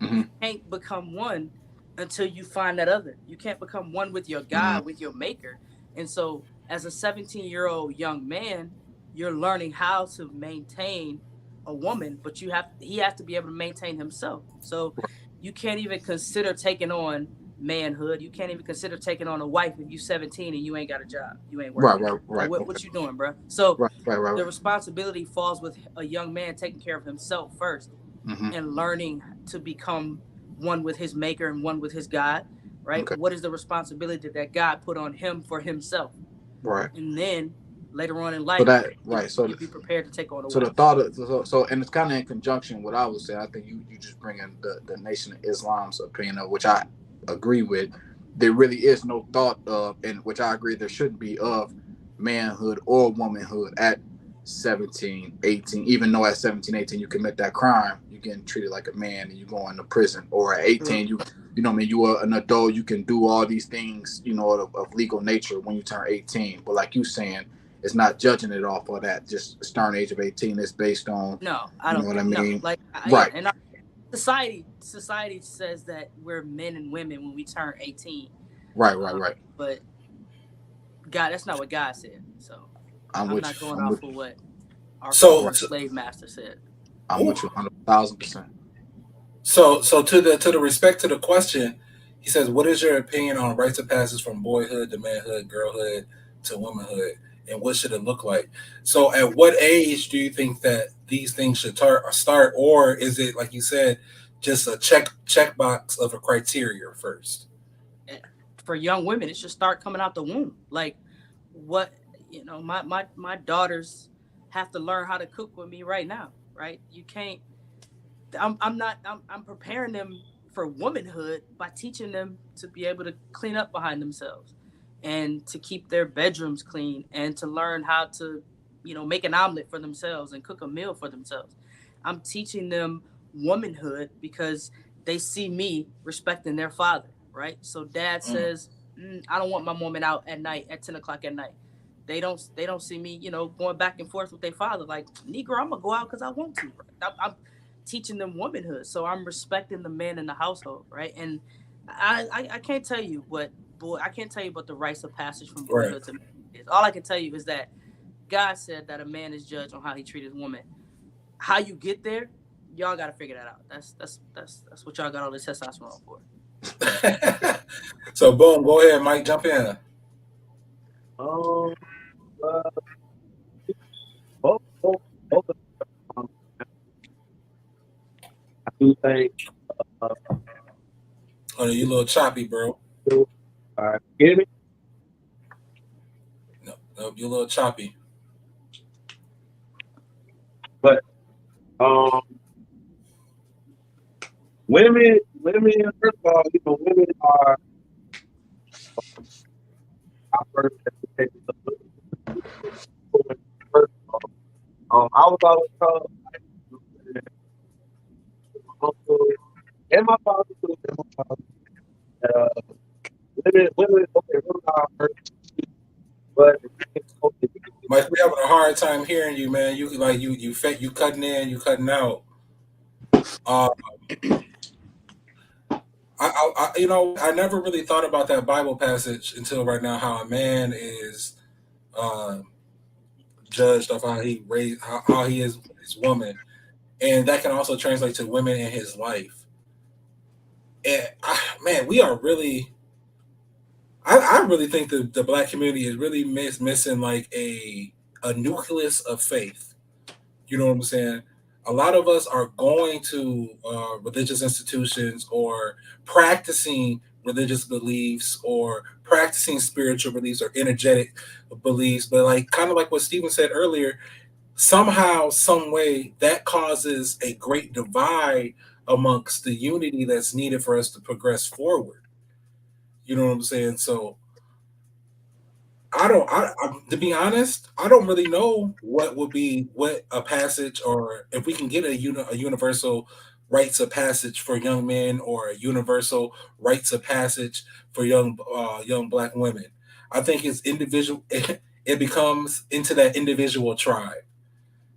Mm-hmm. You can't become one until you find that other. You can't become one with your Mm-hmm. God, with your maker. And so as a 17-year-old young man, you're learning how to maintain a woman, but he has to be able to maintain himself. So you can't even consider taking on manhood. You can't even consider taking on a wife if you're 17 and you ain't got a job. You ain't Right. working. Right. Like Right. Okay. what you doing, bro? So Right. Right. Right. the Right. responsibility falls with a young man taking care of himself first Mm-hmm. and learning to become one with his maker and one with his God, right? Okay. What is the responsibility that God put on him for himself? Right. And then later on in So life, that right. you'll be prepared to take on a So the woman. thought of and it's kind of in conjunction with what I would say. I think you just bring in the Nation of Islam's opinion of which I agree with. There really is no thought of, and which I agree there shouldn't be, of manhood or womanhood at 17, 18. Even though at 17, 18 you commit that crime, you're getting treated like a man and you going to prison. Or at 18 you know what I mean, you are an adult, you can do all these things, of legal nature when you turn 18. But like you saying, it's not judging it off of that just stern age of 18. It's based on, No, I you know don't what I think no. mean? Like Right. and our society says that we're men and women when we turn 18. Right. Right. Right. But God, that's not what God said. So I'm I'm with not you. going I'm off with of you. what our So, former Right. slave master said. I'm with you 100,000%. so to the respect to the question, he says, "What is your opinion on rites of passage from boyhood to manhood, girlhood to womanhood, and what should it look like?" So, at what age do you think that these things should start, or is it like you said, just a checkbox of a criteria first? For young women, it should start coming out the womb. Like what my daughters have to learn how to cook with me right now, right? You can't. I'm not. I'm preparing them for womanhood by teaching them to be able to clean up behind themselves and to keep their bedrooms clean and to learn how to, make an omelet for themselves and cook a meal for themselves. I'm teaching them womanhood because they see me respecting their father, right? So dad Mm, says, I don't want my woman out at night at 10 o'clock at night. They don't see me, going back and forth with their father like, Negro, I'm gonna go out because I want to. Right? I'm teaching them womanhood, so I'm respecting the man in the household, right? And I can't tell you what boy I can't tell you what the rites of passage from right. boyhood to manhood is. All I can tell you is that God said that a man is judged on how he treats his woman. How you get there, y'all got to figure that out. That's what y'all got all this testosterone for. So, boom, go ahead, Mike, jump in. Um, uh, both, both, both of them, I do think, uh, Oh, you a little choppy, bro. get me? No, no, you a little choppy. But um, women, first of all, women are our first education. First of all, I was always told, like, my uncle and my father too, and my father, uh, women are our first, but okay, Mike, we having a hard time hearing you, man. You like you cutting in, you cutting out. Uh, I never really thought about that Bible passage until right now. How a man is uh, judged of how he raised, how he is with his woman, and that can also translate to women in his life. And man, we are really. I really think the black community is really missing like a nucleus of faith. You know what I'm saying? A lot of us are going to religious institutions or practicing religious beliefs or practicing spiritual beliefs or energetic beliefs, but like kind of like what Stephen said earlier, somehow, some way, that causes a great divide amongst the unity that's needed for us to progress forward. You know what I'm saying? So I don't. To be honest, I don't really know what would be what a passage, or if we can get a universal rites of passage for young men, or a universal rites of passage for young black women. I think it's individual. It becomes into that individual tribe.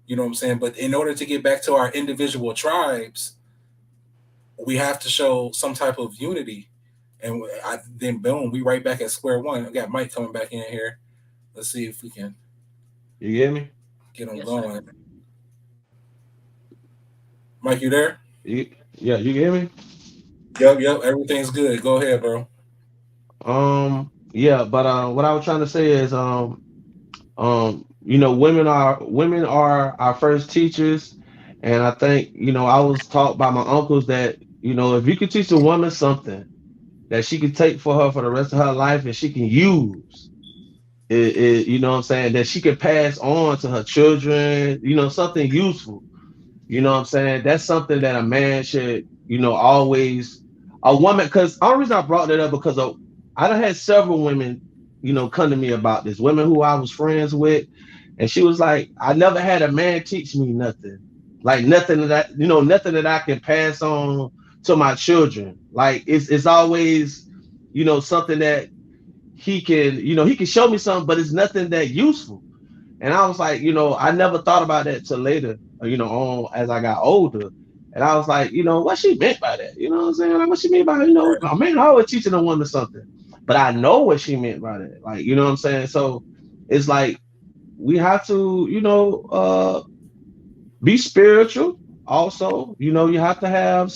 You know what I'm saying? But in order to get back to our individual tribes, we have to show some type of unity. And then boom, we right back at square one. I got Mike coming back in here. Let's see if we can you get me? get them Yes, sir. going. Mike, you there? Yeah, you get me? Yep, yep. Everything's good. Go ahead, bro. Yeah, but what I was trying to say is, women are our first teachers, and I think, I was taught by my uncles that, if you could teach a woman something that she could take for her for the rest of her life and she can use it, you know what I'm saying, that she could pass on to her children, something useful. You know what I'm saying? That's something that a man should, always, a woman, because the only reason I brought that up because I done had several women, come to me about this. Women who I was friends with, and she was like, I never had a man teach me nothing. Like nothing that I can pass on to my children. Like it's always, something that he can show me something, but it's nothing that useful. And I was like, I never thought about that till later, on as I got older. And I was like, what she meant by that? You know what I'm saying? Like, what she mean by, Right. I mean, always teaching a woman something. But I know what she meant by that. Like, you know what I'm saying? So it's like we have to, be spiritual also. You have to have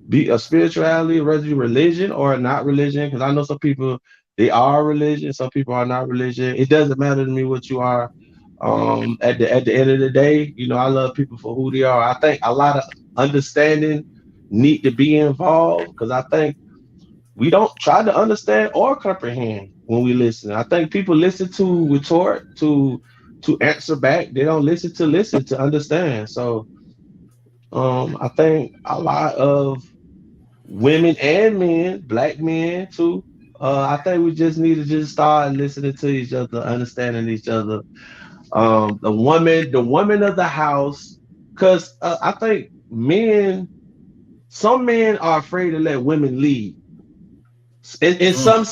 be a spirituality, whether you religion or not religion, because I know some people, they are religion, some people are not religion. It doesn't matter to me what you are. At the end of the day, I love people for who they are. I think a lot of understanding need to be involved, because I think we don't try to understand or comprehend when we listen. I think people listen to retort, to answer back. They don't listen to understand. So I think a lot of women and men, black men too. I think we just need to just start listening to each other, understanding each other. The woman of the house, because I think some men are afraid to let women lead. In Mm, some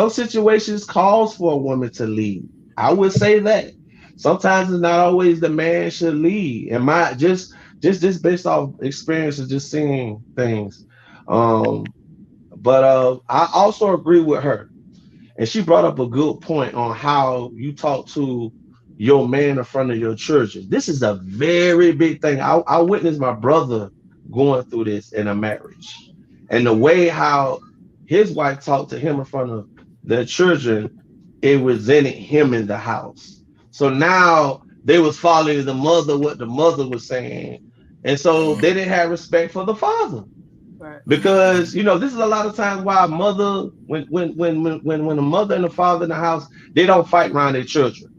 situations calls for a woman to lead. I would say that. Sometimes it's not always the man should lead. And my just based off experience of just seeing things. Um, but I also agree with her, and she brought up a good point on how you talk to your man in front of your children. This is a very big thing. I witnessed my brother going through this in a marriage, and the way how his wife talked to him in front of their children, it resented him in the house. So now they was following the mother, what the mother was saying, and so they mm, didn't have respect for the father. Right. Because this is a lot of times why a mother, when a mother and a father in the house, they don't fight around their children.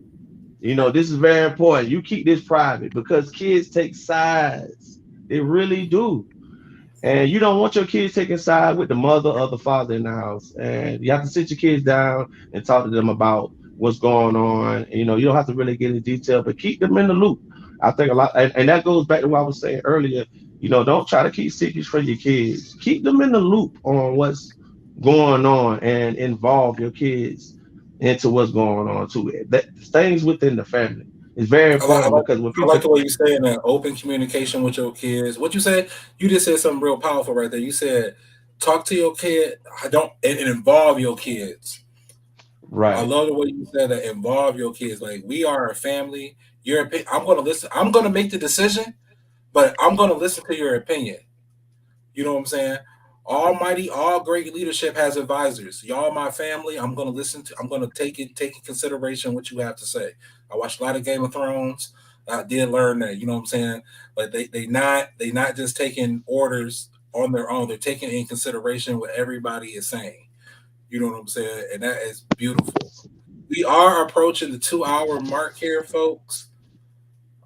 Right. This is very important. You keep this private because kids take sides. They really do. And you don't want your kids taking side with the mother or the father in the house. And you have to sit your kids down and talk to them about what's going on. And, you don't have to really get into detail, but keep them in the loop. I think a lot, and that goes back to what I was saying earlier. Don't try to keep secrets from your kids. Keep them in the loop on what's going on and involve your kids into what's going on too. That things within the family is very I like, I important like, because when I like people, the way you saying that open communication with your kids. What you said, you just said something real powerful right there. You said talk to your kid. I don't and involve your kids. I right. love the way you said that. Involve your kids. Like we are a family. I'm going to listen. I'm going to make the decision, but I'm going to listen to your opinion. You know what I'm saying? Almighty, all great leadership has advisors. Y'all, my family. I'm gonna listen to. I'm gonna take in consideration what you have to say. I watched a lot of Game of Thrones. I did learn that. You know what I'm saying? But they not just taking orders on their own. They're taking in consideration what everybody is saying. You know what I'm saying? And that is beautiful. We are approaching the 2 hour mark here, folks.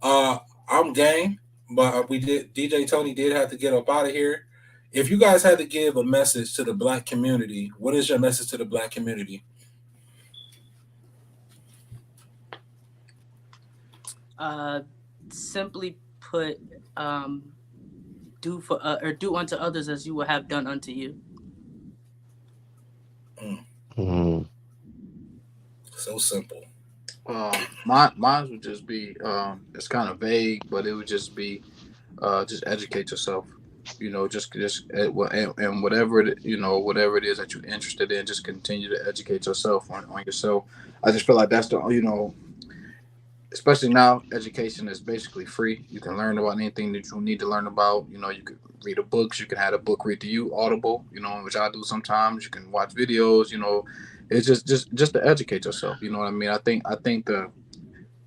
Uh, I'm game, but we did. DJ Tony did have to get up out of here. If you guys had to give a message to the black community, what is your message to the black community? Uh, Simply put, do unto others as you will have done unto you. Mm, Mhm. so simple. Mine would just be it's kind of vague, but it would just be just educate yourself. And whatever whatever it is that you're interested in, just continue to educate yourself on yourself. I just feel like that's the especially now, education is basically free. You can learn about anything that you need to learn about. You could read a books. You can have a book read to you, Audible. Which I do sometimes. You can watch videos. It's just to educate yourself. You know what I mean? I think the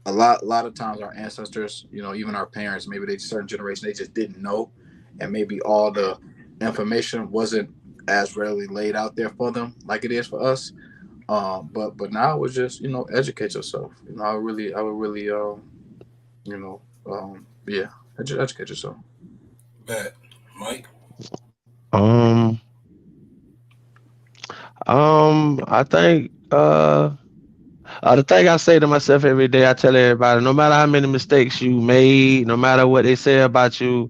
a lot of times our ancestors, even our parents, maybe they certain generation they just didn't know, and maybe all the information wasn't as readily laid out there for them like it is for us. But now it's just educate yourself. I would really yeah, educate yourself. Bet, Mike. Um, I think the thing I say to myself every day, I tell everybody, no matter how many mistakes you made, no matter what they say about you,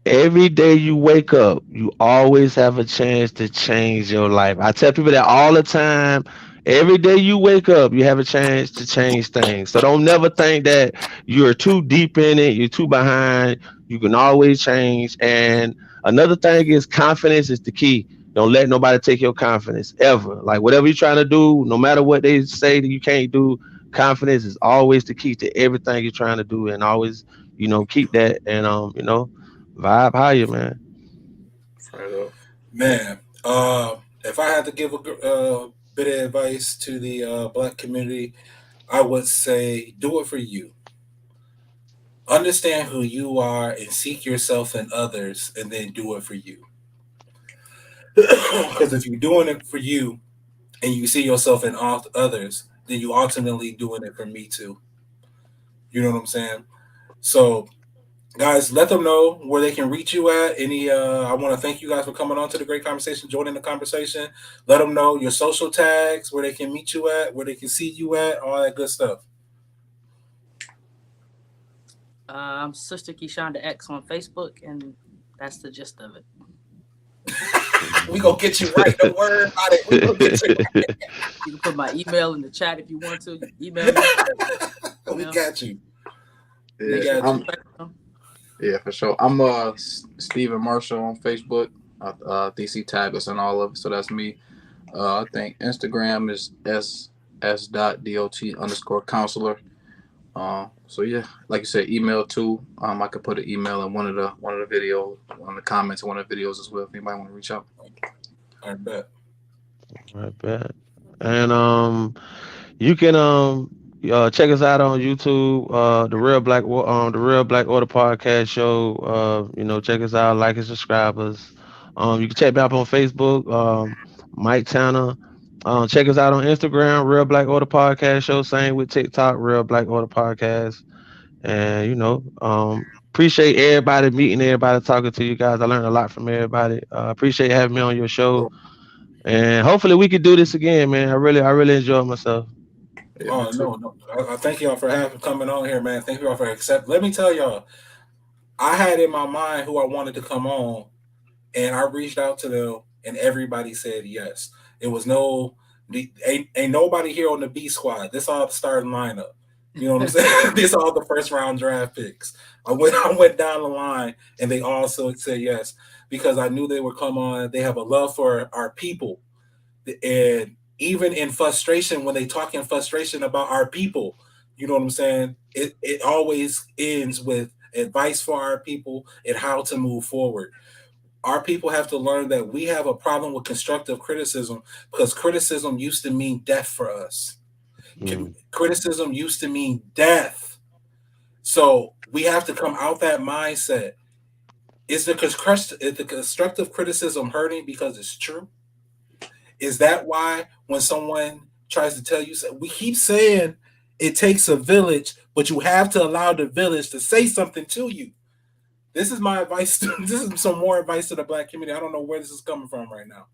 every day you wake up, you always have a chance to change your life. I tell people that all the time. Every day you wake up, you have a chance to change things. So don't never think that you're too deep in it, you're too behind. You can always change. And another thing is confidence is the key. Don't let nobody take your confidence ever. Like whatever you're trying to do, no matter what they say that you can't do, confidence is always the key to everything you're trying to do. And always, keep that and vibe higher, man. Straight up. Man, if I had to give a bit of advice to the black community, I would say do it for you. Understand who you are and seek yourself in others, and then do it for you. Because if you're doing it for you and you see yourself in others, then you ultimately doing it for me too. You know what I'm saying? So Guys, let them know where they can reach you at. I want to thank you guys for coming on to the great conversation, joining the conversation. Let them know your social tags, where they can meet you at, where they can see you at, all that good stuff. I'm Sister Keyshawnda X on Facebook, and that's the gist of it. We gonna get you right. Don't worry about it. We gonna get you right. You can put my email in the chat if you want to. Email me. We got you. Yeah, yeah, for sure. I'm Stephen Marshall on Facebook. DC tag us and all of it, so that's me. I think Instagram is s.dot_counselor. So yeah, like you said, email too. I could put an email in one of the videos, on the comments of one of the videos as well. If anybody want to reach out. I bet. I bet. And you can check us out on YouTube, the Real Black Order Podcast Show. Check us out, like and subscribe us. You can check me out on Facebook, Mike Tanner. Check us out on Instagram, Real Black Order Podcast Show. Same with TikTok, Real Black Order Podcast. And appreciate everybody meeting, everybody talking to you guys. I learned a lot from everybody. Appreciate having me on your show. And hopefully we could do this again, man. I really enjoyed myself. Yeah, Oh no. I thank y'all for coming on here, man. Thank y'all for accepting. Let me tell y'all, I had in my mind who I wanted to come on, and I reached out to them, and everybody said yes. It was ain't nobody here on the B squad. This all the starting lineup. You know what I'm saying? This all the first round draft picks. I went down the line, and they also said yes because I knew they would come on. They have a love for our people, and even in frustration, when they talk in frustration about our people, you know what I'm saying? It always ends with advice for our people and how to move forward. Our people have to learn that we have a problem with constructive criticism because criticism used to mean death for us. Criticism used to mean death. So we have to come out that mindset. Is the constructive criticism hurting because it's true? Is that why when someone tries to tell you, we keep saying it takes a village, but you have to allow the village to say something to you. This is my advice. This is some more advice to the Black community. I don't know where this is coming from right now.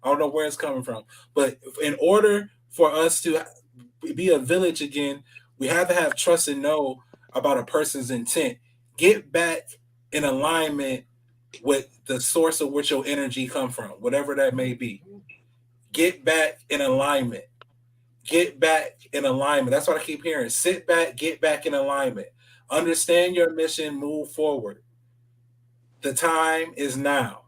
I don't know where it's coming from. But in order for us to be a village again, we have to have trust and know about a person's intent. Get back in alignment with the source of which your energy come from, whatever that may be. Get back in alignment. Get back in alignment. That's what I keep hearing. Sit back, get back in alignment. Understand your mission, move forward. The time is now.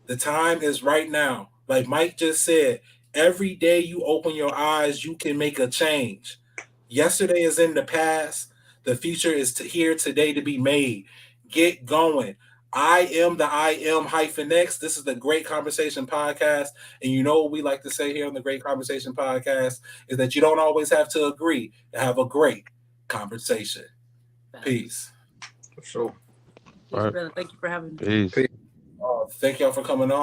The time is right now. Like Mike just said, every day you open your eyes, you can make a change. Yesterday is in the past. The future is here today to be made. Get going. I am the I am -X. This is the Great Conversation Podcast. And you know what we like to say here on the Great Conversation Podcast is that you don't always have to agree to have a great conversation. Peace. For sure. Peace, brother. Thank you for having me. Peace. Thank y'all for coming on.